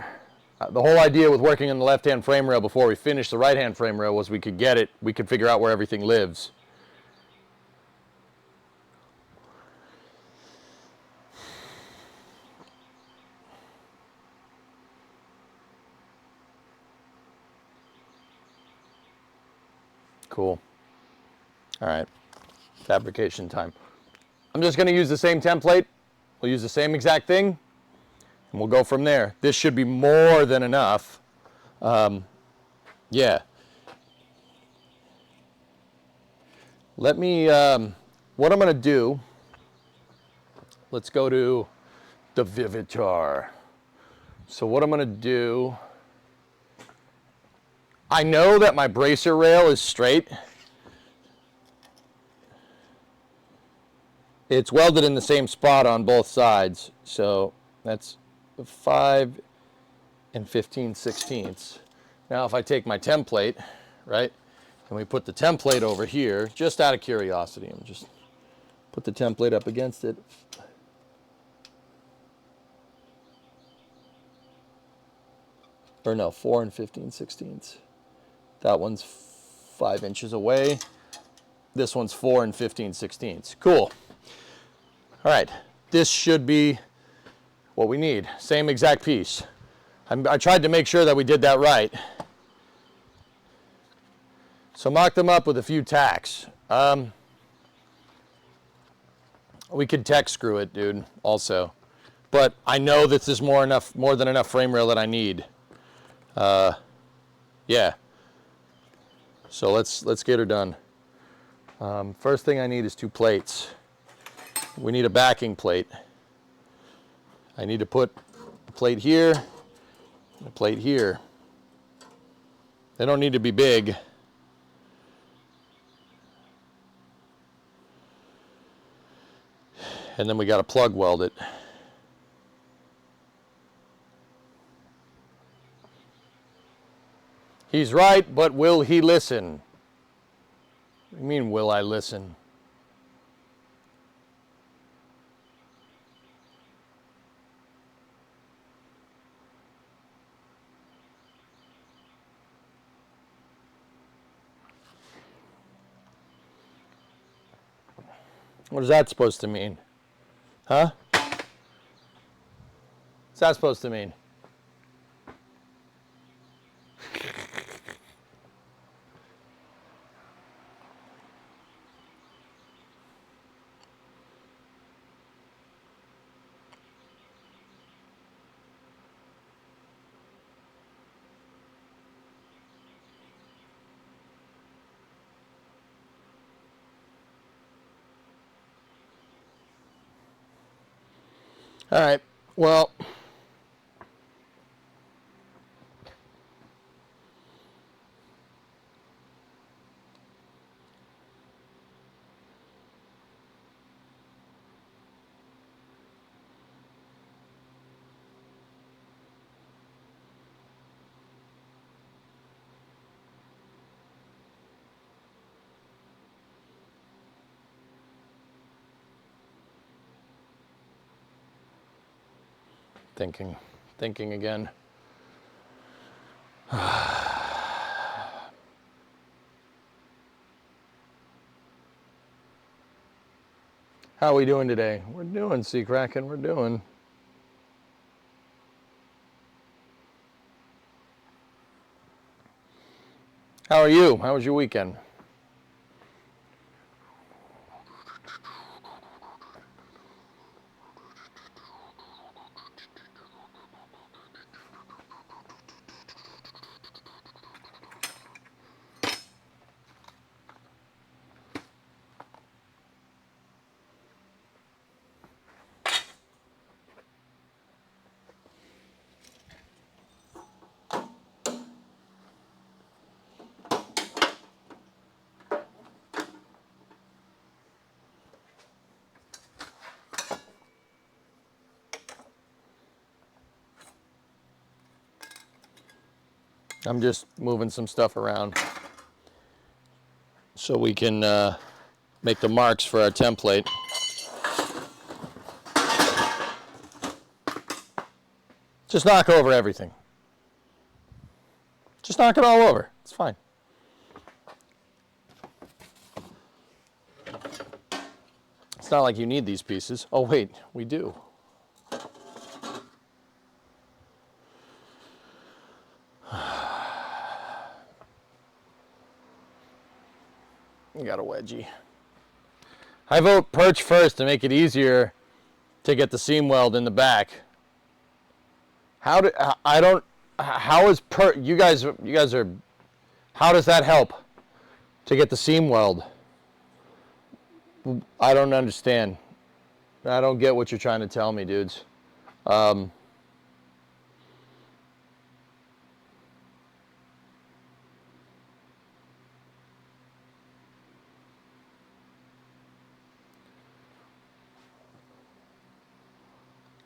Speaker 5: the whole idea with working on the left-hand frame rail before we finish the right-hand frame rail was we could figure out where everything lives. Cool. All right, fabrication time. I'm just going to use the same template. We'll use the same exact thing, and we'll go from there. This should be more than enough. Yeah. Let me, what I'm going to do, let's go to the Vivitar. So what I'm going to do, I know that my bracer rail is straight. It's welded in the same spot on both sides. So that's 5 15/16. Now if I take my template, right, and we put the template over here, just out of curiosity, I'm just put the template up against it. Or no, 4 15/16. That one's 5 inches away. This one's 4 15/16. Cool. All right, this should be what we need. Same exact piece. I tried to make sure that we did that right. So mock them up with a few tacks. We could tech screw it, dude, also. But I know this is more than enough frame rail that I need. Yeah. So let's get her done. First thing I need is 2 plates. We need a backing plate. I need to put a plate here and a plate here. They don't need to be big. And then we got to plug weld it. He's right, but will he listen? What do you mean, will I listen? What is that supposed to mean? Huh? What's that supposed to mean? All right. Well, thinking again. How are we doing today? We're doing, Sea Kraken, we're doing. How are you? How was your weekend? I'm just moving some stuff around so we can make the marks for our template. Just knock over everything. Just knock it all over. It's fine. It's not like you need these pieces. Oh, wait, we do. You got a wedgie. I vote perch first to make it easier to get the seam weld in the back. How does that help to get the seam weld? I don't understand. I don't get what you're trying to tell me, dudes.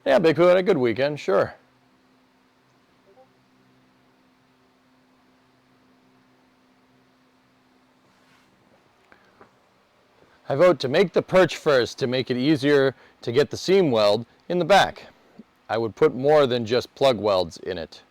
Speaker 5: Yeah, Bigfoot had a good weekend, sure. I vote to make the perch first to make it easier to get the seam weld in the back. I would put more than just plug welds in it.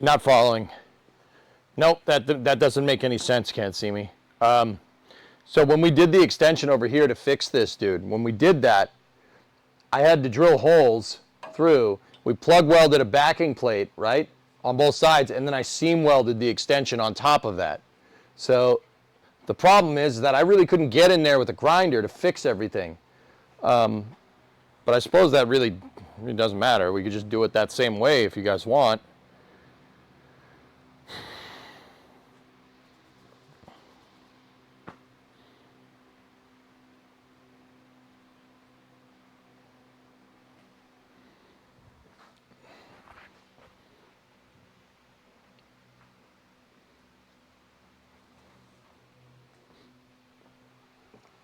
Speaker 5: Not following. Nope, that doesn't make any sense, can't see me. So when we did the extension over here to fix this, dude, when we did that, I had to drill holes through. We plug welded a backing plate, right, on both sides, and then I seam welded the extension on top of that. So the problem is that I really couldn't get in there with a grinder to fix everything. But I suppose that really doesn't matter. We could just do it that same way if you guys want.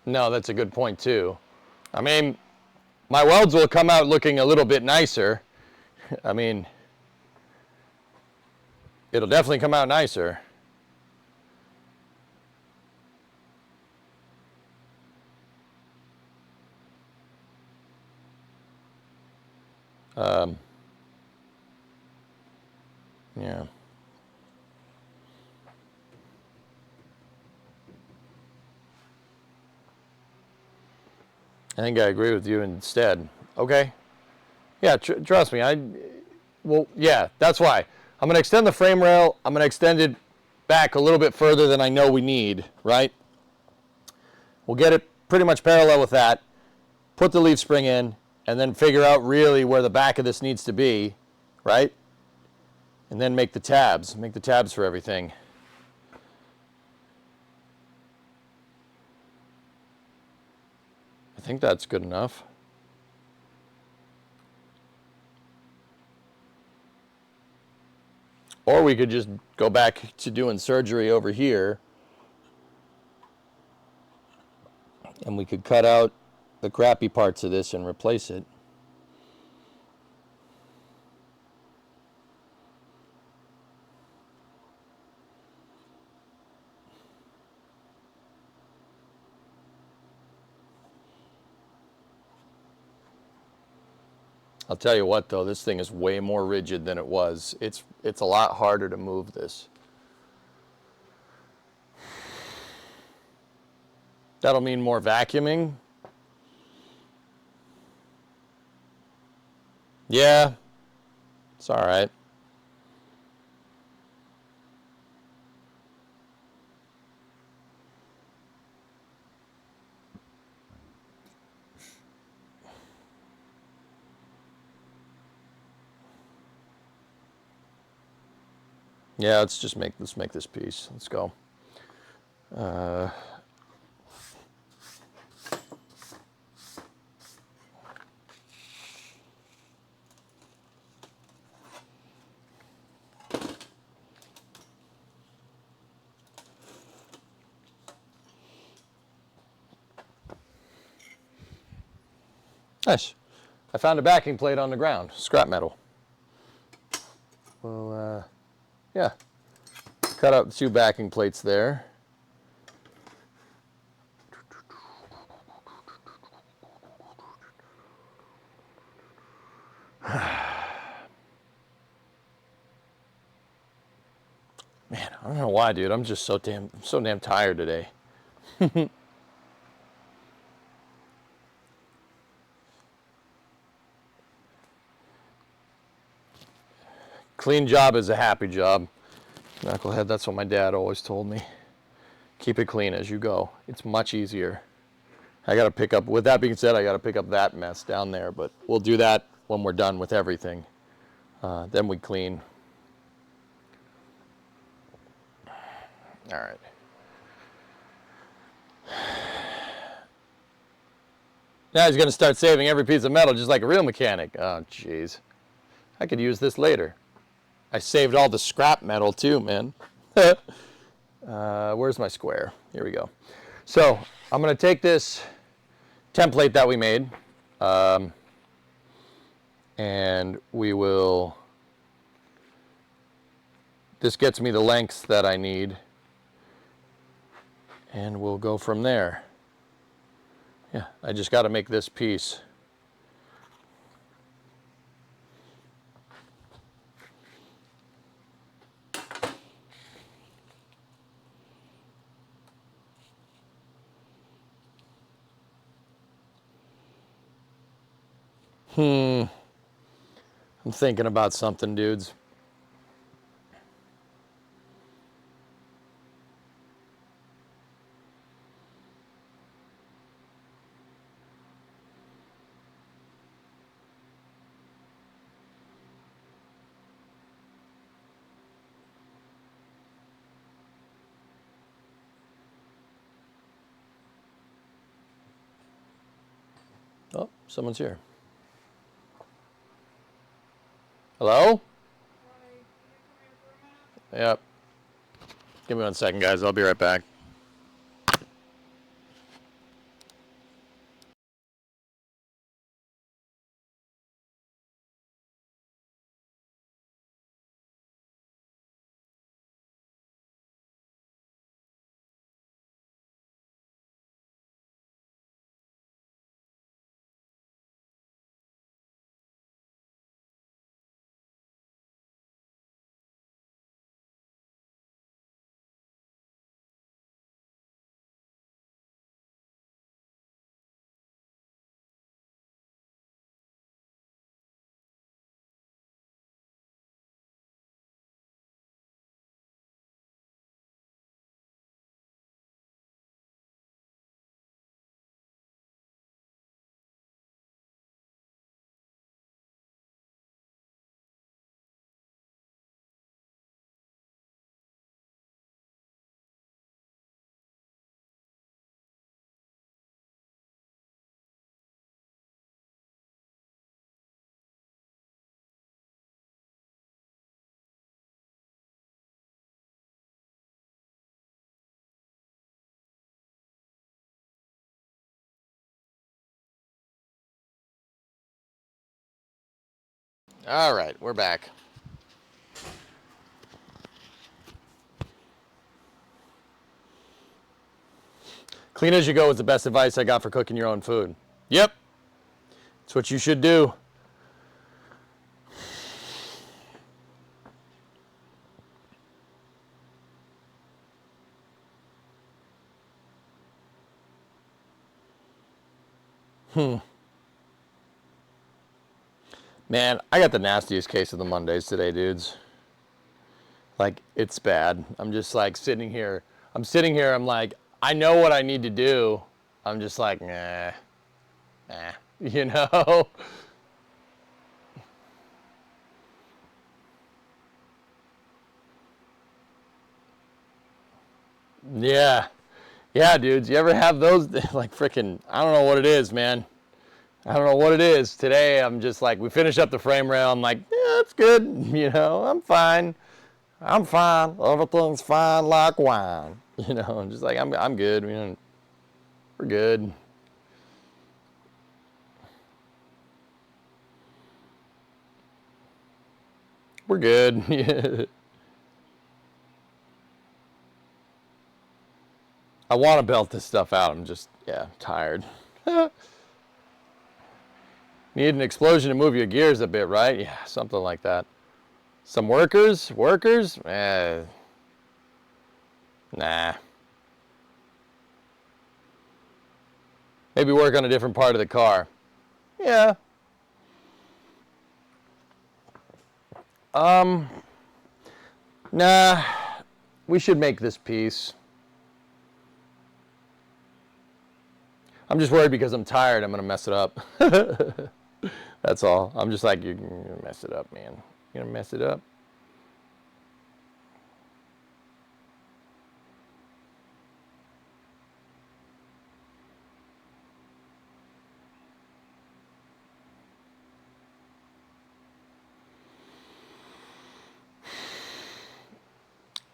Speaker 5: No, that's a good point too. I mean, my welds will come out looking a little bit nicer. I mean, it'll definitely come out nicer. Yeah. I think I agree with you instead. Okay. Yeah, trust me. Well, yeah, that's why. I'm going to extend the frame rail. I'm going to extend it back a little bit further than I know we need, right? We'll get it pretty much parallel with that. Put the leaf spring in, and then figure out really where the back of this needs to be, right? And then make the tabs. Make the tabs for everything. I think that's good enough. Or we could just go back to doing surgery over here. And we could cut out the crappy parts of this and replace it. I'll tell you what though, this thing is way more rigid than it was. It's a lot harder to move this. That'll mean more vacuuming. Yeah, it's all right. Yeah, let's make this piece. Let's go. Nice. I found a backing plate on the ground, scrap metal. Well, yeah. Cut out the 2 backing plates there. Man, I don't know why, dude. I'm just so damn tired today. Clean job is a happy job. Knucklehead, that's what my dad always told me. Keep it clean as you go. It's much easier. I got to pick up, with that being said, I got to pick up that mess down there, but we'll do that when we're done with everything. Then we clean. All right. Now he's going to start saving every piece of metal just like a real mechanic. Oh, jeez. I could use this later. I saved all the scrap metal too, man. Where's my square? Here we go. So I'm going to take this template that we made, and we will, this gets me the lengths that I need, and we'll go from there. Yeah, I just got to make this piece. I'm thinking about something, dudes. Oh, someone's here. Hello? Yep. Give me 1 second, guys. I'll be right back. All right, we're back. Clean as you go is the best advice I got for cooking your own food. Yep. It's what you should do. Man, I got the nastiest case of the Mondays today, dudes. Like, it's bad. I'm just like sitting here. I'm like, I know what I need to do. I'm just like, nah, you know? Yeah. Yeah, dudes. You ever have those? Like, freaking, I don't know what it is, man. I don't know what it is. Today, I'm just like, we finished up the frame rail. I'm like, yeah, it's good. You know, I'm fine. I'm fine. Everything's fine like wine. You know, I'm just like, I'm good. You know, we're good. We're good. Yeah. I want to belt this stuff out. I'm just, yeah, tired. Need an explosion to move your gears a bit, right? Yeah, something like that. Some workers? Nah. Maybe work on a different part of the car. Yeah. Nah. We should make this piece. I'm just worried because I'm tired. I'm going to mess it up. That's all. I'm just like, you're going to mess it up, man. You're going to mess it up.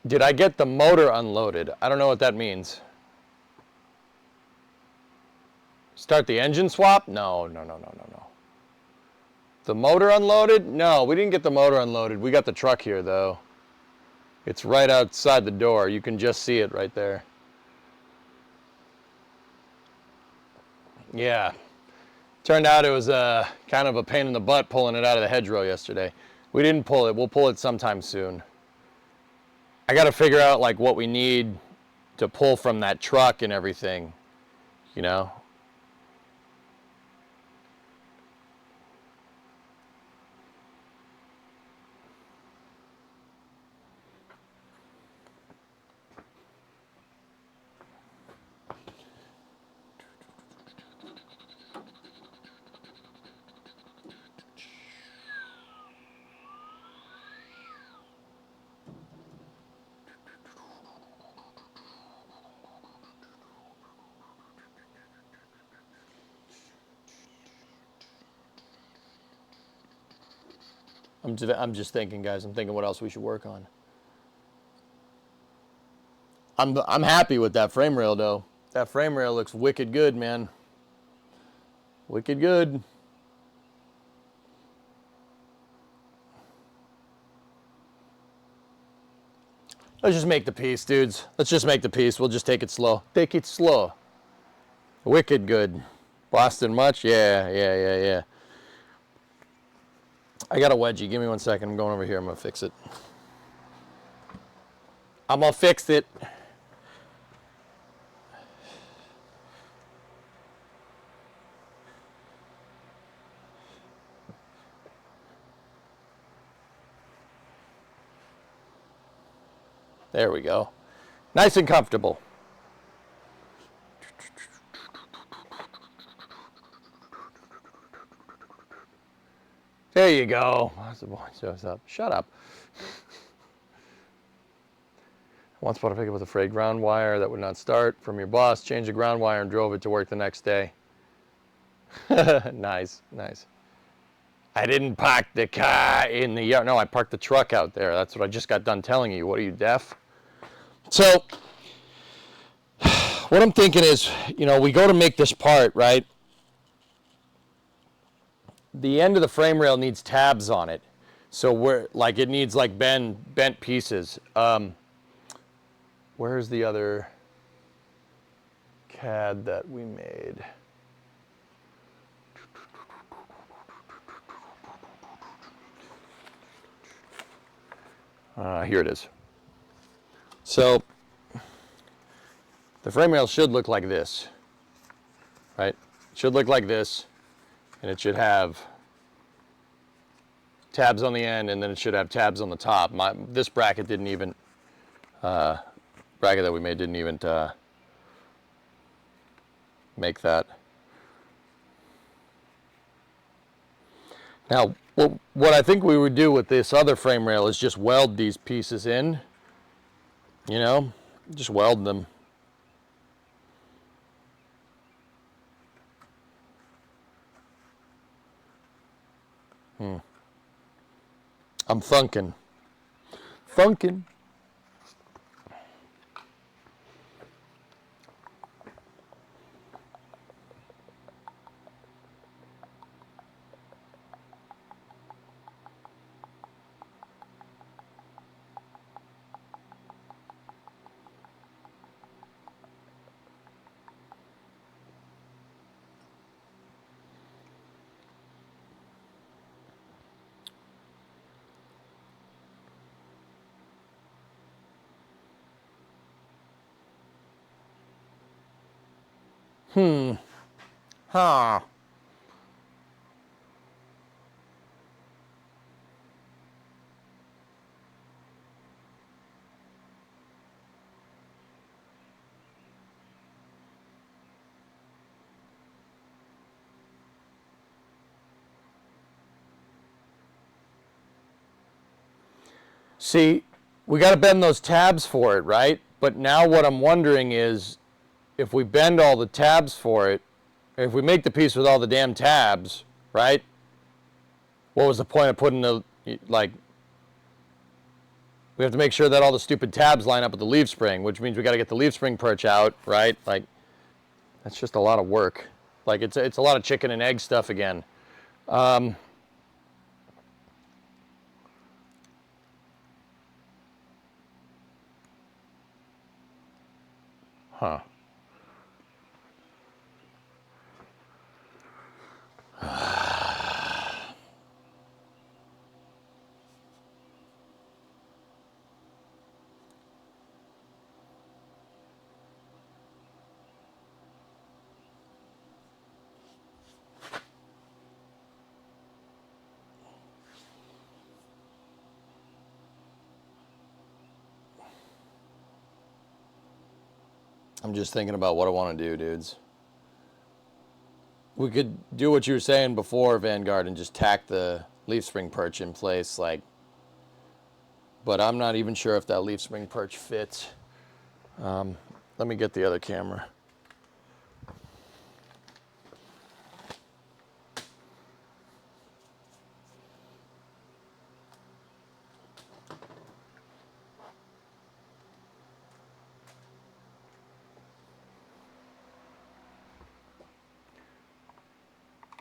Speaker 5: Did I get the motor unloaded? I don't know what that means. Start the engine swap? No. The motor unloaded? No, we didn't get the motor unloaded. We got the truck here, though. It's right outside the door. You can just see it right there. Yeah. Turned out it was kind of a pain in the butt pulling it out of the hedgerow yesterday. We didn't pull it. We'll pull it sometime soon. I got to figure out like what we need to pull from that truck and everything, you know? I'm just thinking, guys. I'm thinking what else we should work on. I'm happy with that frame rail, though. That frame rail looks wicked good, man. Wicked good. Let's just make the piece, dudes. Let's just make the piece. We'll just take it slow. Take it slow. Wicked good. Boston much? Yeah. I got a wedgie. Give me 1 second. I'm going over here. I'm going to fix it. I'm going to fix it. There we go. Nice and comfortable. There you go. The boy shows up. Shut up. Once bought a pickup with a frayed ground wire that would not start from your boss. Changed the ground wire and drove it to work the next day. Nice. I didn't park the car in the yard. No, I parked the truck out there. That's what I just got done telling you. What are you, deaf? So, what I'm thinking is, we go to make this part, right? the end of the frame rail needs tabs on it. So we're like, it needs like bent pieces. Where's the other CAD that we made? Here it is. So the frame rail should look like this, right? It should look like this, and it should have tabs on the end, and then it should have tabs on the top. This bracket didn't even, bracket that we made didn't even make that. Now, what I think we would do with this other frame rail is just weld these pieces in, you know, just weld them. I'm funkin'. Huh. See, we got to bend those tabs for it, right? But now what I'm wondering is, if we bend all the tabs for it, if we make the piece with all the damn tabs, right? What was the point of putting the, like, we have to make sure that all the stupid tabs line up with the leaf spring, which means we got to get the leaf spring perch out, right? Like, that's just a lot of work. Like, it's a lot of chicken and egg stuff again. Huh. I'm just thinking about what I want to do, dudes. We could do what you were saying before, Vanguard, and just tack the leaf spring perch in place, like, but I'm not even sure if that leaf spring perch fits. Let me get the other camera.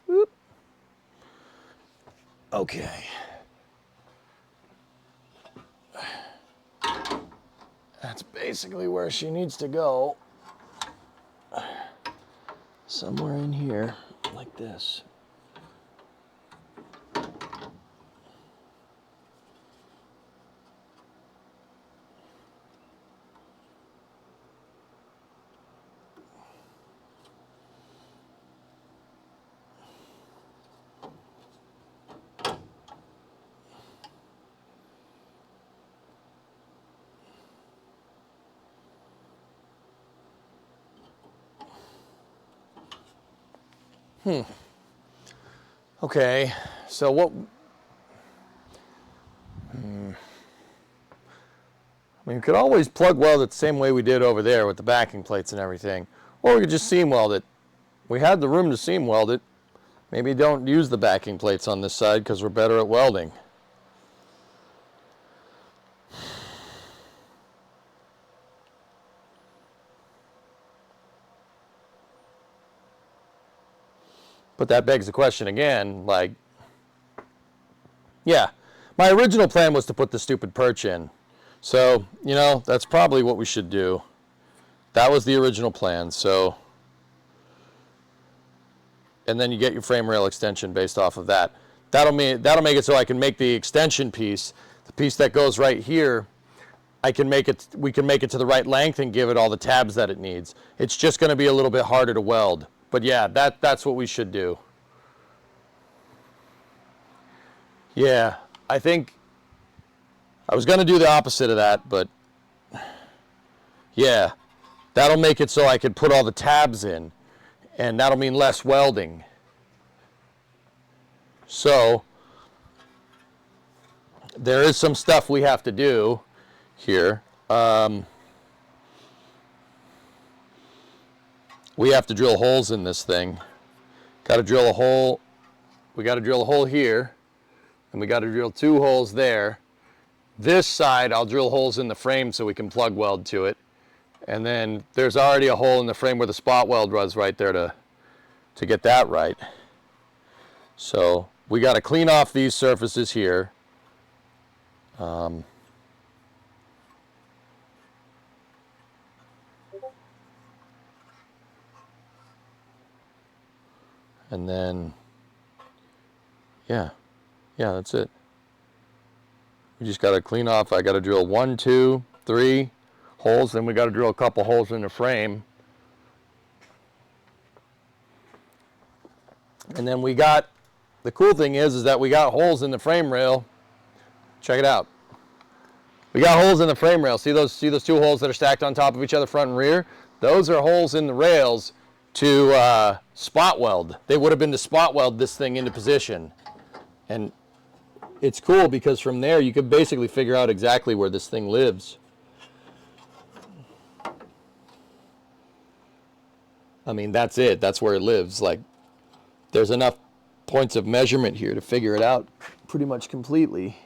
Speaker 5: Whoop. Okay. That's basically where she needs to go. Somewhere in here, like this. Okay, so what? I mean, we could always plug weld it the same way we did over there with the backing plates and everything. Or we could just seam weld it. We had the room to seam weld it. Maybe don't use the backing plates on this side because we're better at welding. But that begs the question again, like, Yeah. My original plan was to put the stupid perch in. So, you know, that's probably what we should do. That was the original plan, so. And then you get your frame rail extension based off of that. That'll make it so I can make the extension piece, the piece that goes right here, we can make it to the right length and give it all the tabs that it needs. It's just going to be a little bit harder to weld. But yeah, that's what we should do. Yeah, I think I was going to do the opposite of that, but yeah, that'll make it so I could put all the tabs in, and that'll mean less welding. So there is some stuff we have to do here. We have to drill holes in this thing. Got to drill a hole. We got to drill a hole here, and we got to drill 2 holes there. This side, I'll drill holes in the frame so we can plug weld to it. And then there's already a hole in the frame where the spot weld was right there to get that right. So we got to clean off these surfaces here. And then, yeah, that's it. We just got to clean off. I got to drill 1, 2, 3 holes. Then we got to drill a couple holes in the frame. And then we got, the cool thing is that we got holes in the frame rail. Check it out. We got holes in the frame rail. See those 2 holes that are stacked on top of each other, front and rear? Those are holes in the rails to spot weld. They would have been to spot weld this thing into position. And it's cool because from there you could basically figure out exactly where this thing lives. I mean, that's it. That's where it lives. Like, there's enough points of measurement here to figure it out pretty much completely.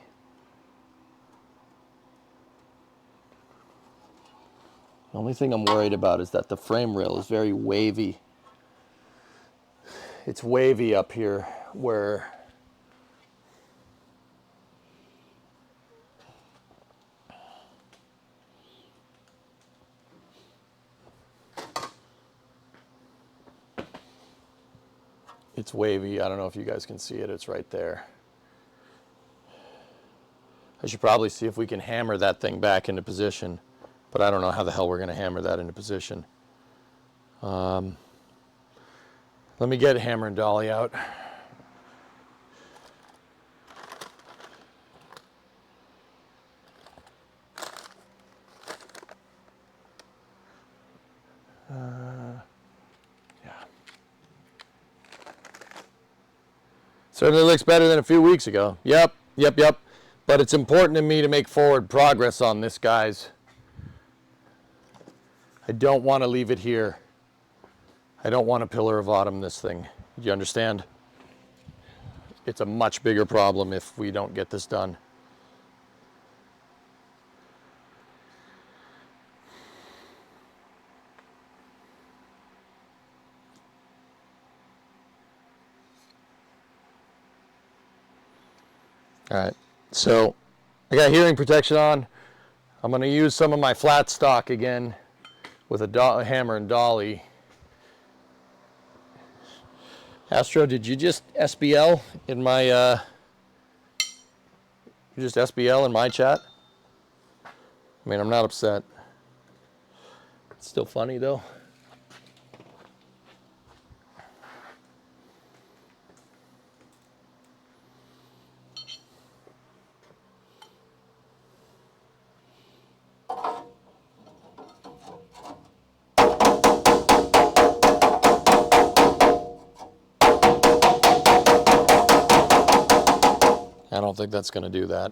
Speaker 5: The only thing I'm worried about is that the frame rail is very wavy. It's wavy up here where it's wavy. I don't know if you guys can see it. It's right there. I should probably see if we can hammer that thing back into position, but I don't know how the hell we're going to hammer that into position. Let me get hammer and dolly out. Yeah. Certainly looks better than a few weeks ago. Yep. But it's important to me to make forward progress on this, guys. I don't want to leave it here. I don't want to pillar of autumn this thing. Do you understand? It's a much bigger problem if we don't get this done. All right, so I got hearing protection on. I'm going to use some of my flat stock again with a hammer and dolly. Astro, did you just SBL in my, you just SBL in my chat? I mean, I'm not upset. It's still funny though. I don't think that's going to do that.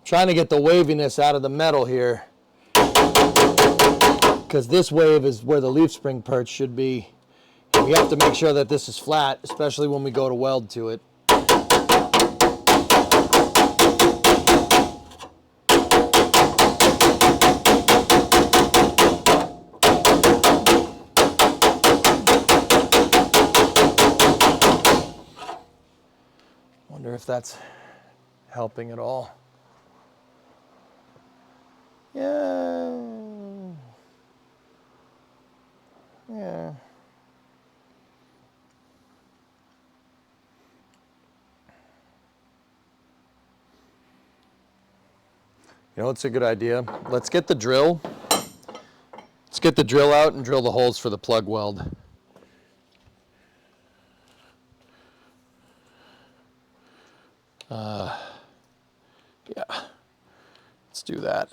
Speaker 5: Trying to get the waviness out of the metal here, because this wave is where the leaf spring perch should be. We have to make sure that this is flat, especially when we go to weld to it. Wonder if that's helping at all. Yeah. Yeah. You know what's a good idea? Let's get the drill. Let's get the drill out and drill the holes for the plug weld. Yeah, let's do that.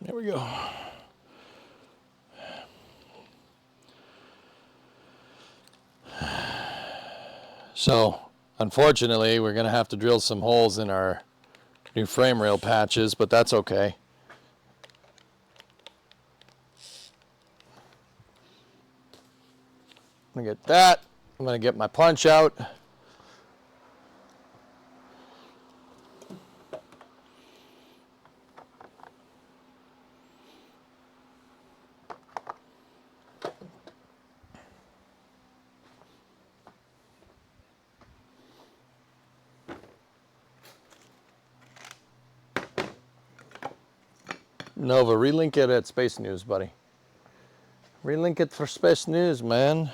Speaker 5: There we go. So, unfortunately, we're going to have to drill some holes in our new frame rail patches, but that's okay. I'm going to get that. I'm going to get my punch out. Nova, relink it at Space News, buddy. Relink it for Space News, man.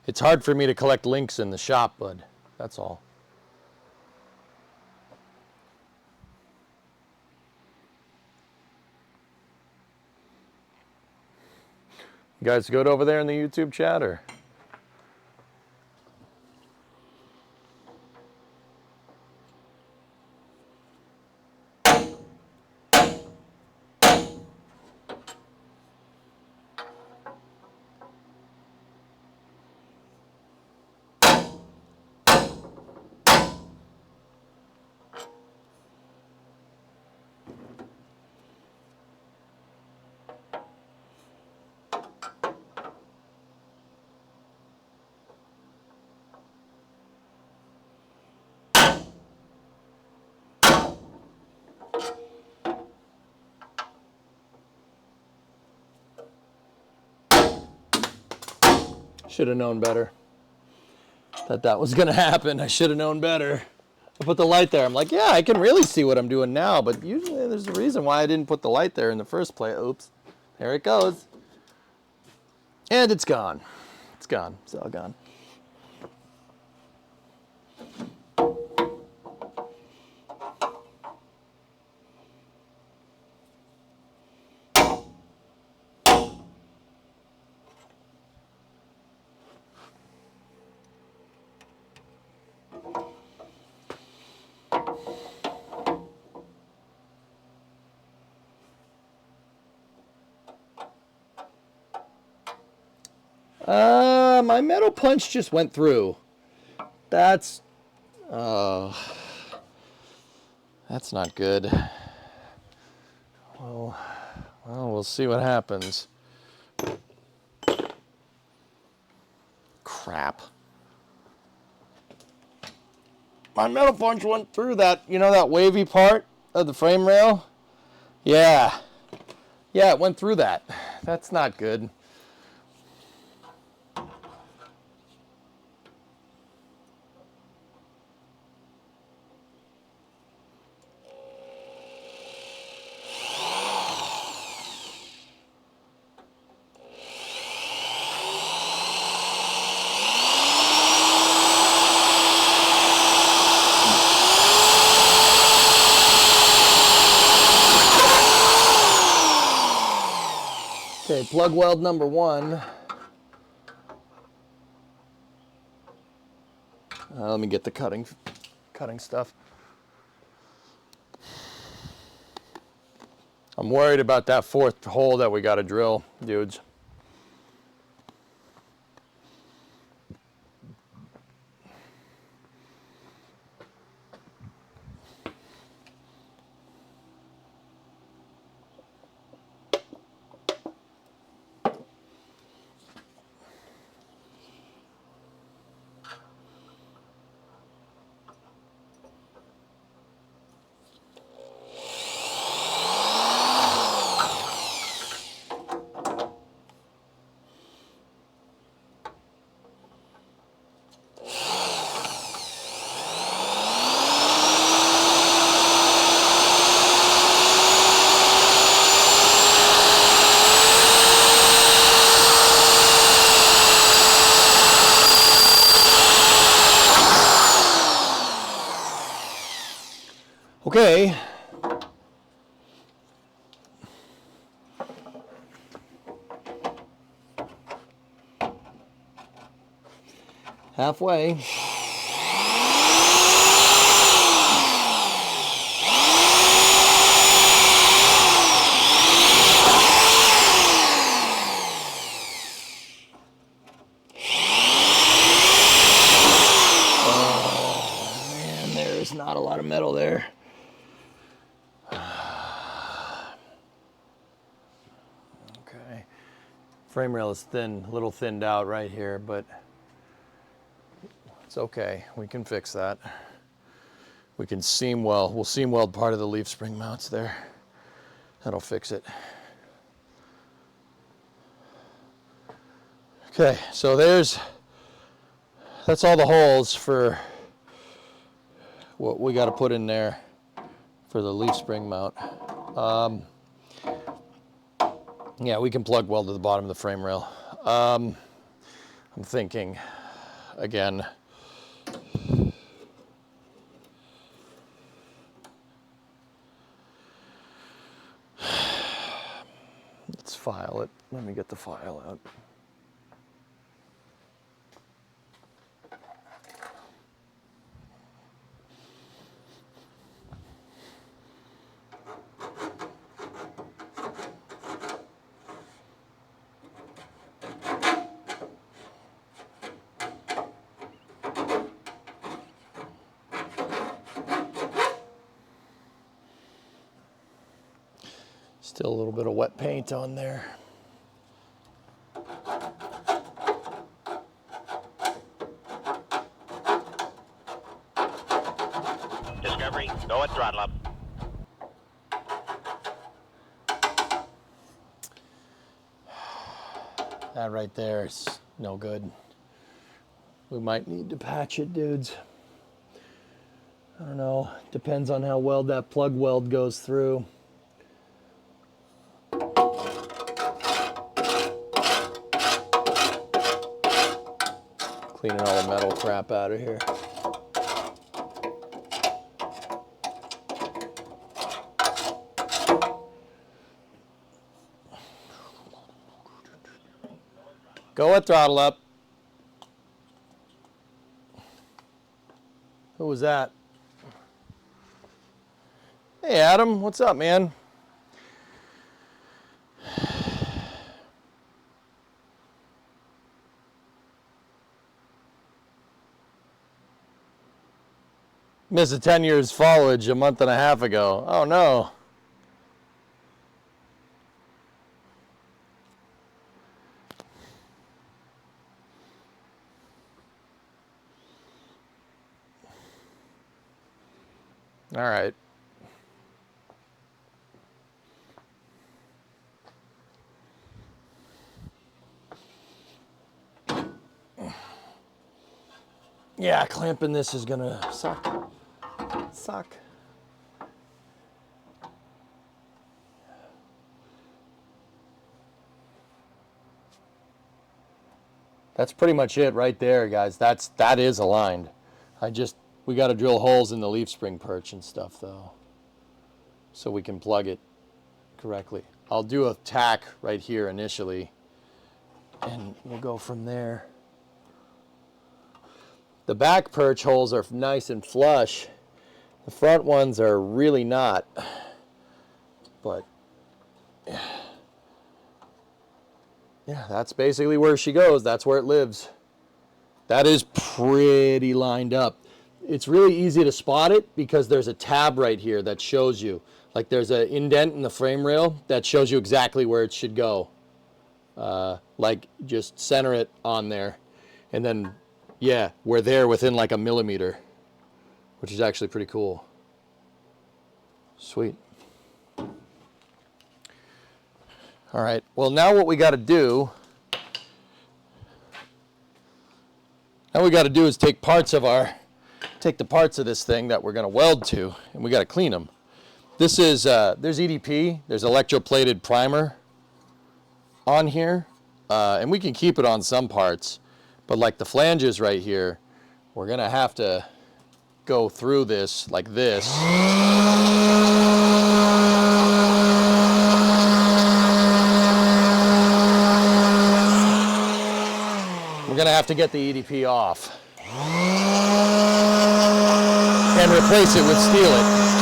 Speaker 5: It's hard for me to collect links in the shop, bud. That's all. You guys good over there in the YouTube chat, or? Should have known better that was going to happen. I should have known better. I put the light there. I'm like, yeah, I can really see what I'm doing now, but usually there's a reason why I didn't put the light there in the first place. Oops. There it goes. And it's gone. It's gone. It's all gone. My metal punch just went through. That's not good. Well, we'll see what happens. Crap. My metal punch went through that, you know, that wavy part of the frame rail? Yeah. Yeah, it went through that. That's not good. Okay, plug weld number 1. Let me get the cutting stuff. I'm worried about that fourth hole that we got to drill, dudes. Okay. Halfway. Oh, man, there's not a lot of metal there. Okay. Frame rail is thin, a little thinned out right here, but it's okay. We can fix that. We can seam weld. We'll seam weld part of the leaf spring mounts there. That'll fix it. Okay, so that's all the holes for what we got to put in there for the leaf spring mount. Yeah, we can plug weld to the bottom of the frame rail. I'm thinking, again, let's file it. Let me get the file out. Still a little bit of wet paint on there.
Speaker 1: Discovery, go at throttle up.
Speaker 5: That right there is no good. We might need to patch it, dudes. I don't know. Depends on how well that plug weld goes through. Cleaning all the metal crap out of here. Go at throttle up. Who was that? Hey Adam, what's up, man? Missed a 10 years foliage a month and a half ago. Oh no. All right. Yeah, clamping this is gonna suck. That's pretty much it right there, guys. That is aligned. We got to drill holes in the leaf spring perch and stuff though, so we can plug it correctly. I'll do a tack right here initially, and we'll go from there. The back perch holes are nice and flush. The front ones are really not. But yeah, that's basically where she goes. That's where it lives. That is pretty lined up. It's really easy to spot it because there's a tab right here that shows you. Like there's an indent in the frame rail that shows you exactly where it should go. Like just center it on there. And then, yeah, we're there within like a millimeter, which is actually pretty cool. Sweet. All right, well now what we got to do, is take the parts of this thing that we're going to weld to, and we got to clean them. This is, there's EDP, there's electroplated primer on here, and we can keep it on some parts, but like the flanges right here, we're going to have to go through this like this. We're going to have to get the EDP off and replace it with steel it.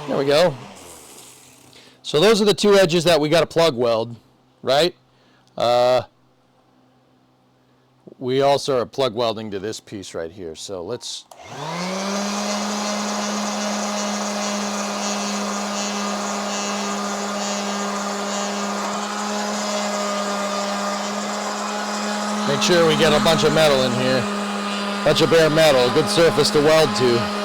Speaker 5: There we go. So those are the two edges that we got to plug weld, right? We also are plug welding to this piece right here. So let's... Make sure we get a bunch of metal in here. Bunch of bare metal, good surface to weld to.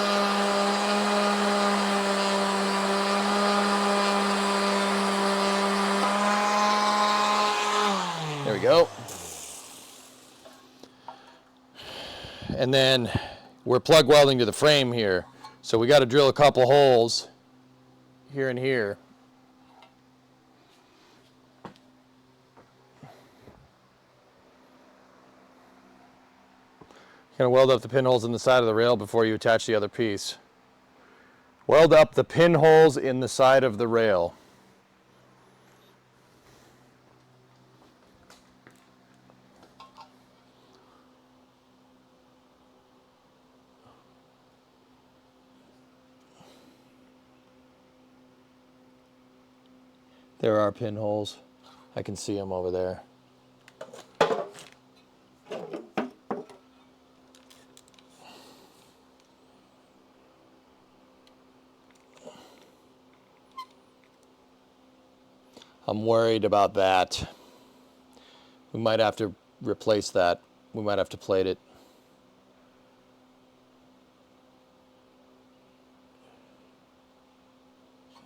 Speaker 5: There we go. And then we're plug welding to the frame here. So we got to drill a couple holes here and here. You're going to weld up the pinholes in the side of the rail before you attach the other piece. Weld up the pinholes in the side of the rail. There are pinholes. I can see them over there. I'm worried about that. We might have to replace that. We might have to plate it.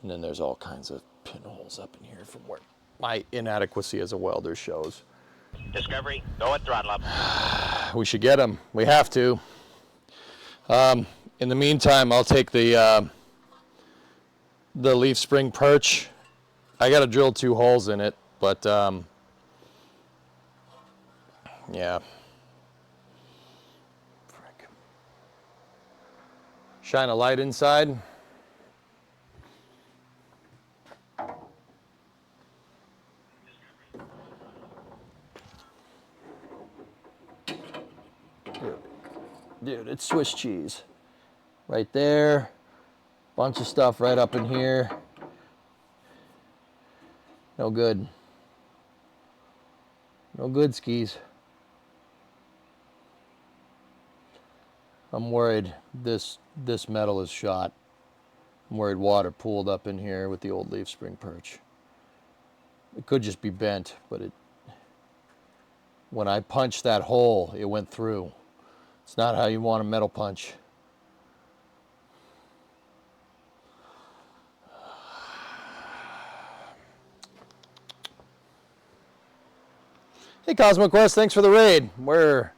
Speaker 5: And then there's all kinds of pinholes up in here from where my inadequacy as a welder shows.
Speaker 1: Discovery, go and throttle up.
Speaker 5: We should get them. We have to. In the meantime, I'll take the leaf spring perch. I got to drill 2 holes in it, but yeah. Frick. Shine a light inside. Dude, it's Swiss cheese. Right there. Bunch of stuff right up in here. No good. No good, skis. I'm worried this metal is shot. I'm worried water pooled up in here with the old leaf spring perch. It could just be bent, but when I punched that hole, it went through. It's not how you want a metal punch. Hey Cosmo Quest, thanks for the raid. We're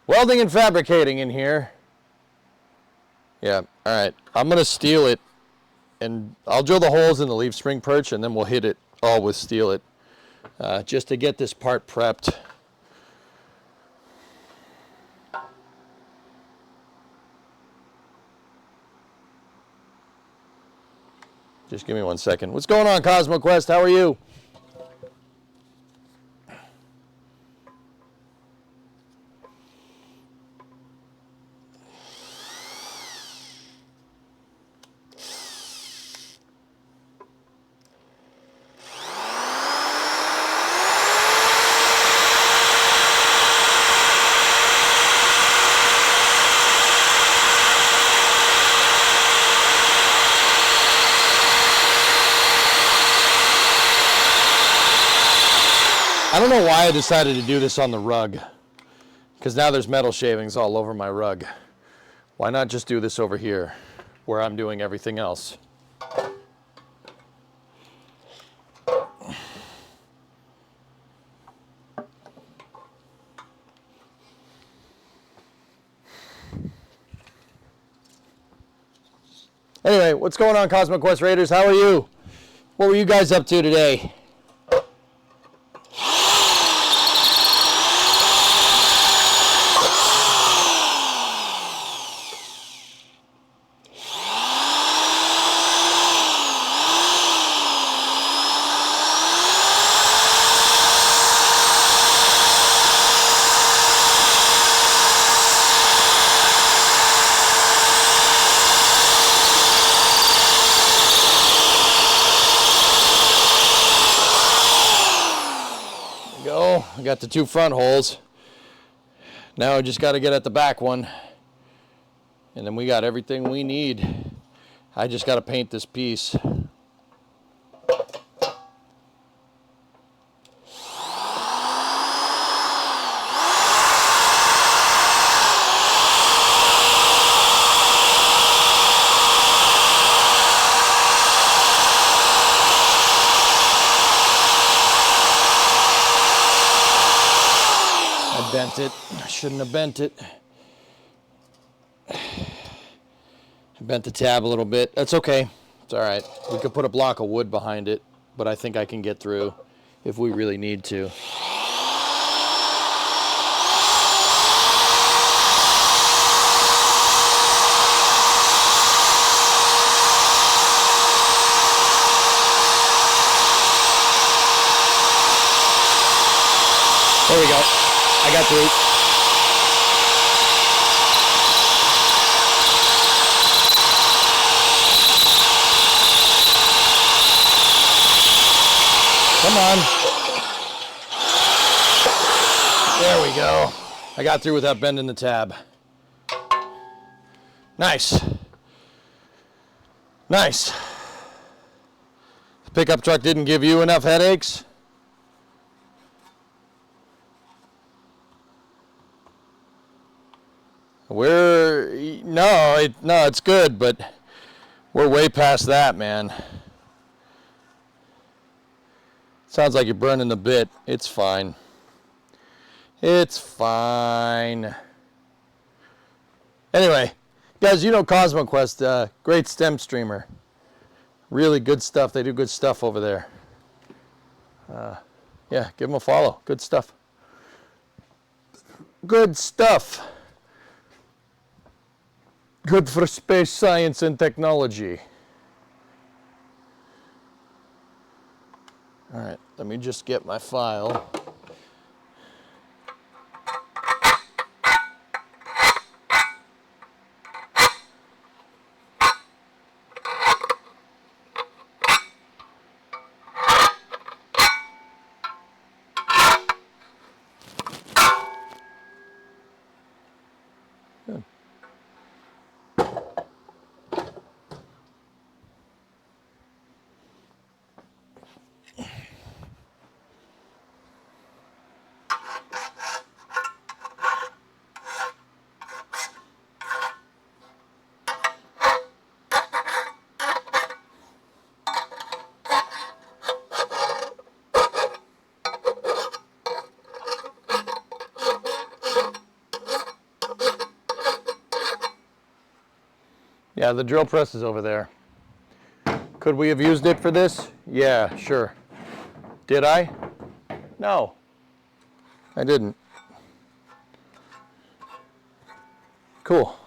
Speaker 5: welding and fabricating in here. Yeah, alright. I'm going to steel it, and I'll drill the holes in the leaf spring perch, and then we'll hit it all with steel it, just to get this part prepped. Just give me 1 second. What's going on, Cosmo Quest? How are you? I don't know why I decided to do this on the rug, because now there's metal shavings all over my rug. Why not just do this over here, where I'm doing everything else? Anyway, what's going on, Cosmo Quest Raiders? How are you? What were you guys up to today? I got the 2 front holes. Now I just got to get at the back one, and then we got everything we need. I just got to paint this piece. Bent it. I shouldn't have bent it. I bent the tab a little bit. That's okay. It's all right. We could put a block of wood behind it, but I think I can get through if we really need to. There we go. I got through. Come on. There we go. I got through without bending the tab. Nice. Nice. The pickup truck didn't give you enough headaches? No, it's good, but we're way past that, man. Sounds like you're burning the bit. It's fine. It's fine. Anyway, guys, you know Cosmo Quest, great stem streamer. Really good stuff. They do good stuff over there. Yeah, give them a follow. Good stuff. Good stuff. Good for space science and technology. All right, let me just get my file. Good. Yeah, the drill press is over there. Could we have used it for this? Yeah, sure. Did I? No, I didn't. Cool.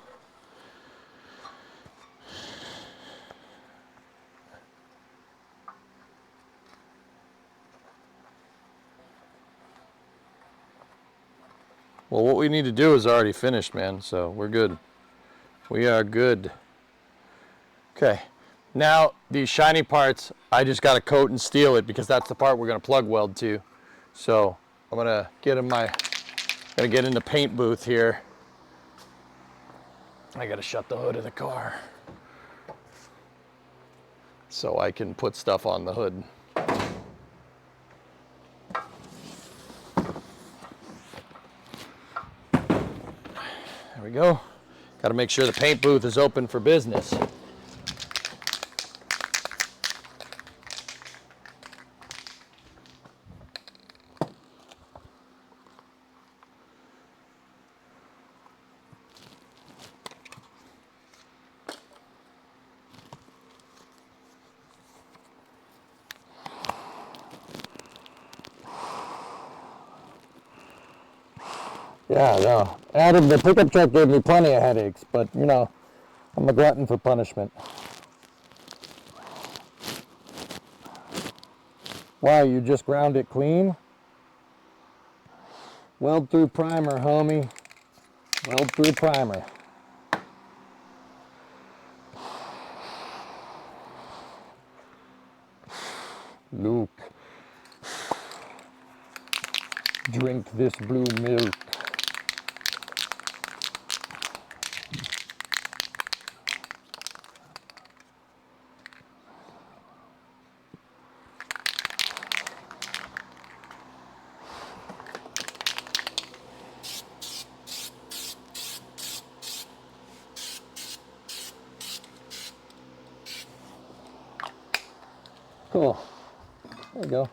Speaker 5: Well, what we need to do is already finished, man, so we're good. We are good. Okay, now these shiny parts, I just got to coat and steel it because that's the part we're going to plug weld to. So I'm going to get in the paint booth here. I got to shut the hood of the car so I can put stuff on the hood. There we go. Got to make sure the paint booth is open for business. Yeah, no. Adam, the pickup truck gave me plenty of headaches, but you know, I'm a glutton for punishment. Why, you just ground it clean? Weld through primer, homie. Weld through primer. Luke, drink this blue milk. Cool. There you go.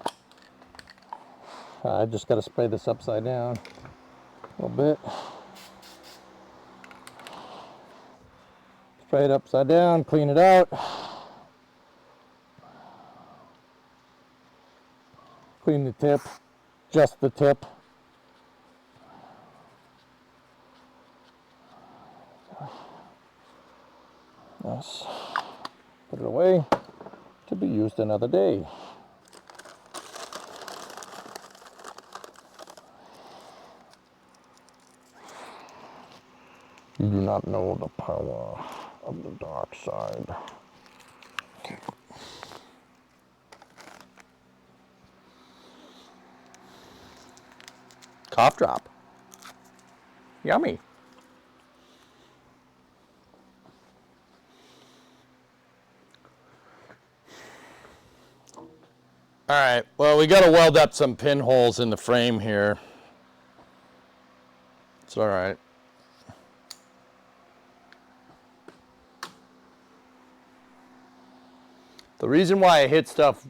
Speaker 5: I just got to spray this upside down a little bit. Spray it upside down, clean it out. Clean the tip, just the tip. Yes. Put it away to be used another day. You do not know the power of the dark side. Okay. Cough drop. Yummy. All right, well, we got to weld up some pinholes in the frame here. It's all right. The reason why I hit stuff,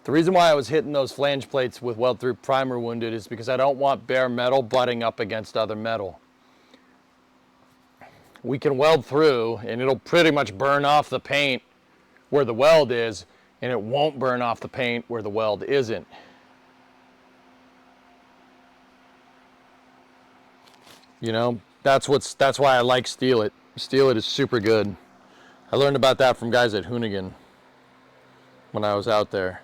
Speaker 5: the reason why I was hitting those flange plates with weld through primer wounded is because I don't want bare metal butting up against other metal. We can weld through and it'll pretty much burn off the paint where the weld is, and it won't burn off the paint where the weld isn't. You know, that's why I like Steel It. Steel It is super good. I learned about that from guys at Hoonigan when I was out there.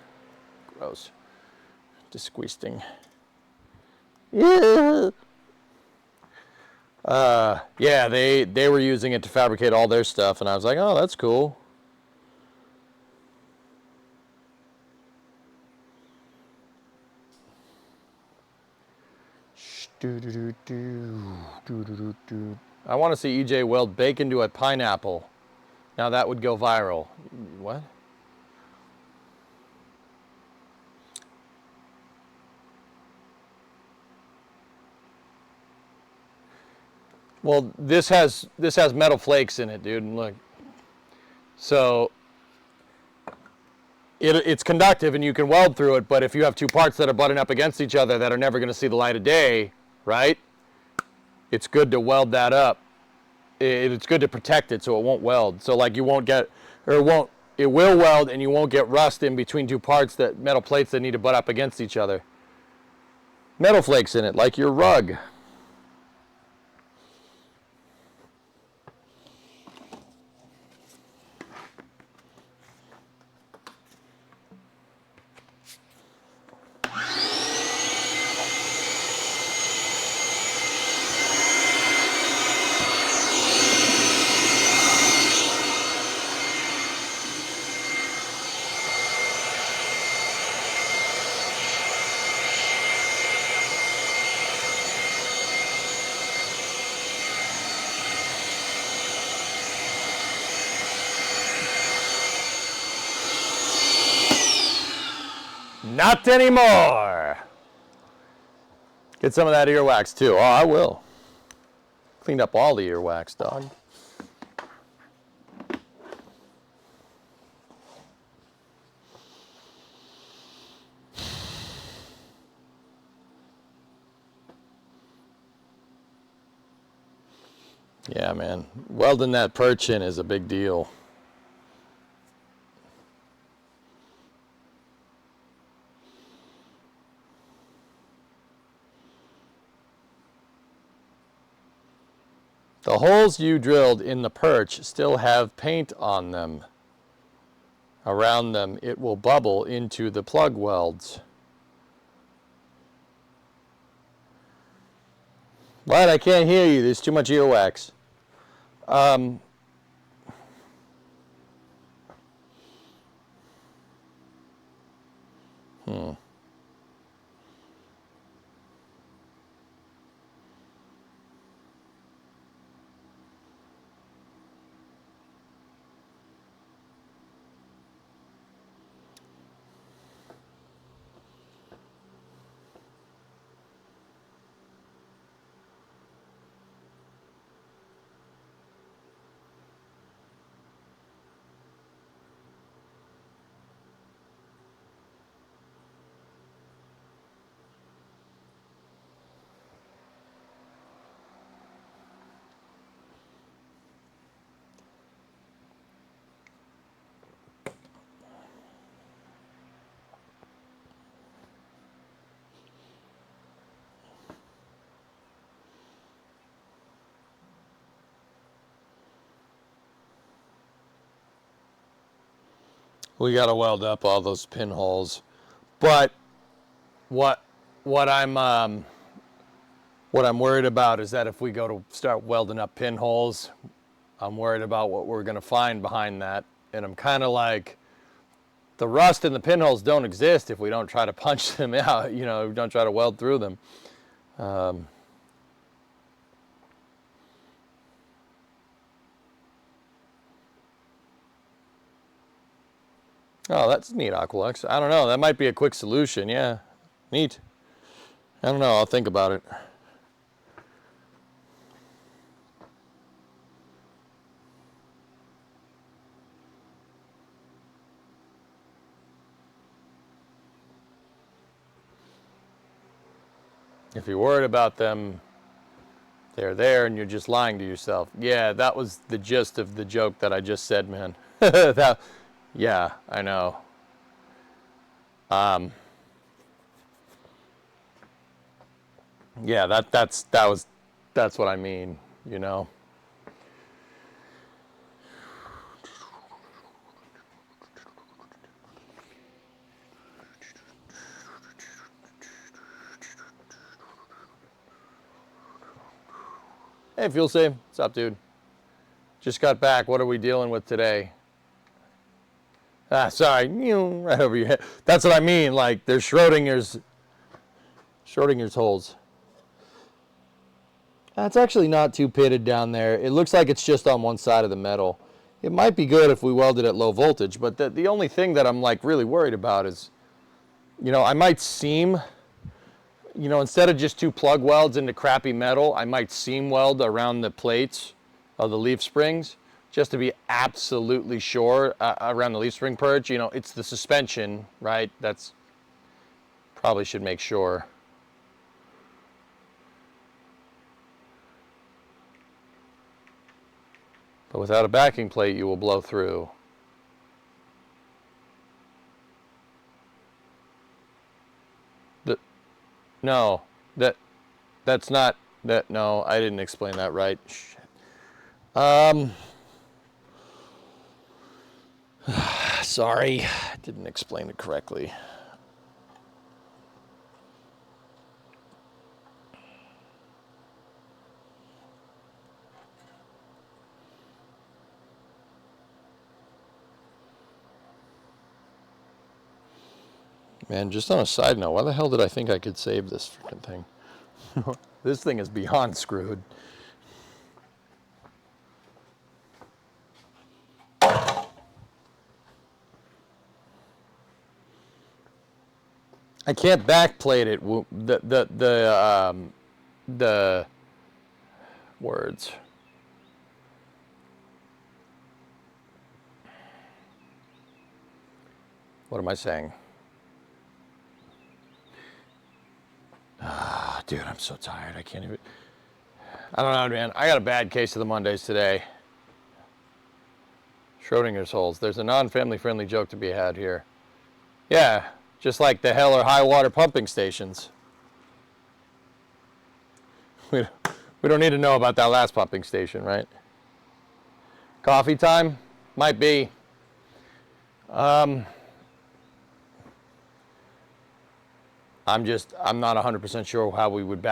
Speaker 5: Gross. Disgusting. Yeah. Yeah, they were using it to fabricate all their stuff, and I was like, oh, that's cool. I want to see EJ weld bacon to a pineapple. Now that would go viral. What? Well, this has metal flakes in it, dude. And look, so it's conductive and you can weld through it. But if you have two parts that are butting up against each other that are never going to see the light of day, right? It's good to weld that up. it's good to protect it so it won't weld. So like you won't get, or it will weld and you won't get rust in between two parts, that metal plates that need to butt up against each other. Metal flakes in it, like your rug. Not anymore. Get some of that earwax too. Oh, I will. Cleaned up all the earwax, dog. Yeah, man. Welding that perch in is a big deal. The holes you drilled in the perch still have paint on them. Around them, it will bubble into the plug welds. What? I can't hear you. There's too much earwax. We gotta weld up all those pinholes, but what I'm worried about is that if we go to start welding up pinholes, I'm worried about what we're gonna find behind that, and I'm kind of like, the rust in the pinholes don't exist if we don't try to punch them out. You know, don't try to weld through them. Oh, that's neat, Aqualex. I don't know. That might be a quick solution. Yeah, neat. I don't know. I'll think about it. If you're worried about them, they're there and you're just lying to yourself. Yeah, that was the gist of the joke that I just said, man. Yeah, I know. Yeah, that's what I mean, you know. Hey, Fuel Save. What's up, dude? Just got back. What are we dealing with today? Ah, sorry. Right over your head. That's what I mean. Like, there's Schrodinger's holes. That's actually not too pitted down there. It looks like it's just on one side of the metal. It might be good if we welded at low voltage, but the only thing that I'm like really worried about is, you know, I might seam, you know, instead of just two plug welds into crappy metal, I might seam weld around the plates of the leaf springs just to be absolutely sure around the leaf spring perch. You know, it's the suspension, right? That's probably should make sure. But without a backing plate, you will blow through. No, that's not that. No, I didn't explain that right. Shit. Sorry, I didn't explain it correctly. Man, just on a side note, why the hell did I think I could save this freaking thing? This thing is beyond screwed. I can't backplate it. The words. What am I saying? Dude, I'm so tired. I can't even. I don't know, man. I got a bad case of the Mondays today. Schrodinger's holes. There's a non-family friendly joke to be had here. Yeah, just like the hell or high water pumping stations. We don't need to know about that last pumping station, right? Coffee time? Might be. I'm not 100% sure how we would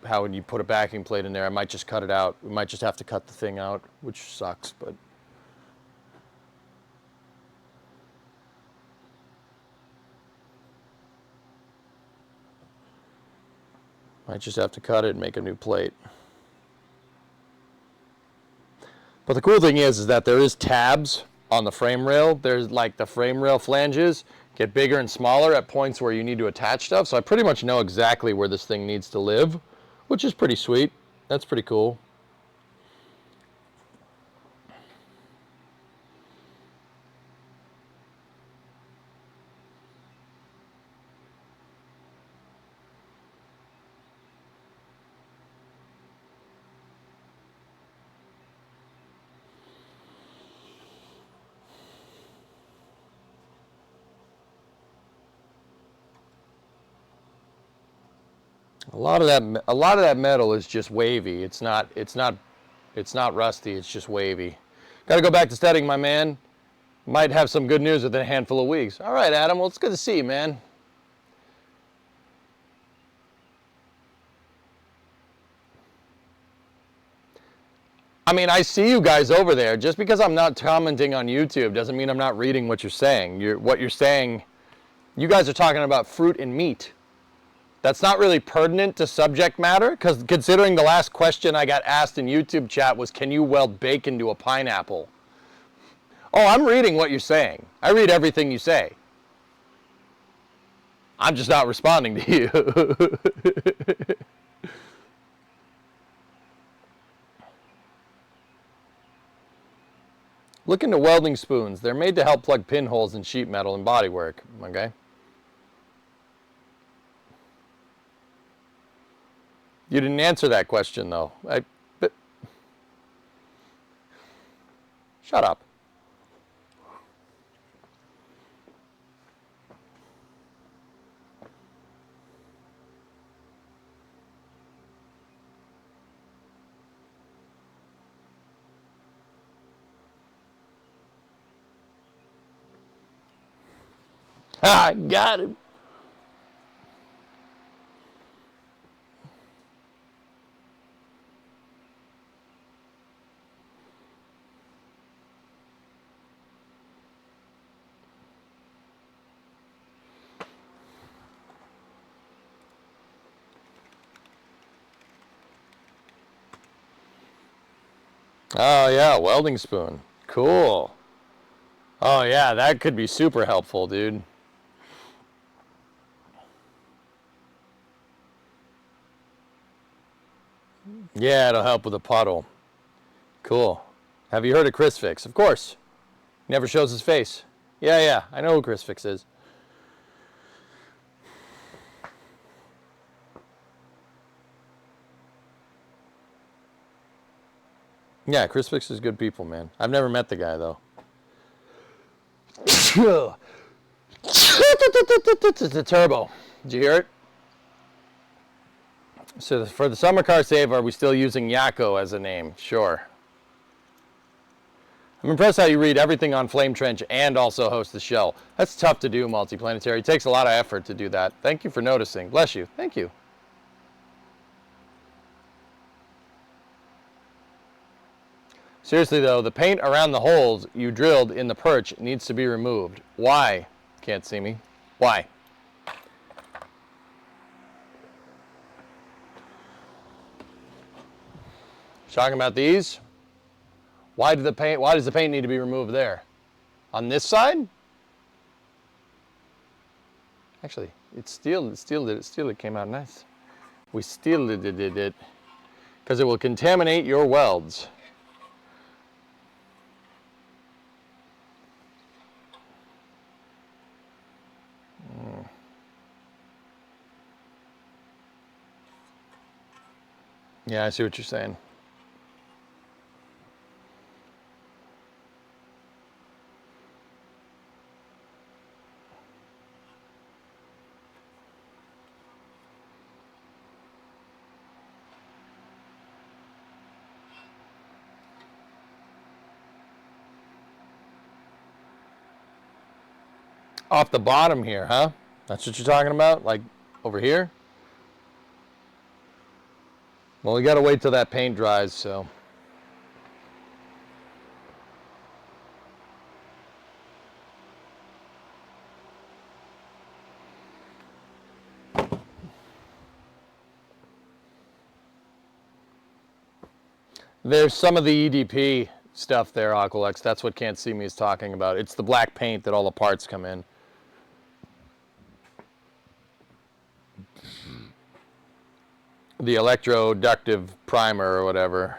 Speaker 5: how would you put a backing plate in there. I might just cut it out. We might just have to cut the thing out, which sucks, but. Might just have to cut it and make a new plate. But the cool thing is that there is tabs on the frame rail. There's like the frame rail flanges get bigger and smaller at points where you need to attach stuff. So I pretty much know exactly where this thing needs to live, which is pretty sweet. That's pretty cool. A lot of that metal is just wavy. It's not rusty. It's just wavy. Got to go back to studying, my man. Might have some good news within a handful of weeks. All right, Adam. Well, it's good to see you, man. I mean, I see you guys over there. Just because I'm not commenting on YouTube doesn't mean I'm not reading what you're saying. What you're saying, you guys are talking about fruit and meat. That's not really pertinent to subject matter, because considering the last question I got asked in YouTube chat was, can you weld bacon to a pineapple? Oh, I'm reading what you're saying. I read everything you say. I'm just not responding to you. Look into welding spoons. They're made to help plug pinholes in sheet metal and bodywork, okay? You didn't answer that question, though. Shut up. I got him. Oh yeah, welding spoon. Cool. Oh yeah, that could be super helpful, dude. Yeah, it'll help with a puddle. Cool. Have you heard of Chris Fix? Of course. Never shows his face. Yeah, I know who Chris Fix is. Yeah, Chris Fix is good people, man. I've never met the guy, though. It's a turbo. Did you hear it? So for the summer car save, are we still using Yakko as a name? Sure. I'm impressed how you read everything on Flame Trench and also host the show. That's tough to do, Multiplanetary. It takes a lot of effort to do that. Thank you for noticing. Bless you. Thank you. Seriously, though, the paint around the holes you drilled in the perch needs to be removed. Why? Can't see me. Why? Talking about these? Why does the paint need to be removed there? On this side? Actually, it came out nice. We steeled it because it will contaminate your welds. Yeah, I see what you're saying. Off the bottom here, huh? That's what you're talking about? Like over here? Well, we gotta wait till that paint dries, so. There's some of the EDP stuff there, Aqualex. That's what Can't See Me is talking about. It's the black paint that all the parts come in. The electroductive primer or whatever.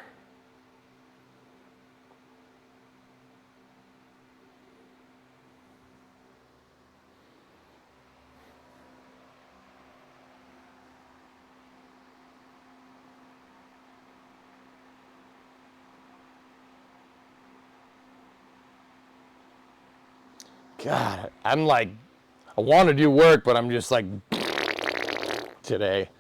Speaker 5: God, I'm like, I want to do work, but I'm just like, today.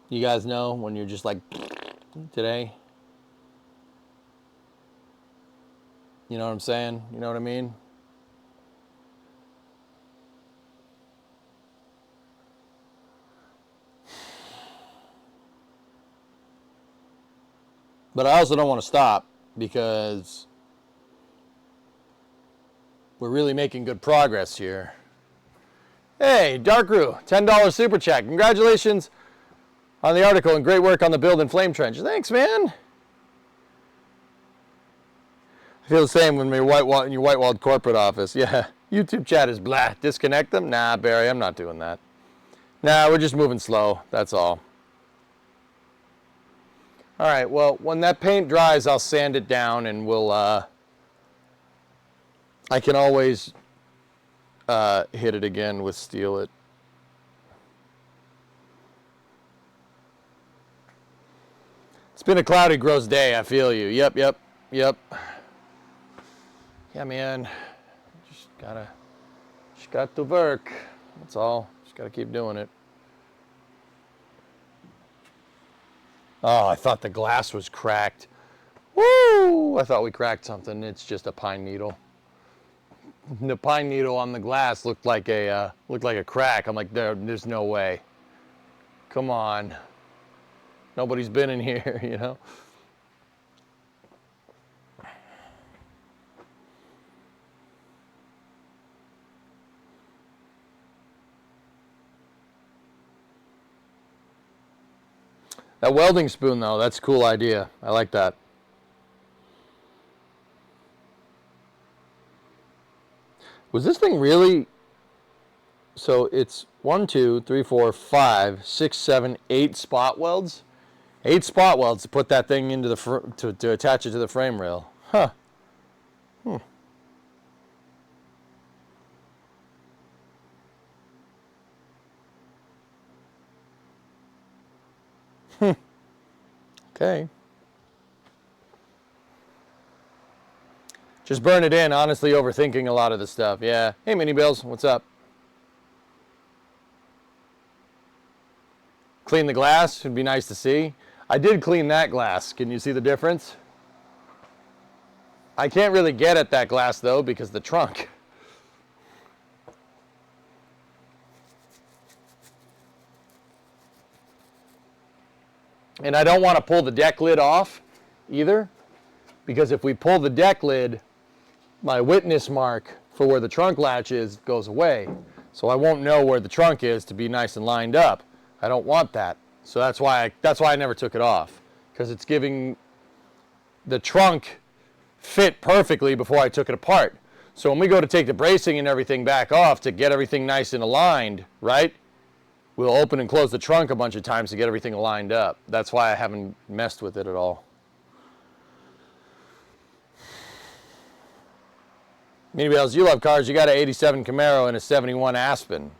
Speaker 5: You guys know when you're just like, today? You know what I'm saying? You know what I mean? But I also don't want to stop because we're really making good progress here. Hey, Darkru, $10 super chat. Congratulations on the article and great work on the build and flame trench. Thanks, man. I feel the same when you're in your white-walled corporate office. Yeah, YouTube chat is blah. Disconnect them? Nah, Barry, I'm not doing that. Nah, we're just moving slow. That's all. All right, well, when that paint dries, I'll sand it down and we'll, I can always hit it again with Steel It. It's been a cloudy, gross day. I feel you. Yep. Yeah, man. Just got to work. That's all. Just gotta keep doing it. Oh, I thought the glass was cracked. Woo! I thought we cracked something. It's just a pine needle. The pine needle on the glass looked like a crack. I'm like, there's no way. Come on. Nobody's been in here, you know. That welding spoon, though, that's a cool idea. I like that. Was this thing really... So it's 1, 2, 3, 4, 5, 6, 7, 8 spot welds? 8 spot welds to put that thing into the to attach it to the frame rail. Huh. Okay. Just burn it in, honestly overthinking a lot of the stuff. Yeah. Hey, Mini Bills, what's up? Clean the glass, would be nice to see. I did clean that glass. Can you see the difference? I can't really get at that glass though because the trunk. And I don't want to pull the deck lid off either, because if we pull the deck lid, my witness mark for where the trunk latch is goes away. So I won't know where the trunk is to be nice and lined up. I don't want that. So that's why I never took it off, because it's giving the trunk fit perfectly before I took it apart. So when we go to take the bracing and everything back off to get everything nice and aligned, right? We'll open and close the trunk a bunch of times to get everything lined up. That's why I haven't messed with it at all. Mini Bells, you love cars. You got an 87 Camaro and a 71 Aspen.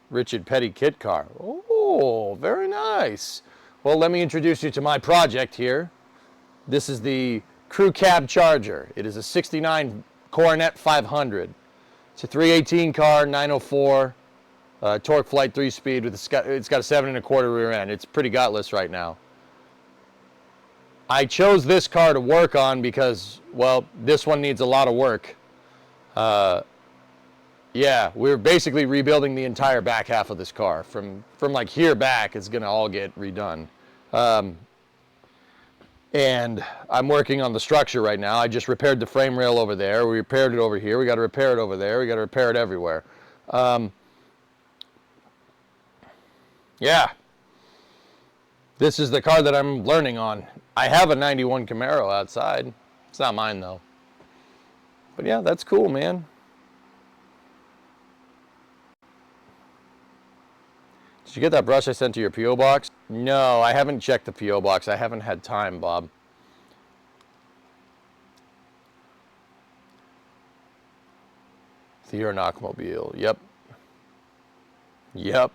Speaker 5: Richard Petty kit car. Oh, very nice. Well, let me introduce you to my project here. This is the Crew Cab Charger. It is a 69 Coronet 500. It's a 318 car, 904. Torque Flight 3-speed with it's got a 7.25 rear end. It's pretty gutless right now. I chose this car to work on because, well, this one needs a lot of work. Yeah, we're basically rebuilding the entire back half of this car. From like here back, it's gonna all get redone. And I'm working on the structure right now. I just repaired the frame rail over there. We repaired it over here. We got to repair it over there. We got to repair it everywhere. Yeah. This is the car that I'm learning on. I have a 91 Camaro outside. It's not mine though. But yeah, that's cool, man. Did you get that brush I sent to your P.O. box? No, I haven't checked the P.O. box. I haven't had time, Bob. The Knockmobile. Yep. Yep.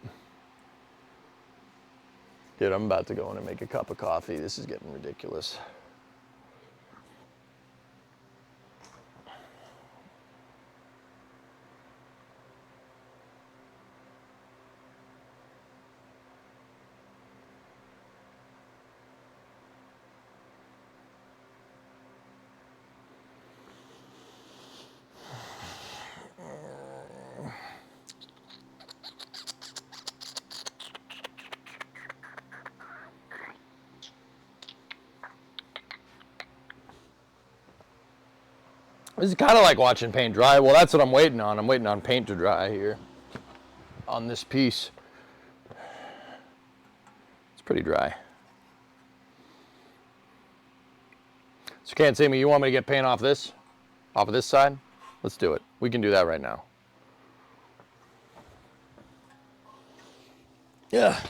Speaker 5: Dude, I'm about to go in and make a cup of coffee. This is getting ridiculous. This is kind of like watching paint dry. Well, that's what I'm waiting on. I'm waiting on paint to dry here on this piece. It's pretty dry. So can't see me. You want me to get paint off this? Off of this side? Let's do it. We can do that right now. Yeah.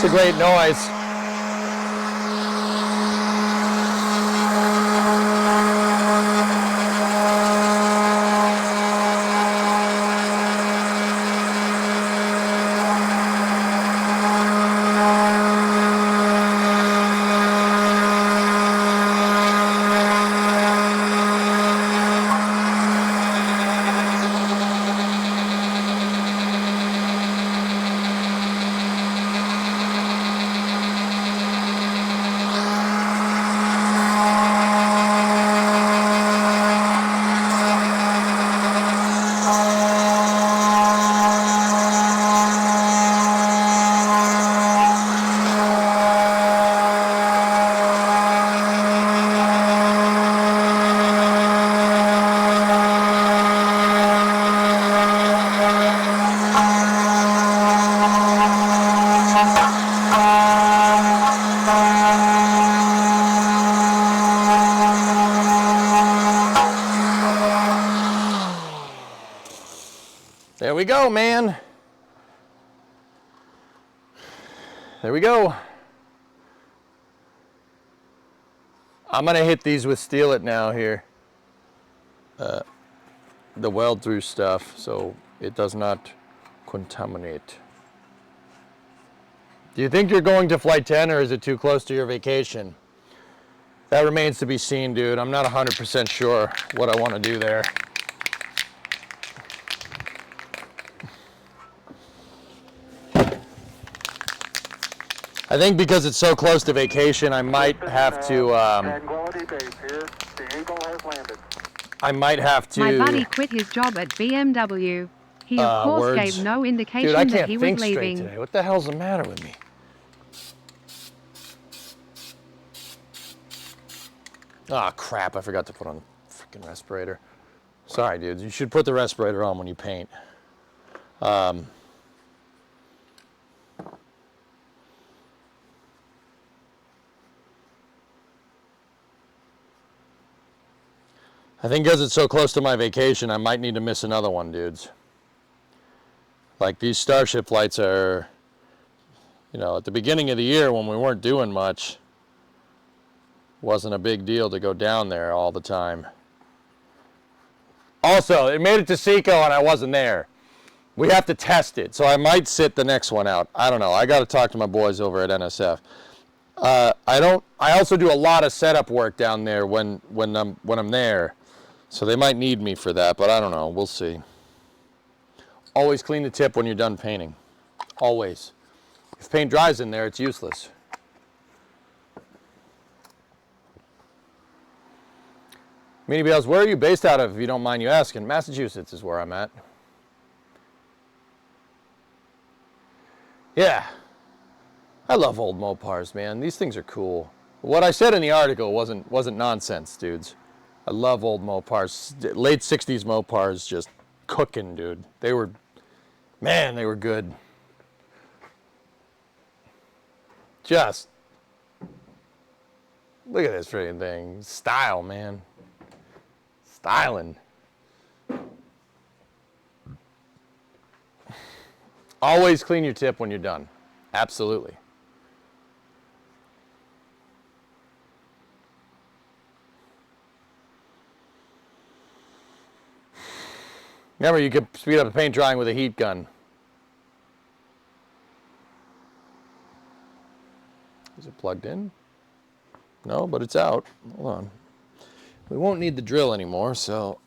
Speaker 5: It's a great noise. There we go, man. There we go. I'm gonna hit these with Steel It now here. The weld through stuff, so it does not contaminate. Do you think you're going to Flight 10 or is it too close to your vacation? That remains to be seen, dude. I'm not 100% sure what I want to do there. I think because it's so close to vacation, I might have to.
Speaker 6: Tranquility Base here. The Eagle has landed.
Speaker 5: I might have to.
Speaker 4: My buddy quit his job at BMW. He of course
Speaker 5: words.
Speaker 4: gave no indication
Speaker 5: Dude, I
Speaker 4: that
Speaker 5: can't
Speaker 4: he was
Speaker 5: think straight
Speaker 4: leaving.
Speaker 5: today. What the hell's the matter with me? Ah, crap. I forgot to put on the freaking respirator. Sorry, dudes. You should put the respirator on when you paint. I think because it's so close to my vacation, I might need to miss another one, dudes. Like, these Starship flights are, you know, at the beginning of the year when we weren't doing much, wasn't a big deal to go down there all the time. Also, it made it to Seco and I wasn't there. We have to test it, so I might sit the next one out. I don't know. I got to talk to my boys over at NSF. I also do a lot of setup work down there when I'm there. So they might need me for that, but I don't know. We'll see. Always clean the tip when you're done painting. Always. If paint dries in there, it's useless. Meanie Bales, where are you based out of, if you don't mind you asking? Massachusetts is where I'm at. Yeah. I love old Mopars, man. These things are cool. What I said in the article wasn't nonsense, dudes. I love old Mopars. Late 60s Mopars just cooking, dude. They were good. Just look at this freaking thing. Style, man. Styling. Always clean your tip when you're done. Absolutely. Remember, you could speed up the paint drying with a heat gun. Is it plugged in? No, but it's out. Hold on. We won't need the drill anymore, so.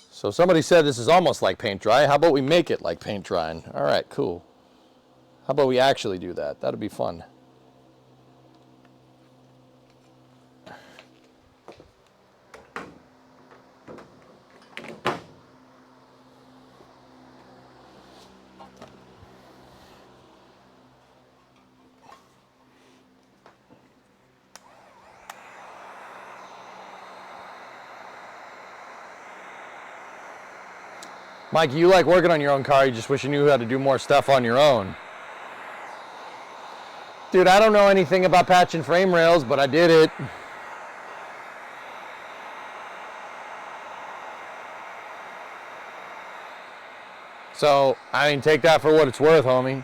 Speaker 5: So somebody said this is almost like paint dry. How about we make it like paint drying? All right, cool. How about we actually do that? That'd be fun. Mike, you like working on your own car, you just wish you knew how to do more stuff on your own. Dude, I don't know anything about patching frame rails, but I did it. So, I mean, take that for what it's worth, homie.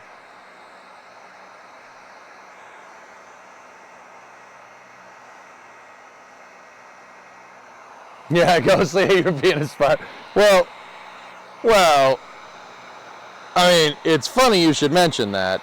Speaker 5: Yeah, go see a European spot. Well, I mean, it's funny you should mention that.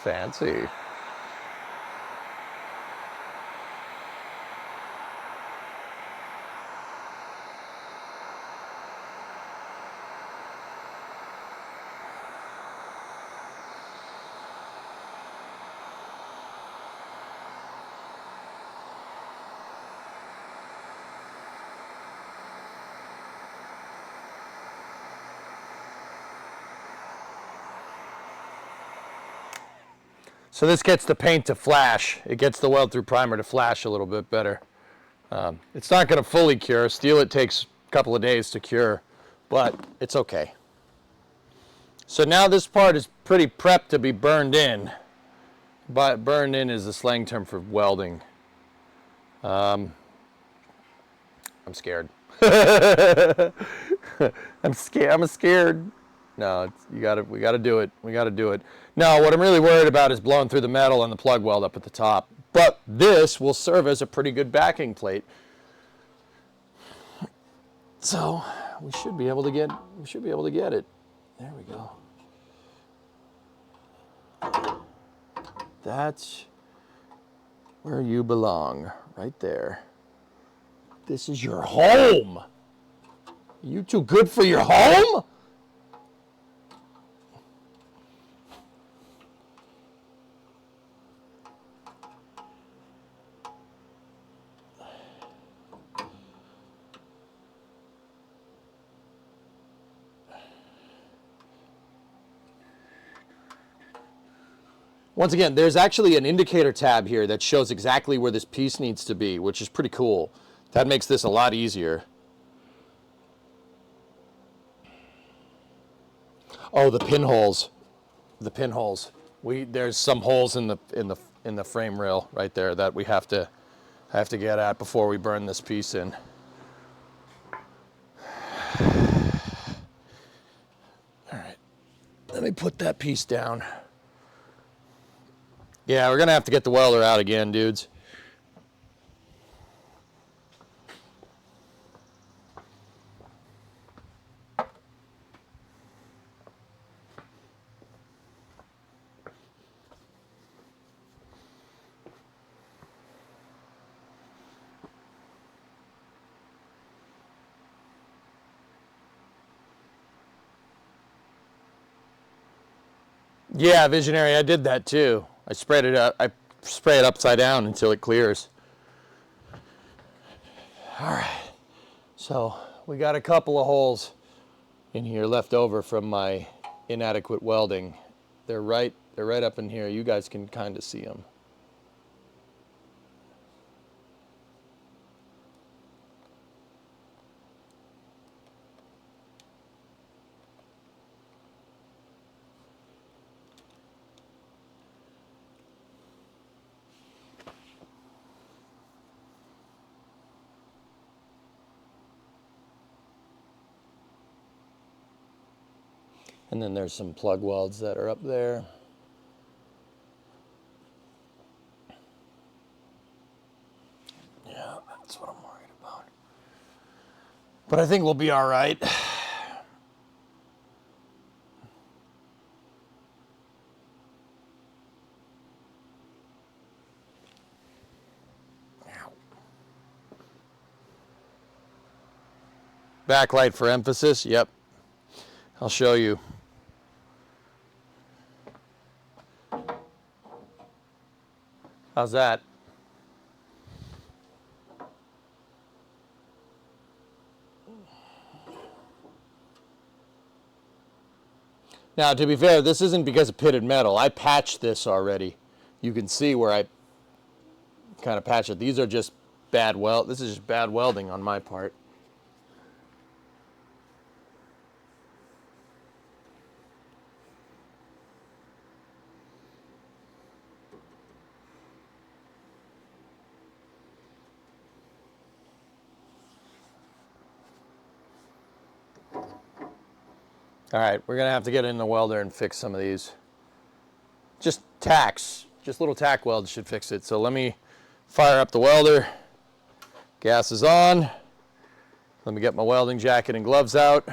Speaker 5: Fancy. So this gets the paint to flash. It gets the weld-through primer to flash a little bit better. It's not going to fully cure. Steel, it takes a couple of days to cure, but it's okay. So now this part is pretty prepped to be burned in. But burned in is the slang term for welding. I'm scared. I'm scared. No, we gotta do it. We gotta do it. No, what I'm really worried about is blowing through the metal on the plug weld up at the top. But this will serve as a pretty good backing plate. So we should be able to get it. There we go. That's where you belong, right there. This is your home. You too good for your home? Once again, there's actually an indicator tab here that shows exactly where this piece needs to be, which is pretty cool. That makes this a lot easier. Oh, the pinholes. The pinholes. There's some holes in the frame rail right there that we have to get at before we burn this piece in. All right. Let me put that piece down. Yeah, we're going to have to get the welder out again, dudes. Yeah, Visionary, I did that too. I sprayed it up. I spray it upside down until it clears. All right. So we got a couple of holes in here left over from my inadequate welding. They're right up in here. You guys can kind of see them. And then there's some plug welds that are up there. Yeah, that's what I'm worried about. But I think we'll be all right. Backlight for emphasis, yep. I'll show you. How's that? Now, to be fair, this isn't because of pitted metal. I patched this already. You can see where I kind of patched it. These are just bad weld. This is just bad welding on my part. All right, we're gonna have to get in the welder and fix some of these. Just tacks, just little tack welds should fix it. So let me fire up the welder. Gas is on. Let me get my welding jacket and gloves out.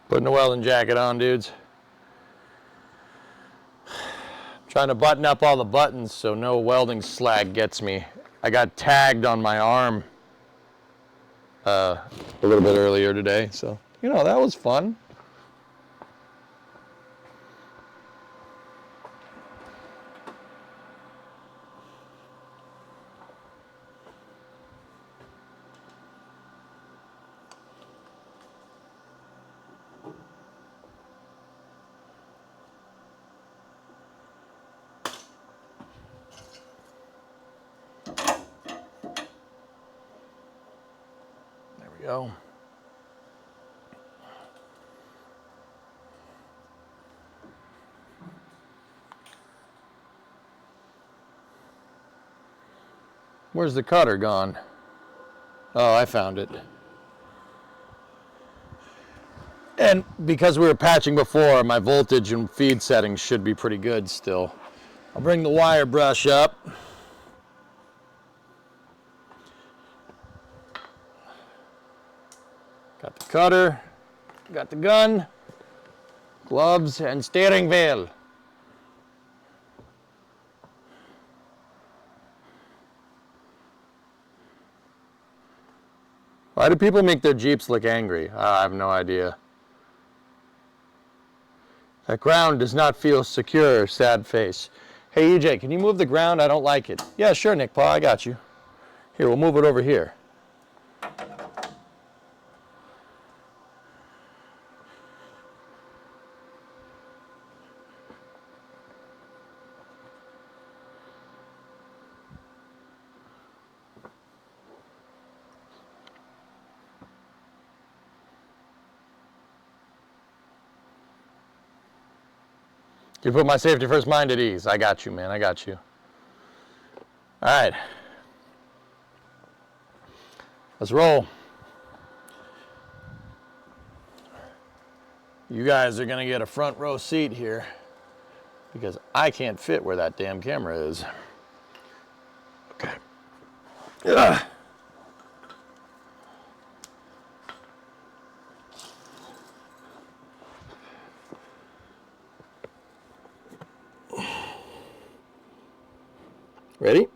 Speaker 5: Putting a welding jacket on, dudes. Trying to button up all the buttons so no welding slag gets me. I got tagged on my arm a little bit earlier today, so you know, that was fun. There we go. Where's the cutter gone? Oh, I found it. And because we were patching before, my voltage and feed settings should be pretty good still. I'll bring the wire brush up. Got the cutter, got the gun, gloves, and steering wheel. Why do people make their Jeeps look angry? I have no idea. That ground does not feel secure, sad face. Hey EJ, can you move the ground? I don't like it. Yeah, sure, Nick Paul, I got you. Here, we'll move it over here. You put my safety first mind at ease. I got you, man. I got you. All right. Let's roll. You guys are going to get a front row seat here because I can't fit where that damn camera is. Okay. Ugh. Ready?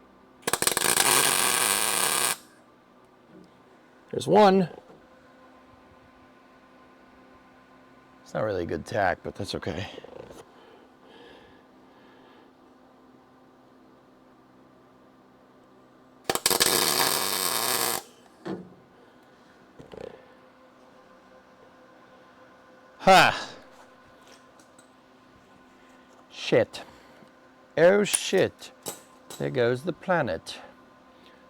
Speaker 5: There's one. It's not really a good tack, but that's okay. Ha! Shit. Oh shit. There goes the planet.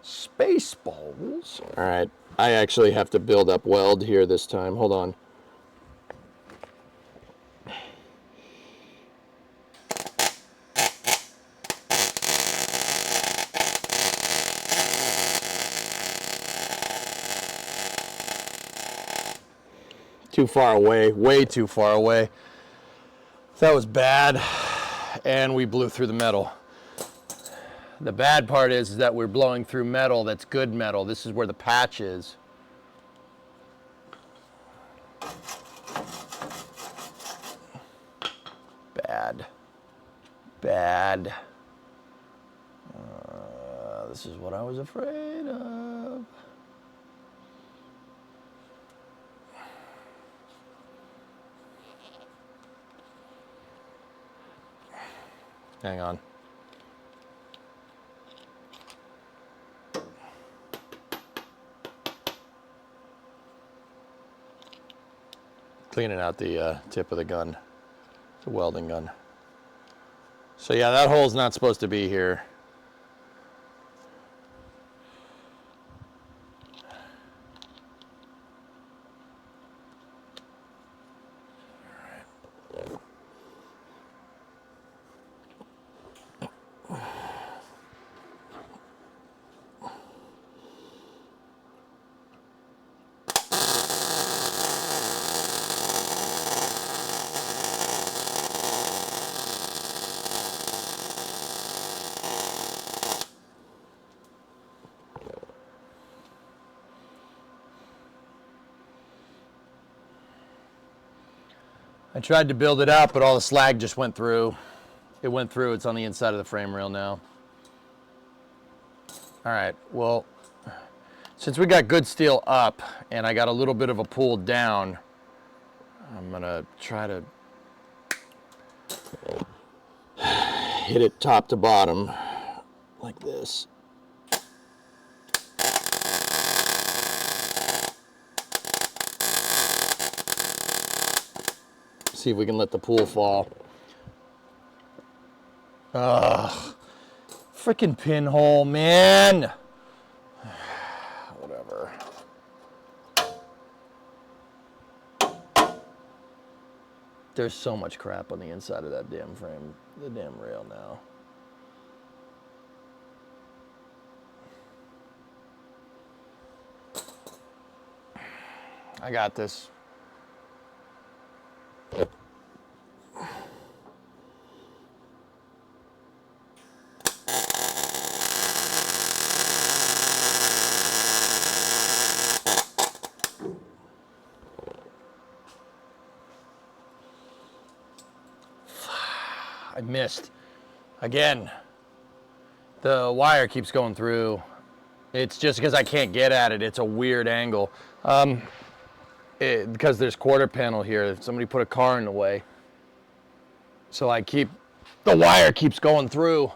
Speaker 5: Spaceballs. All right, I actually have to build up weld here this time. Hold on. Too far away, way too far away. That was bad, and we blew through the metal. The bad part is that we're blowing through metal that's good metal. This is where the patch is. Bad. Bad. This is what I was afraid of. Hang on. Cleaning out the tip of the gun. It's a welding gun. So yeah, that hole's not supposed to be here. I tried to build it up, but all the slag just went through. It went through. It's on the inside of the frame rail now. All right, well, since we got good steel up and I got a little bit of a pull down, I'm gonna try to hit it top to bottom like this. See if we can let the pool fall. Ugh. Freaking pinhole, man. Whatever. There's so much crap on the inside of that damn frame, the damn rail now. I got this. I missed. Again, the wire keeps going through. It's just because I can't get at it. It's a weird angle. Because there's quarter panel here. Somebody put a car in the way. So the wire keeps going through.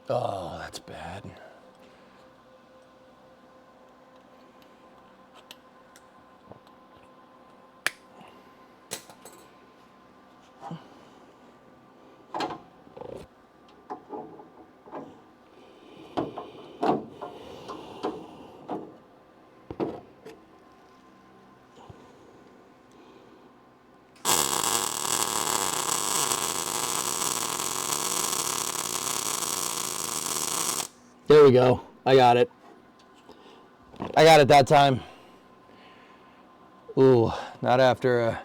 Speaker 5: Oh, that's bad. There we go. I got it. I got it that time. Ooh, not after a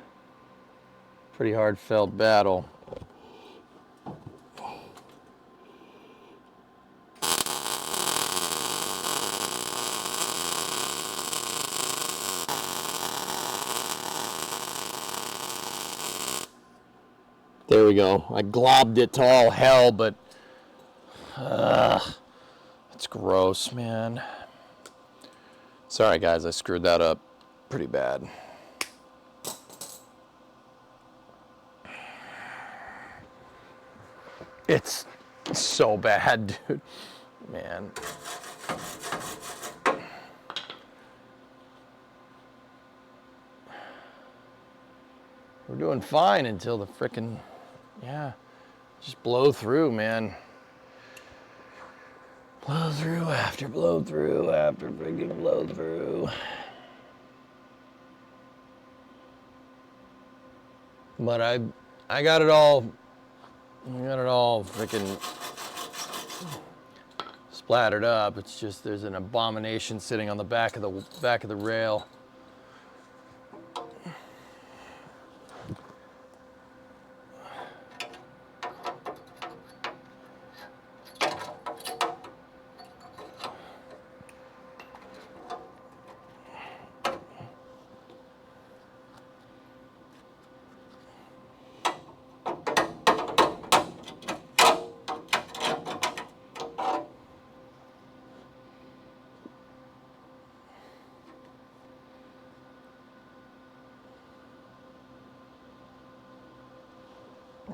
Speaker 5: pretty hard felt battle. There we go. I globbed it to all hell, but it's gross, man. Sorry, guys, I screwed that up pretty bad. It's so bad, dude. Man. We're doing fine until the frickin', yeah, just blow through, man. Blow through after blow through after friggin' blow through. But I got it all frickin' splattered up. It's just there's an abomination sitting on the back of the rail.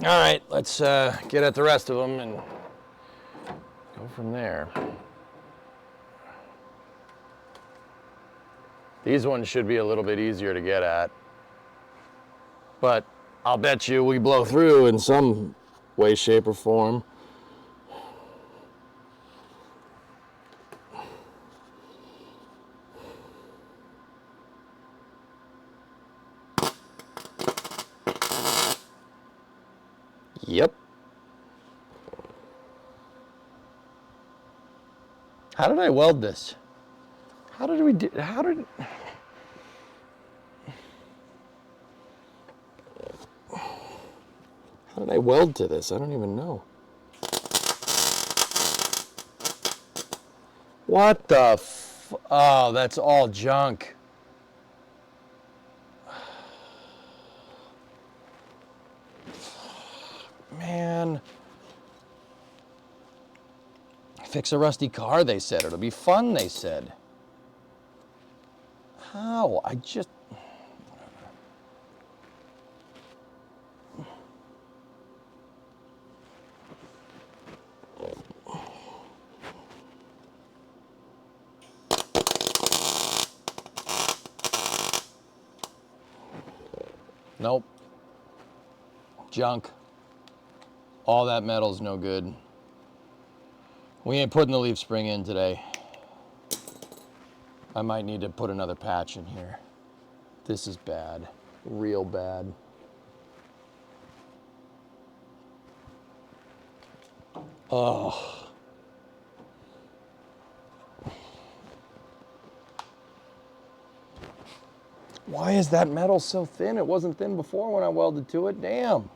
Speaker 5: All right, let's get at the rest of them and go from there. These ones should be a little bit easier to get at, but I'll bet you we blow through in some way, shape, or form. Yep. How did I weld this? How did we do? I weld to this? I don't even know. What the oh, that's all junk. Man. Fix a rusty car, they said. It'll be fun, they said. How? I just... Nope. Junk. All that metal's no good. We ain't putting the leaf spring in today. I might need to put another patch in here. This is bad. Real bad. Oh. Why is that metal so thin? It wasn't thin before when I welded to it. Damn.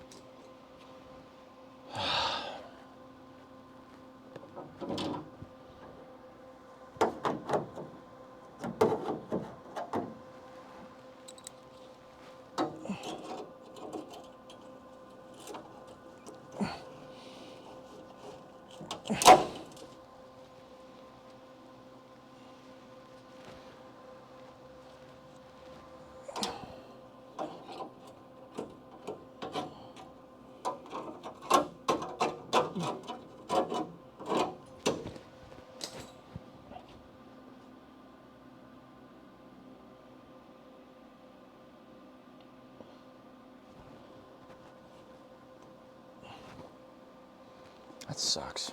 Speaker 5: That sucks.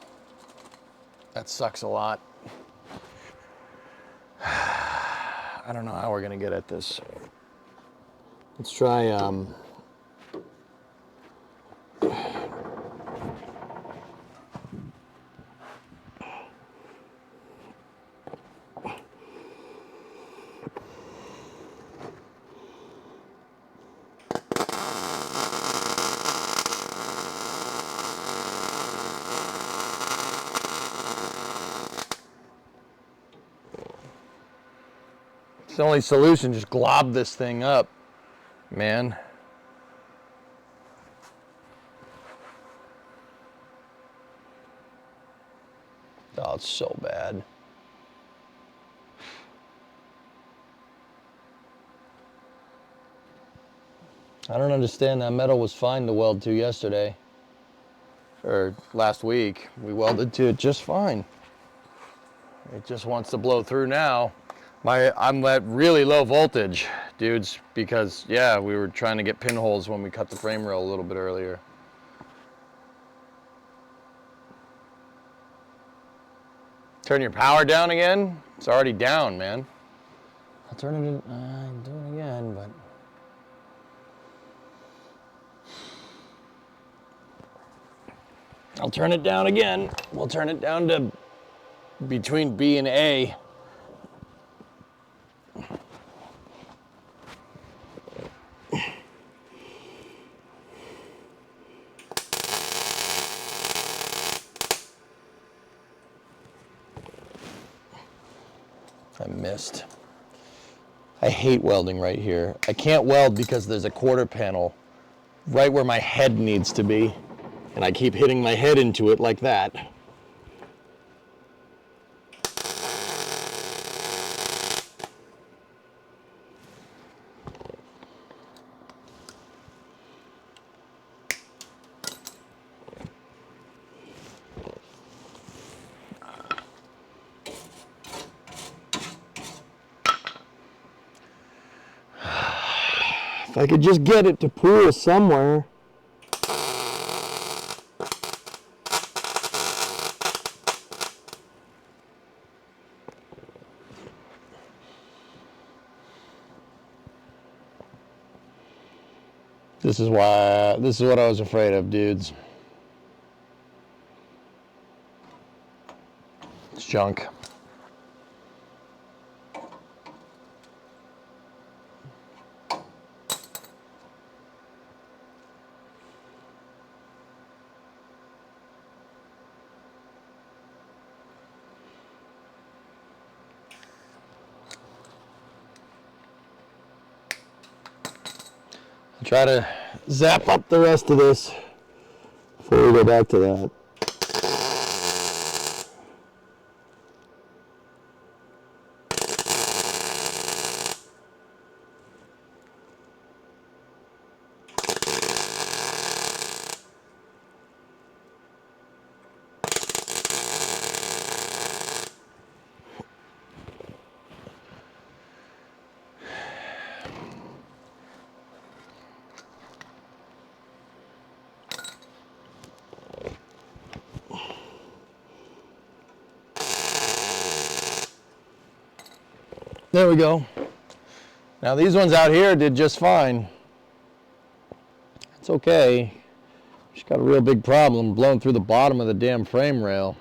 Speaker 5: That sucks a lot. I don't know how we're gonna get at this. Let's try, it's the only solution, just glob this thing up, man. Oh, it's so bad. I don't understand. That metal was fine to weld to yesterday. Or last week. We welded to it just fine. It just wants to blow through now. I'm at really low voltage, dudes, because, yeah, we were trying to get pinholes when we cut the frame rail a little bit earlier. Turn your power down again? It's already down, man. I'll turn it in, do it again, but... I'll turn it down again. We'll turn it down to between B and A. I missed. I hate welding right here. I can't weld because there's a quarter panel right where my head needs to be. And I keep hitting my head into it like that. If I could just get it to pool somewhere. This is what I was afraid of, dudes. It's junk. Try to zap up the rest of this before we go back to that. There we go. Now these ones out here did just fine. It's okay. Just got a real big problem blowing through the bottom of the damn frame rail.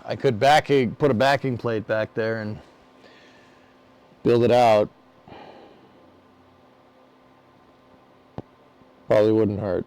Speaker 5: I could put a backing plate back there and build it out. Probably wouldn't hurt.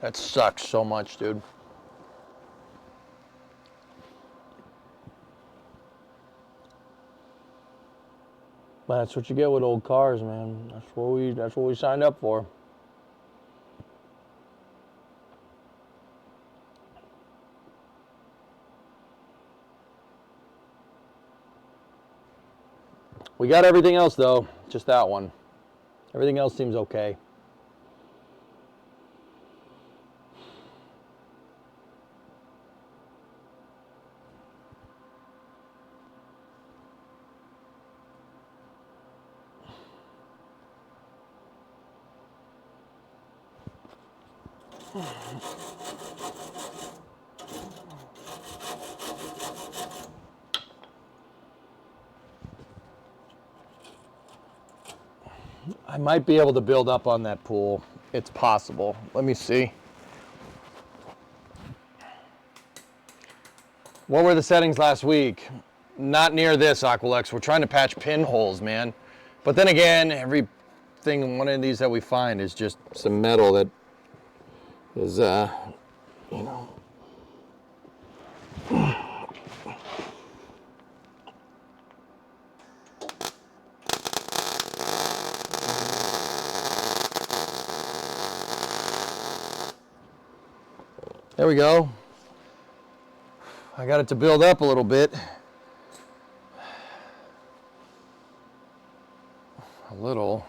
Speaker 5: That sucks so much, dude. But that's what you get with old cars, man. That's what we signed up for. We got everything else though, just that one. Everything else seems okay. I might be able to build up on that pool. It's possible. Let me see. What were the settings last week? Not near this, Aqualex. We're trying to patch pinholes, man. But then again, everything, one of these that we find is just some metal that is, you know. There we go. I got it to build up a little bit. A little.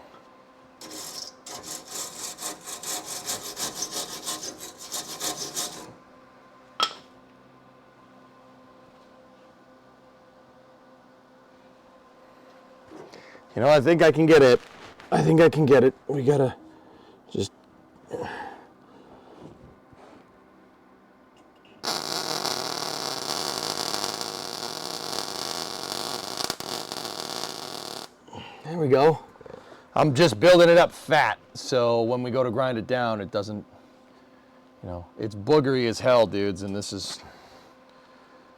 Speaker 5: You know, I think I can get it. I think I can get it. We gotta just... There we go. I'm just building it up fat, so when we go to grind it down, it doesn't, you know, it's boogery as hell, dudes, and this is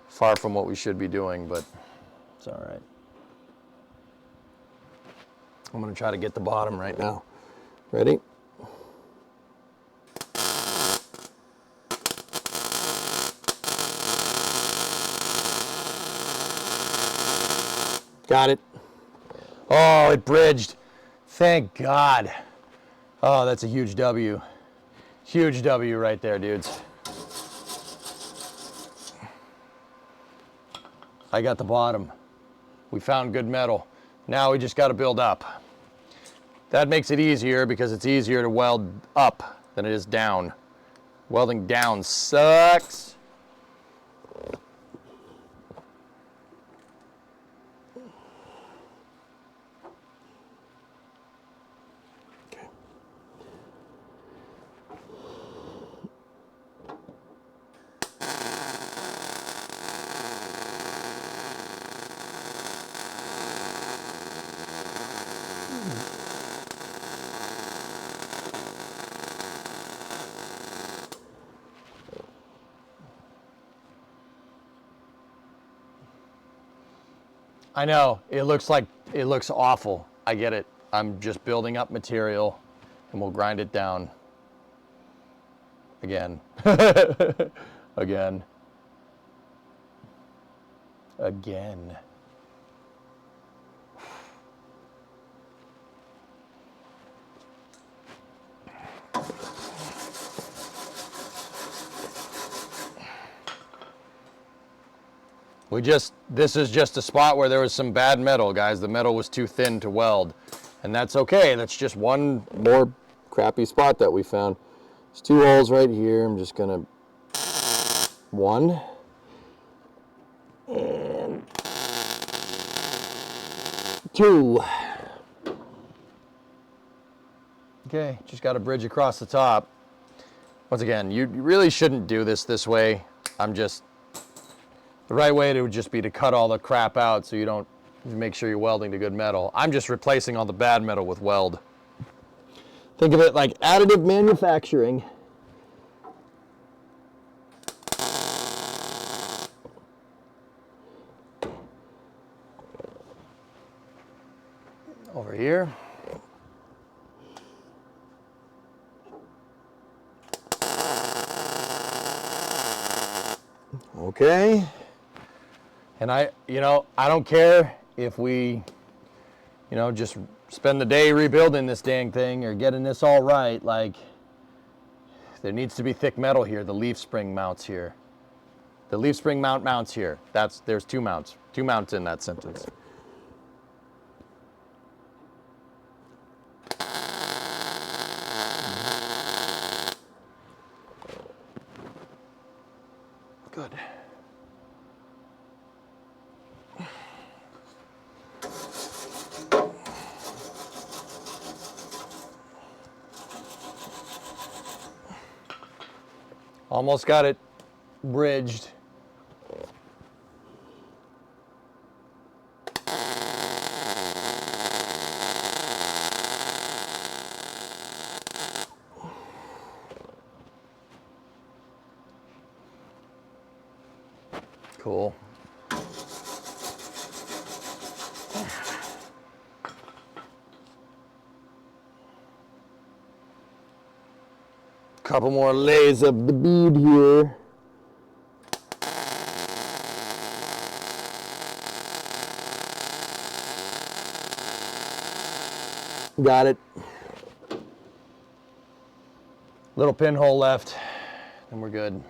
Speaker 5: far from what we should be doing, but it's all right. I'm gonna try to get the bottom right now. Ready? Got it. Oh, it bridged. Thank God. Oh, that's a huge W. Huge W right there, dudes. I got the bottom. We found good metal. Now we just got to build up. That makes it easier because it's easier to weld up than it is down. Welding down sucks. I know, it looks awful. I get it. I'm just building up material and we'll grind it down. Again. Again. Again. This is just a spot where there was some bad metal, guys. The metal was too thin to weld. And that's okay. That's just one more crappy spot that we found. There's 2 holes right here. I'm just gonna, 1. And 2. Okay, just got a bridge across the top. Once again, you really shouldn't do this way. The right way would just be to cut all the crap out so you don't make sure you're welding to good metal. I'm just replacing all the bad metal with weld. Think of it like additive manufacturing. Over here. Okay. And I don't care if we, just spend the day rebuilding this dang thing or getting this all right. Like, there needs to be thick metal here. The leaf spring mounts here. The leaf spring mounts here. There's 2 mounts. 2 mounts in that sentence. Good. Almost got it bridged. Cool. Couple more layers of the bead here. Got it. Little pinhole left, and we're good.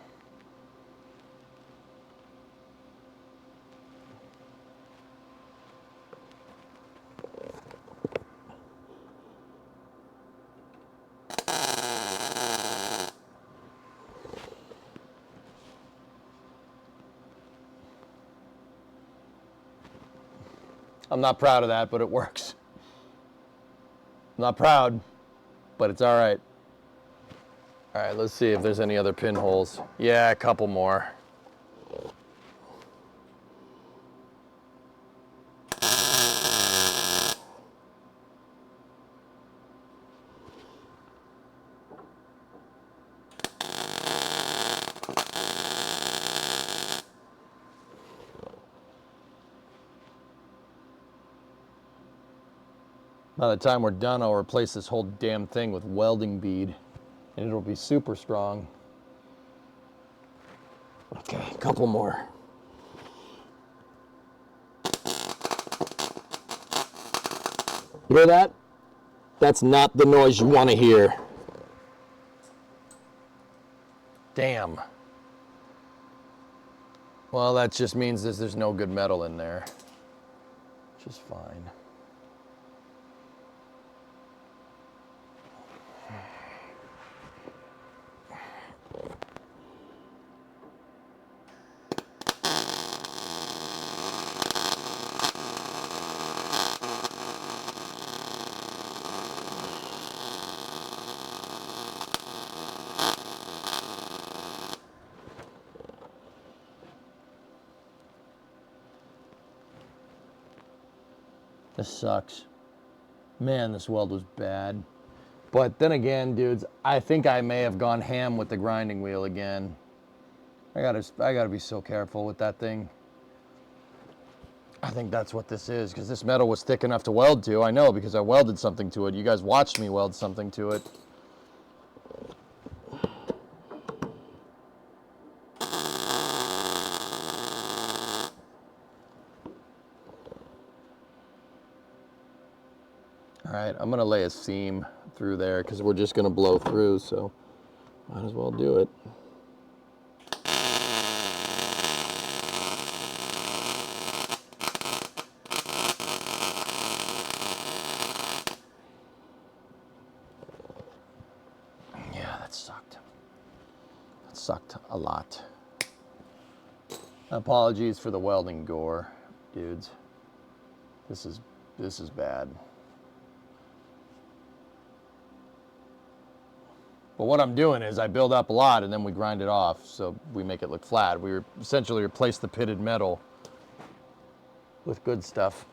Speaker 5: I'm not proud of that, but it works. I'm not proud, but it's all right. All right, let's see if there's any other pinholes. Yeah, a couple more. By the time we're done, I'll replace this whole damn thing with welding bead, and it'll be super strong. Okay, a couple more. You hear that? That's not the noise you want to hear. Damn. Well, that just means there's no good metal in there, which is fine. This sucks. Man, this weld was bad. But then again, dudes, I think I may have gone ham with the grinding wheel again. I gotta be so careful with that thing. I think that's what this is, because this metal was thick enough to weld to. I know, because I welded something to it. You guys watched me weld something to it. All right, I'm gonna lay a seam through there because we're just gonna blow through, so might as well do it. Yeah, that sucked. That sucked a lot. Apologies for the welding gore, dudes. This is bad. But what I'm doing is I build up a lot and then we grind it off so we make it look flat. We essentially replace the pitted metal with good stuff.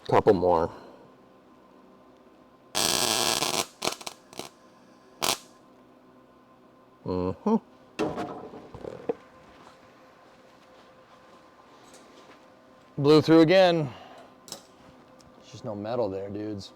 Speaker 5: Couple more. Mm-hmm. Blew through again. There's just no metal there, dudes.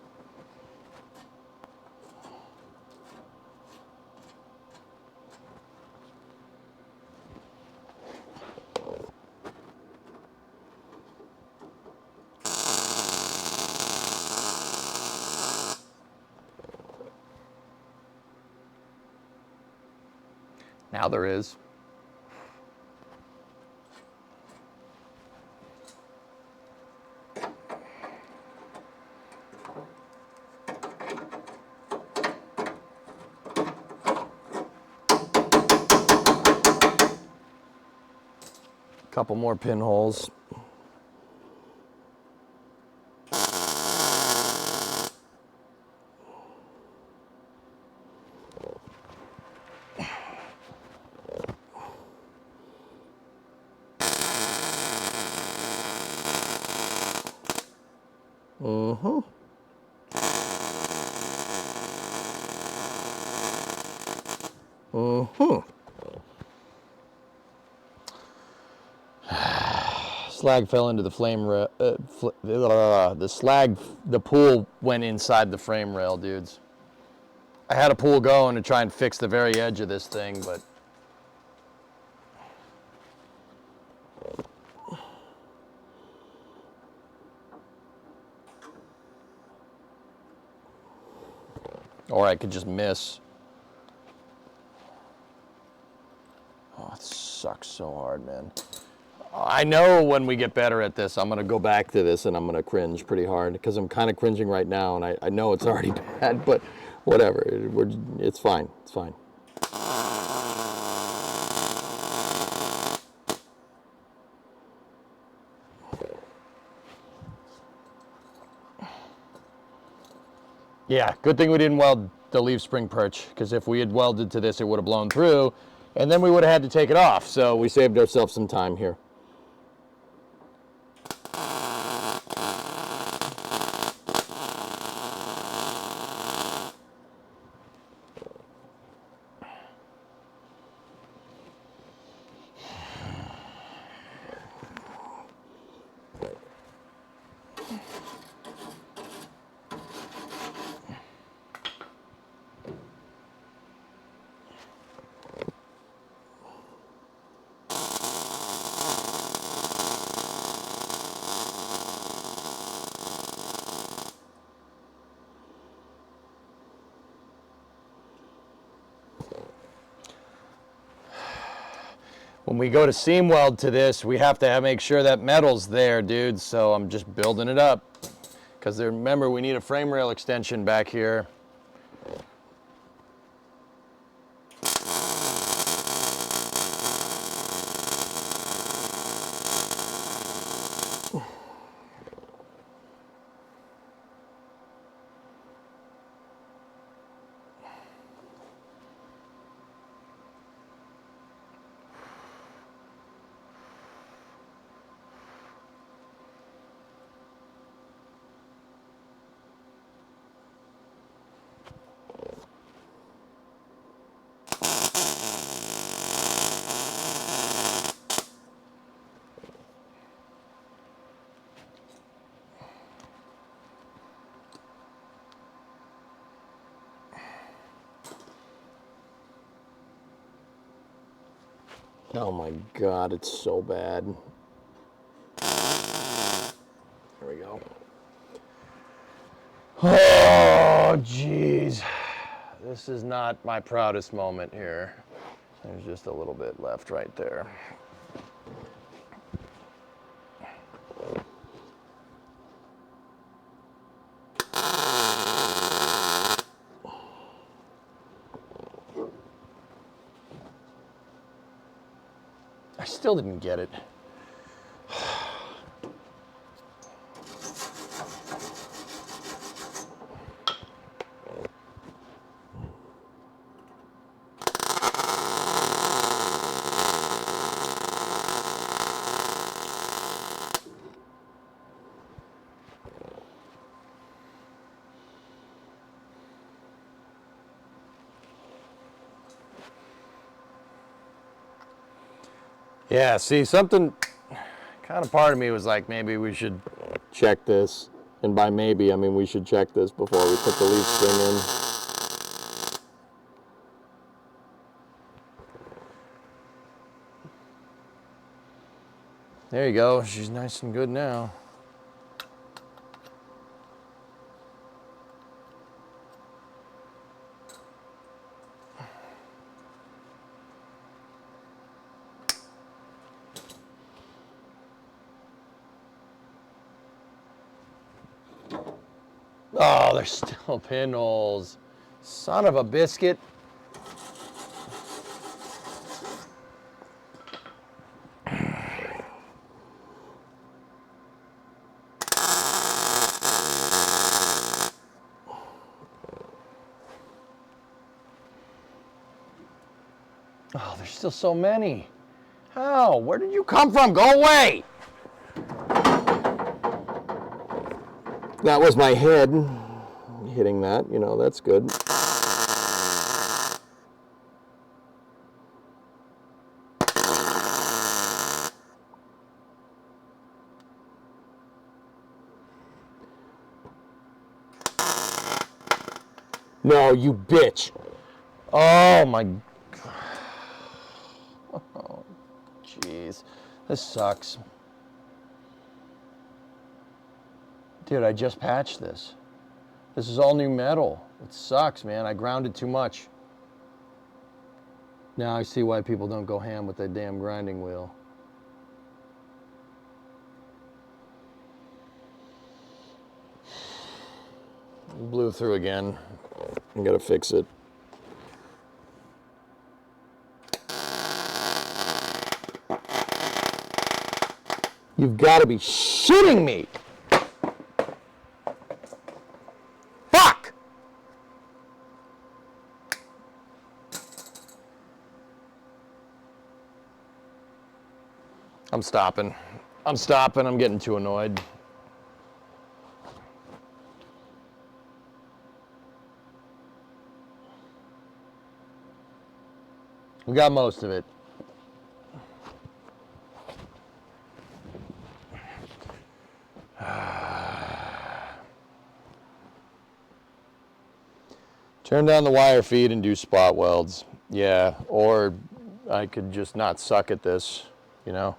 Speaker 5: Now there is. Couple more pinholes. Mm-hmm. Mm-hmm. Slag fell into the flame rail. The pool went inside the frame rail, dudes. I had a pool going to try and fix the very edge of this thing, but or I could just miss. Oh, it sucks so hard, man. I know when we get better at this, I'm going to go back to this and I'm going to cringe pretty hard because I'm kind of cringing right now and I know it's already bad, but whatever. It's fine. It's fine. Yeah, good thing we didn't weld the leaf spring perch, because if we had welded to this, it would have blown through, and then we would have had to take it off, so we saved ourselves some time here. when we go to seam weld to this, we have to make sure that metal's there, dude. So I'm just building it up. Because remember, we need a frame rail extension back here. Oh my God, it's so bad. There we go. Oh, jeez. This is not my proudest moment here. There's just a little bit left right there. I still didn't get it. Yeah, see, something, kind of part of me was like, maybe we should check this. And by maybe, I mean we should check this before we put the leaf spring in. There you go, she's nice and good now. Oh, there's still pinholes. Son of a biscuit. Oh, there's still so many. How? Where did you come from? Go away! That was my head hitting that, you know, that's good. No, you bitch. Oh my. Oh, jeez. This sucks. Dude, I just patched this. This is all new metal. It sucks, man. I grounded too much. Now I see why people don't go ham with that damn grinding wheel. Blew through again. I gotta fix it. You've got to be shitting me! Fuck! I'm stopping. I'm stopping. I'm getting too annoyed. We got most of it. Turn down the wire feed and do spot welds. Yeah, or I could just not suck at this, you know?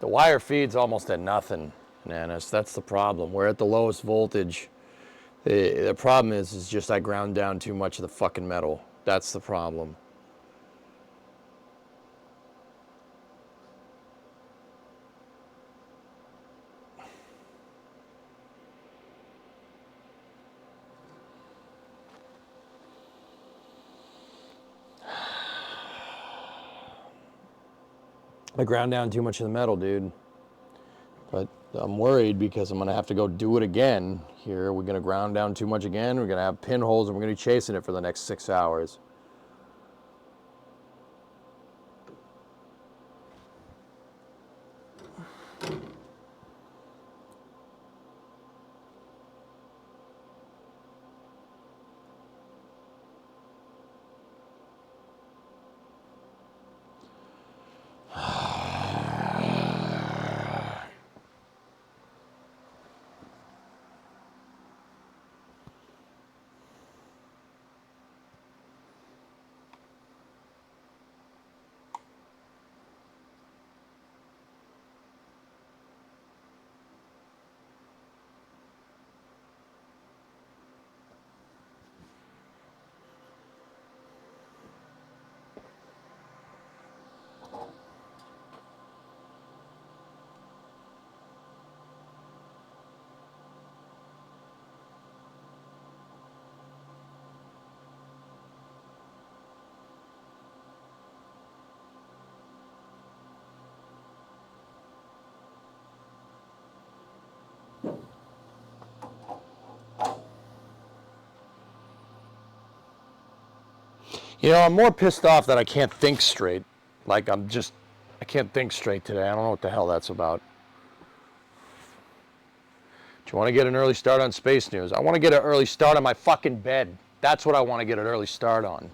Speaker 5: The wire feeds almost at nothing, Nanis. That's the problem. We're at the lowest voltage. The problem is just I ground down too much of the fucking metal. That's the problem. I ground down too much of the metal, dude. But I'm worried because I'm going to have to go do it again here. We're going to ground down too much again. We're going to have pinholes and we're going to be chasing it for the next 6 hours. You know, I'm more pissed off that I can't think straight. Like, I can't think straight today. I don't know what the hell that's about. Do you want to get an early start on Space News? I want to get an early start on my fucking bed. That's what I want to get an early start on.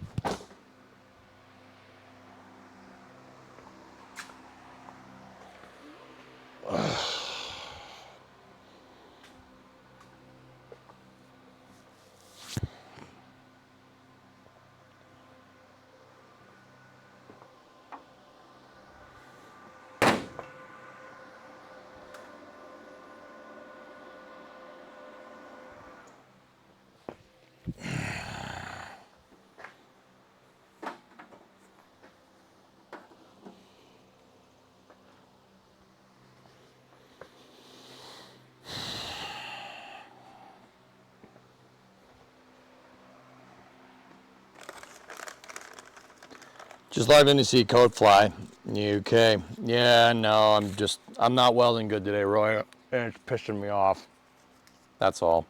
Speaker 5: Just logged in to see Code Fly in the UK. Yeah, no, I'm not welding good today, Roy. And it's pissing me off. That's all.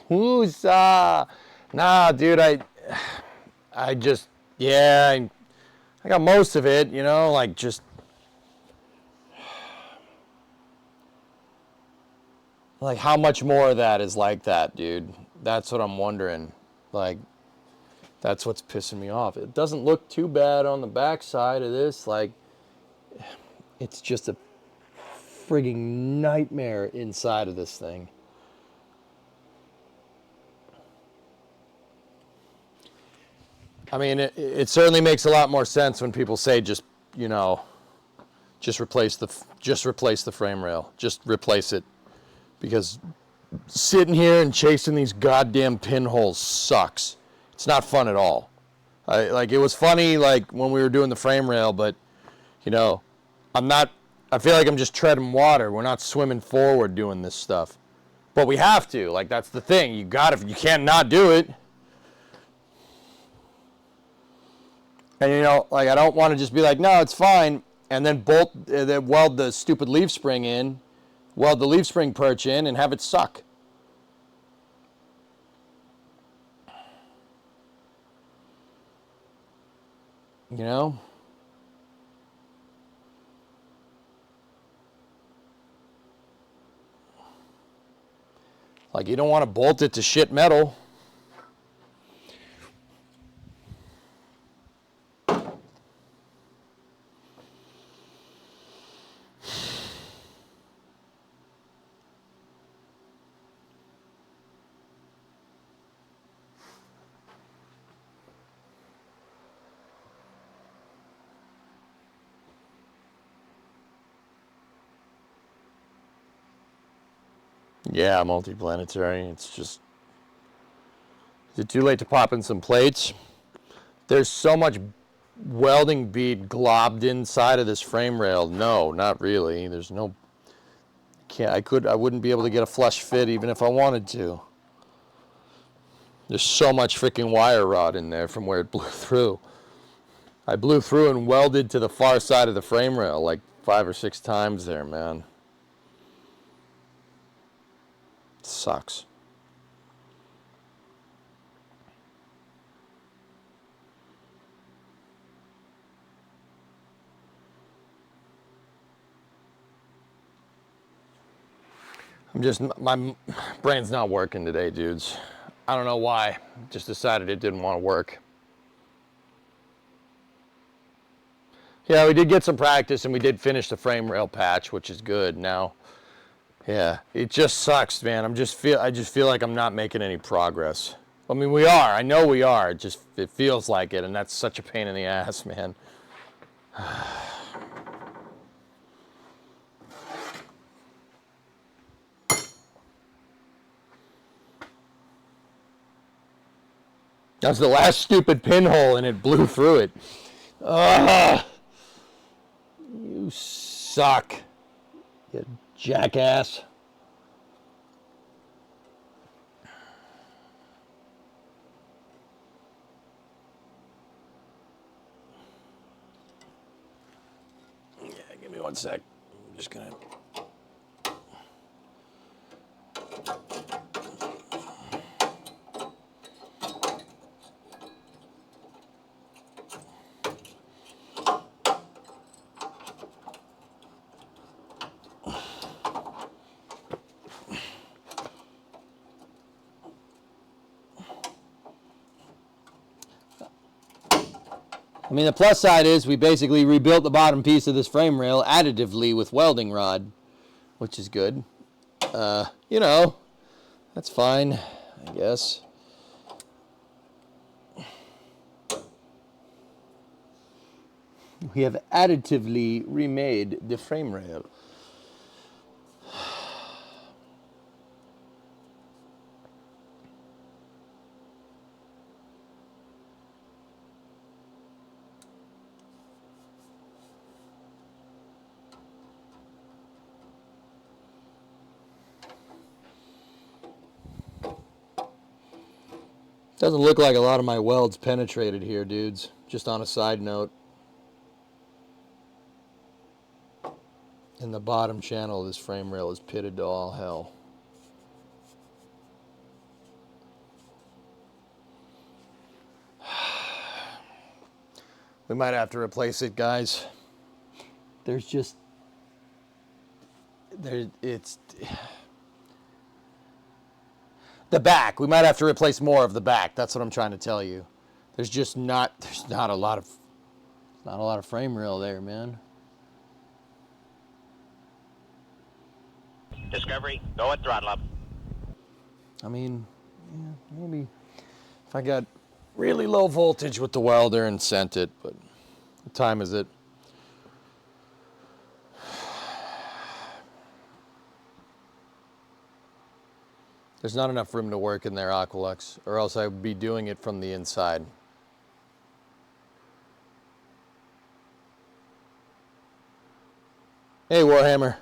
Speaker 5: Who's, nah, dude, I just, yeah, I got most of it, you know, like just, like how much more of that is like that, dude? That's what I'm wondering. Like, that's what's pissing me off. It doesn't look too bad on the backside of this. Like, it's just a frigging nightmare inside of this thing. I mean, it certainly makes a lot more sense when people say just, you know, just replace the frame rail. Just replace it. Because sitting here and chasing these goddamn pinholes sucks. It's not fun at all. Like, it was funny, like, when we were doing the frame rail, but, you know, I feel like I'm just treading water. We're not swimming forward doing this stuff. But we have to. Like, that's the thing. You can't not do it. And, you know, like, I don't want to just be like, no, it's fine, and then weld the stupid leaf spring in, weld the leaf spring perch in, and have it suck. You know? Like, you don't want to bolt it to shit metal. Yeah, multiplanetary. It's just... Is it too late to pop in some plates? There's so much welding bead globbed inside of this frame rail. No, not really. There's no... I wouldn't be able to get a flush fit even if I wanted to. There's so much freaking wire rod in there from where it blew through. I blew through and welded to the far side of the frame rail like 5 or 6 times there, man. It sucks. My brain's not working today, dudes. I don't know why. Just decided it didn't want to work. Yeah, we did get some practice and we did finish the frame rail patch, which is good. Now, yeah, it just sucks, man. I just feel like I'm not making any progress. I mean, we are. I know we are. It feels like it, and that's such a pain in the ass, man. That's the last stupid pinhole, and it blew through it. Ugh. You suck, you jackass. Yeah, give me 1 sec. I'm just gonna... I mean, the plus side is we basically rebuilt the bottom piece of this frame rail additively with welding rod, which is good. You know, that's fine, I guess. We have additively remade the frame rail. Doesn't look like a lot of my welds penetrated here, dudes. Just on a side note. In the bottom channel, this frame rail is pitted to all hell. We might have to replace it, guys. It's the back. We might have to replace more of the back. That's what I'm trying to tell you. There's not a lot of frame rail there, man.
Speaker 1: Discovery, go and throttle up.
Speaker 5: I mean, yeah, maybe if I got really low voltage with the welder and sent it, but what time is it? There's not enough room to work in there, Aqualux, or else I would be doing it from the inside. Hey, Warhammer.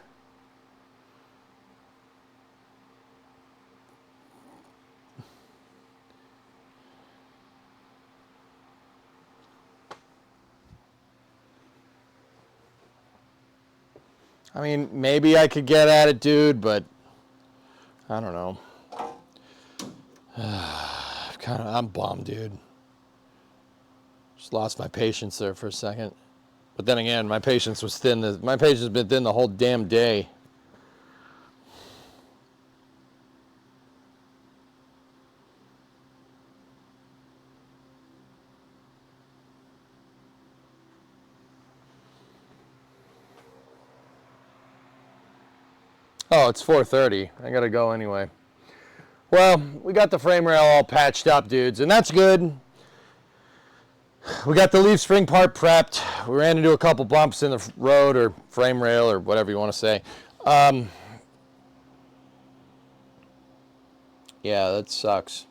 Speaker 5: I mean, maybe I could get at it, dude, but I don't know. I'm bummed, dude. Just lost my patience there for a second. But then again, my patience was thin. My patience has been thin the whole damn day. Oh, it's 4:30. I gotta go anyway. Well, we got the frame rail all patched up, dudes, and that's good. We got the leaf spring part prepped. We ran into a couple bumps in the road or frame rail or whatever you want to say. Yeah, that sucks.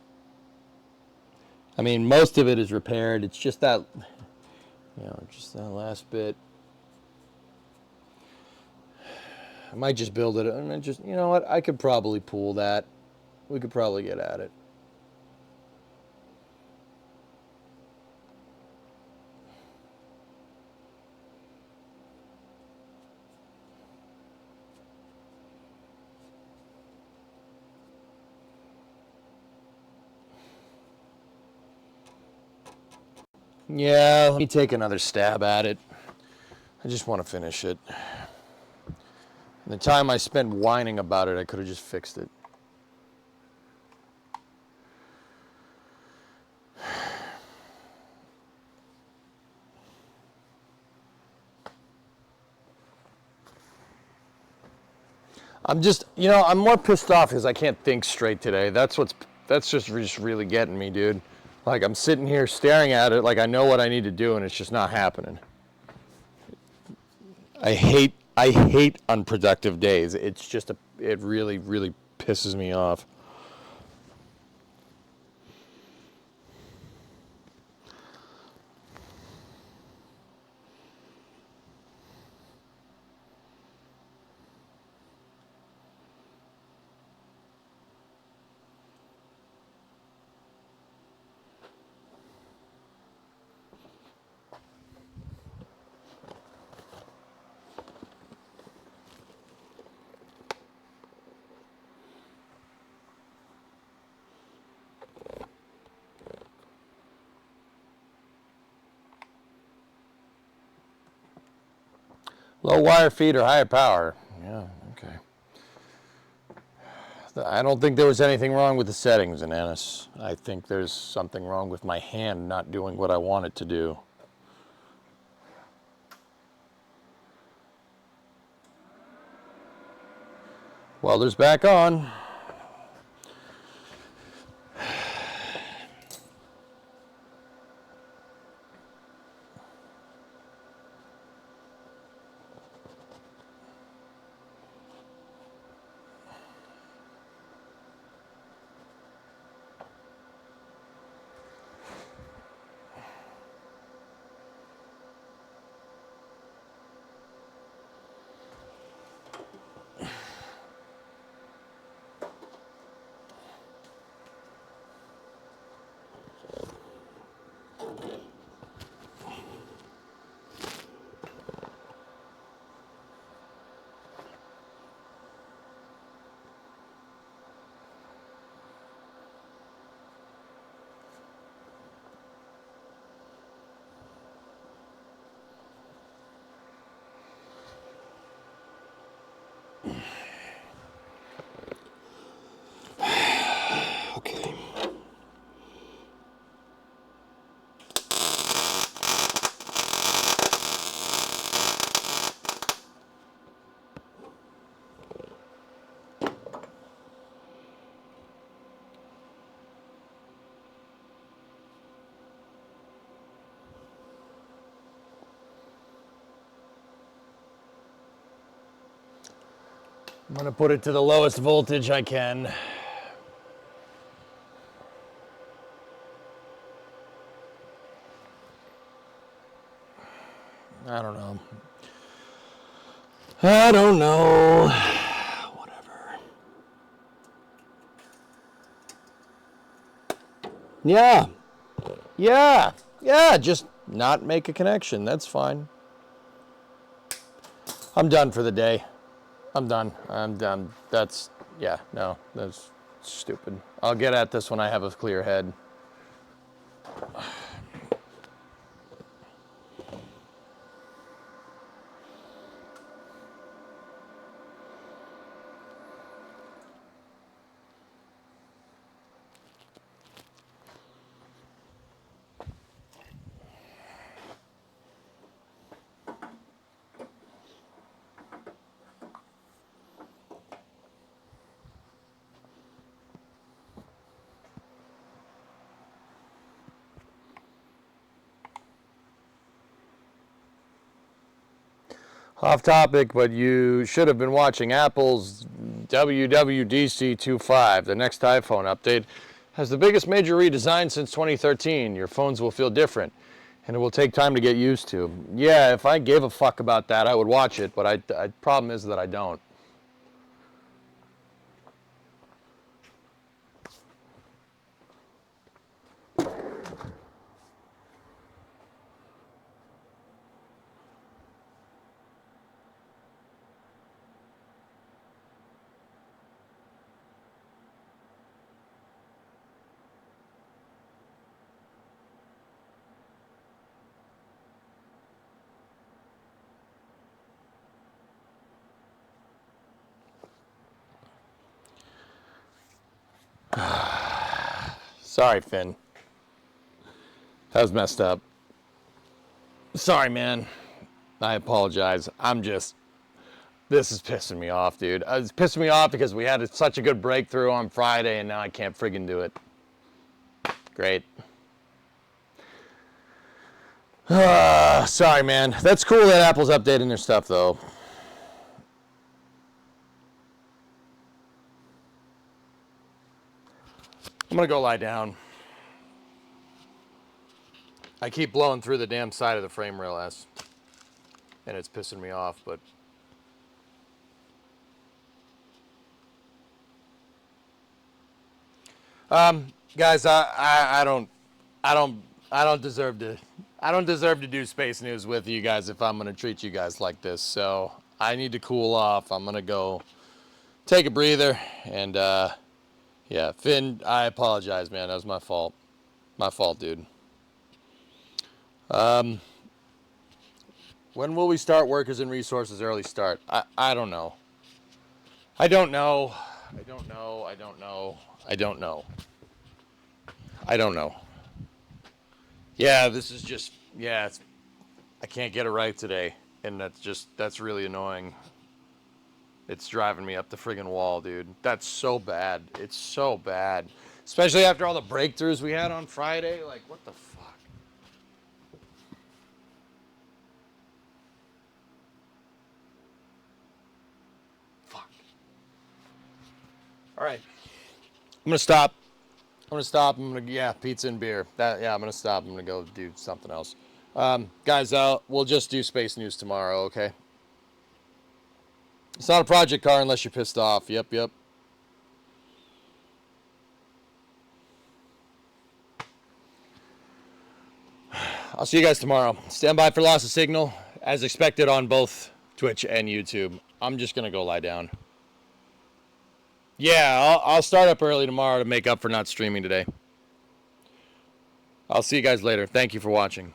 Speaker 5: I mean, most of it is repaired. It's just that, just that last bit. I might just build it. I mean, you know what? I could probably pool that. We could probably get at it. Yeah, let me take another stab at it. I just want to finish it. The time I spent whining about it, I could have just fixed it. I'm just, I'm more pissed off because I can't think straight today. That's just really getting me, dude. Like, I'm sitting here staring at it like I know what I need to do, and it's just not happening. I hate unproductive days. It's just it really, really pisses me off. Low wire feed or higher power. Yeah, okay. I don't think there was anything wrong with the settings, Ananis. I think there's something wrong with my hand not doing what I want it to do. Welder's back on. Okay. I'm going to put it to the lowest voltage I can. I don't know. Whatever. Yeah. Yeah, just not make a connection. That's fine. I'm done for the day. I'm done. That's stupid. I'll get at this when I have a clear head. Off topic, but you should have been watching Apple's WWDC25, the next iPhone update, has the biggest major redesign since 2013. Your phones will feel different, and it will take time to get used to. Yeah, if I gave a fuck about that, I would watch it, but problem is that I don't. Sorry, Finn. That was messed up. Sorry, man. I apologize. This is pissing me off, dude. It's pissing me off because we had such a good breakthrough on Friday, and now I can't friggin' do it. Great. Sorry, man. That's cool that Apple's updating their stuff, though. I'm gonna go lie down. I keep blowing through the damn side of the frame rail S, and it's pissing me off, but guys, I don't deserve to do space news with you guys if I'm gonna treat you guys like this. So I need to cool off. I'm gonna go take a breather, and yeah, Finn, I apologize, man. That was my fault. My fault, dude. When will we start Workers and Resources early start? I don't know. I don't know. Yeah, this is just, yeah, I can't get it right today. And that's really annoying. It's driving me up the friggin' wall, dude. That's so bad. It's so bad. Especially after all the breakthroughs we had on Friday. Like, what the fuck? Fuck. All right. I'm gonna stop. Yeah, pizza and beer. I'm gonna stop. I'm gonna go do something else. Guys, we'll just do space news tomorrow, okay? It's not a project car unless you're pissed off. Yep. I'll see you guys tomorrow. Stand by for loss of signal, as expected on both Twitch and YouTube. I'm just gonna go lie down. Yeah, I'll start up early tomorrow to make up for not streaming today. I'll see you guys later. Thank you for watching.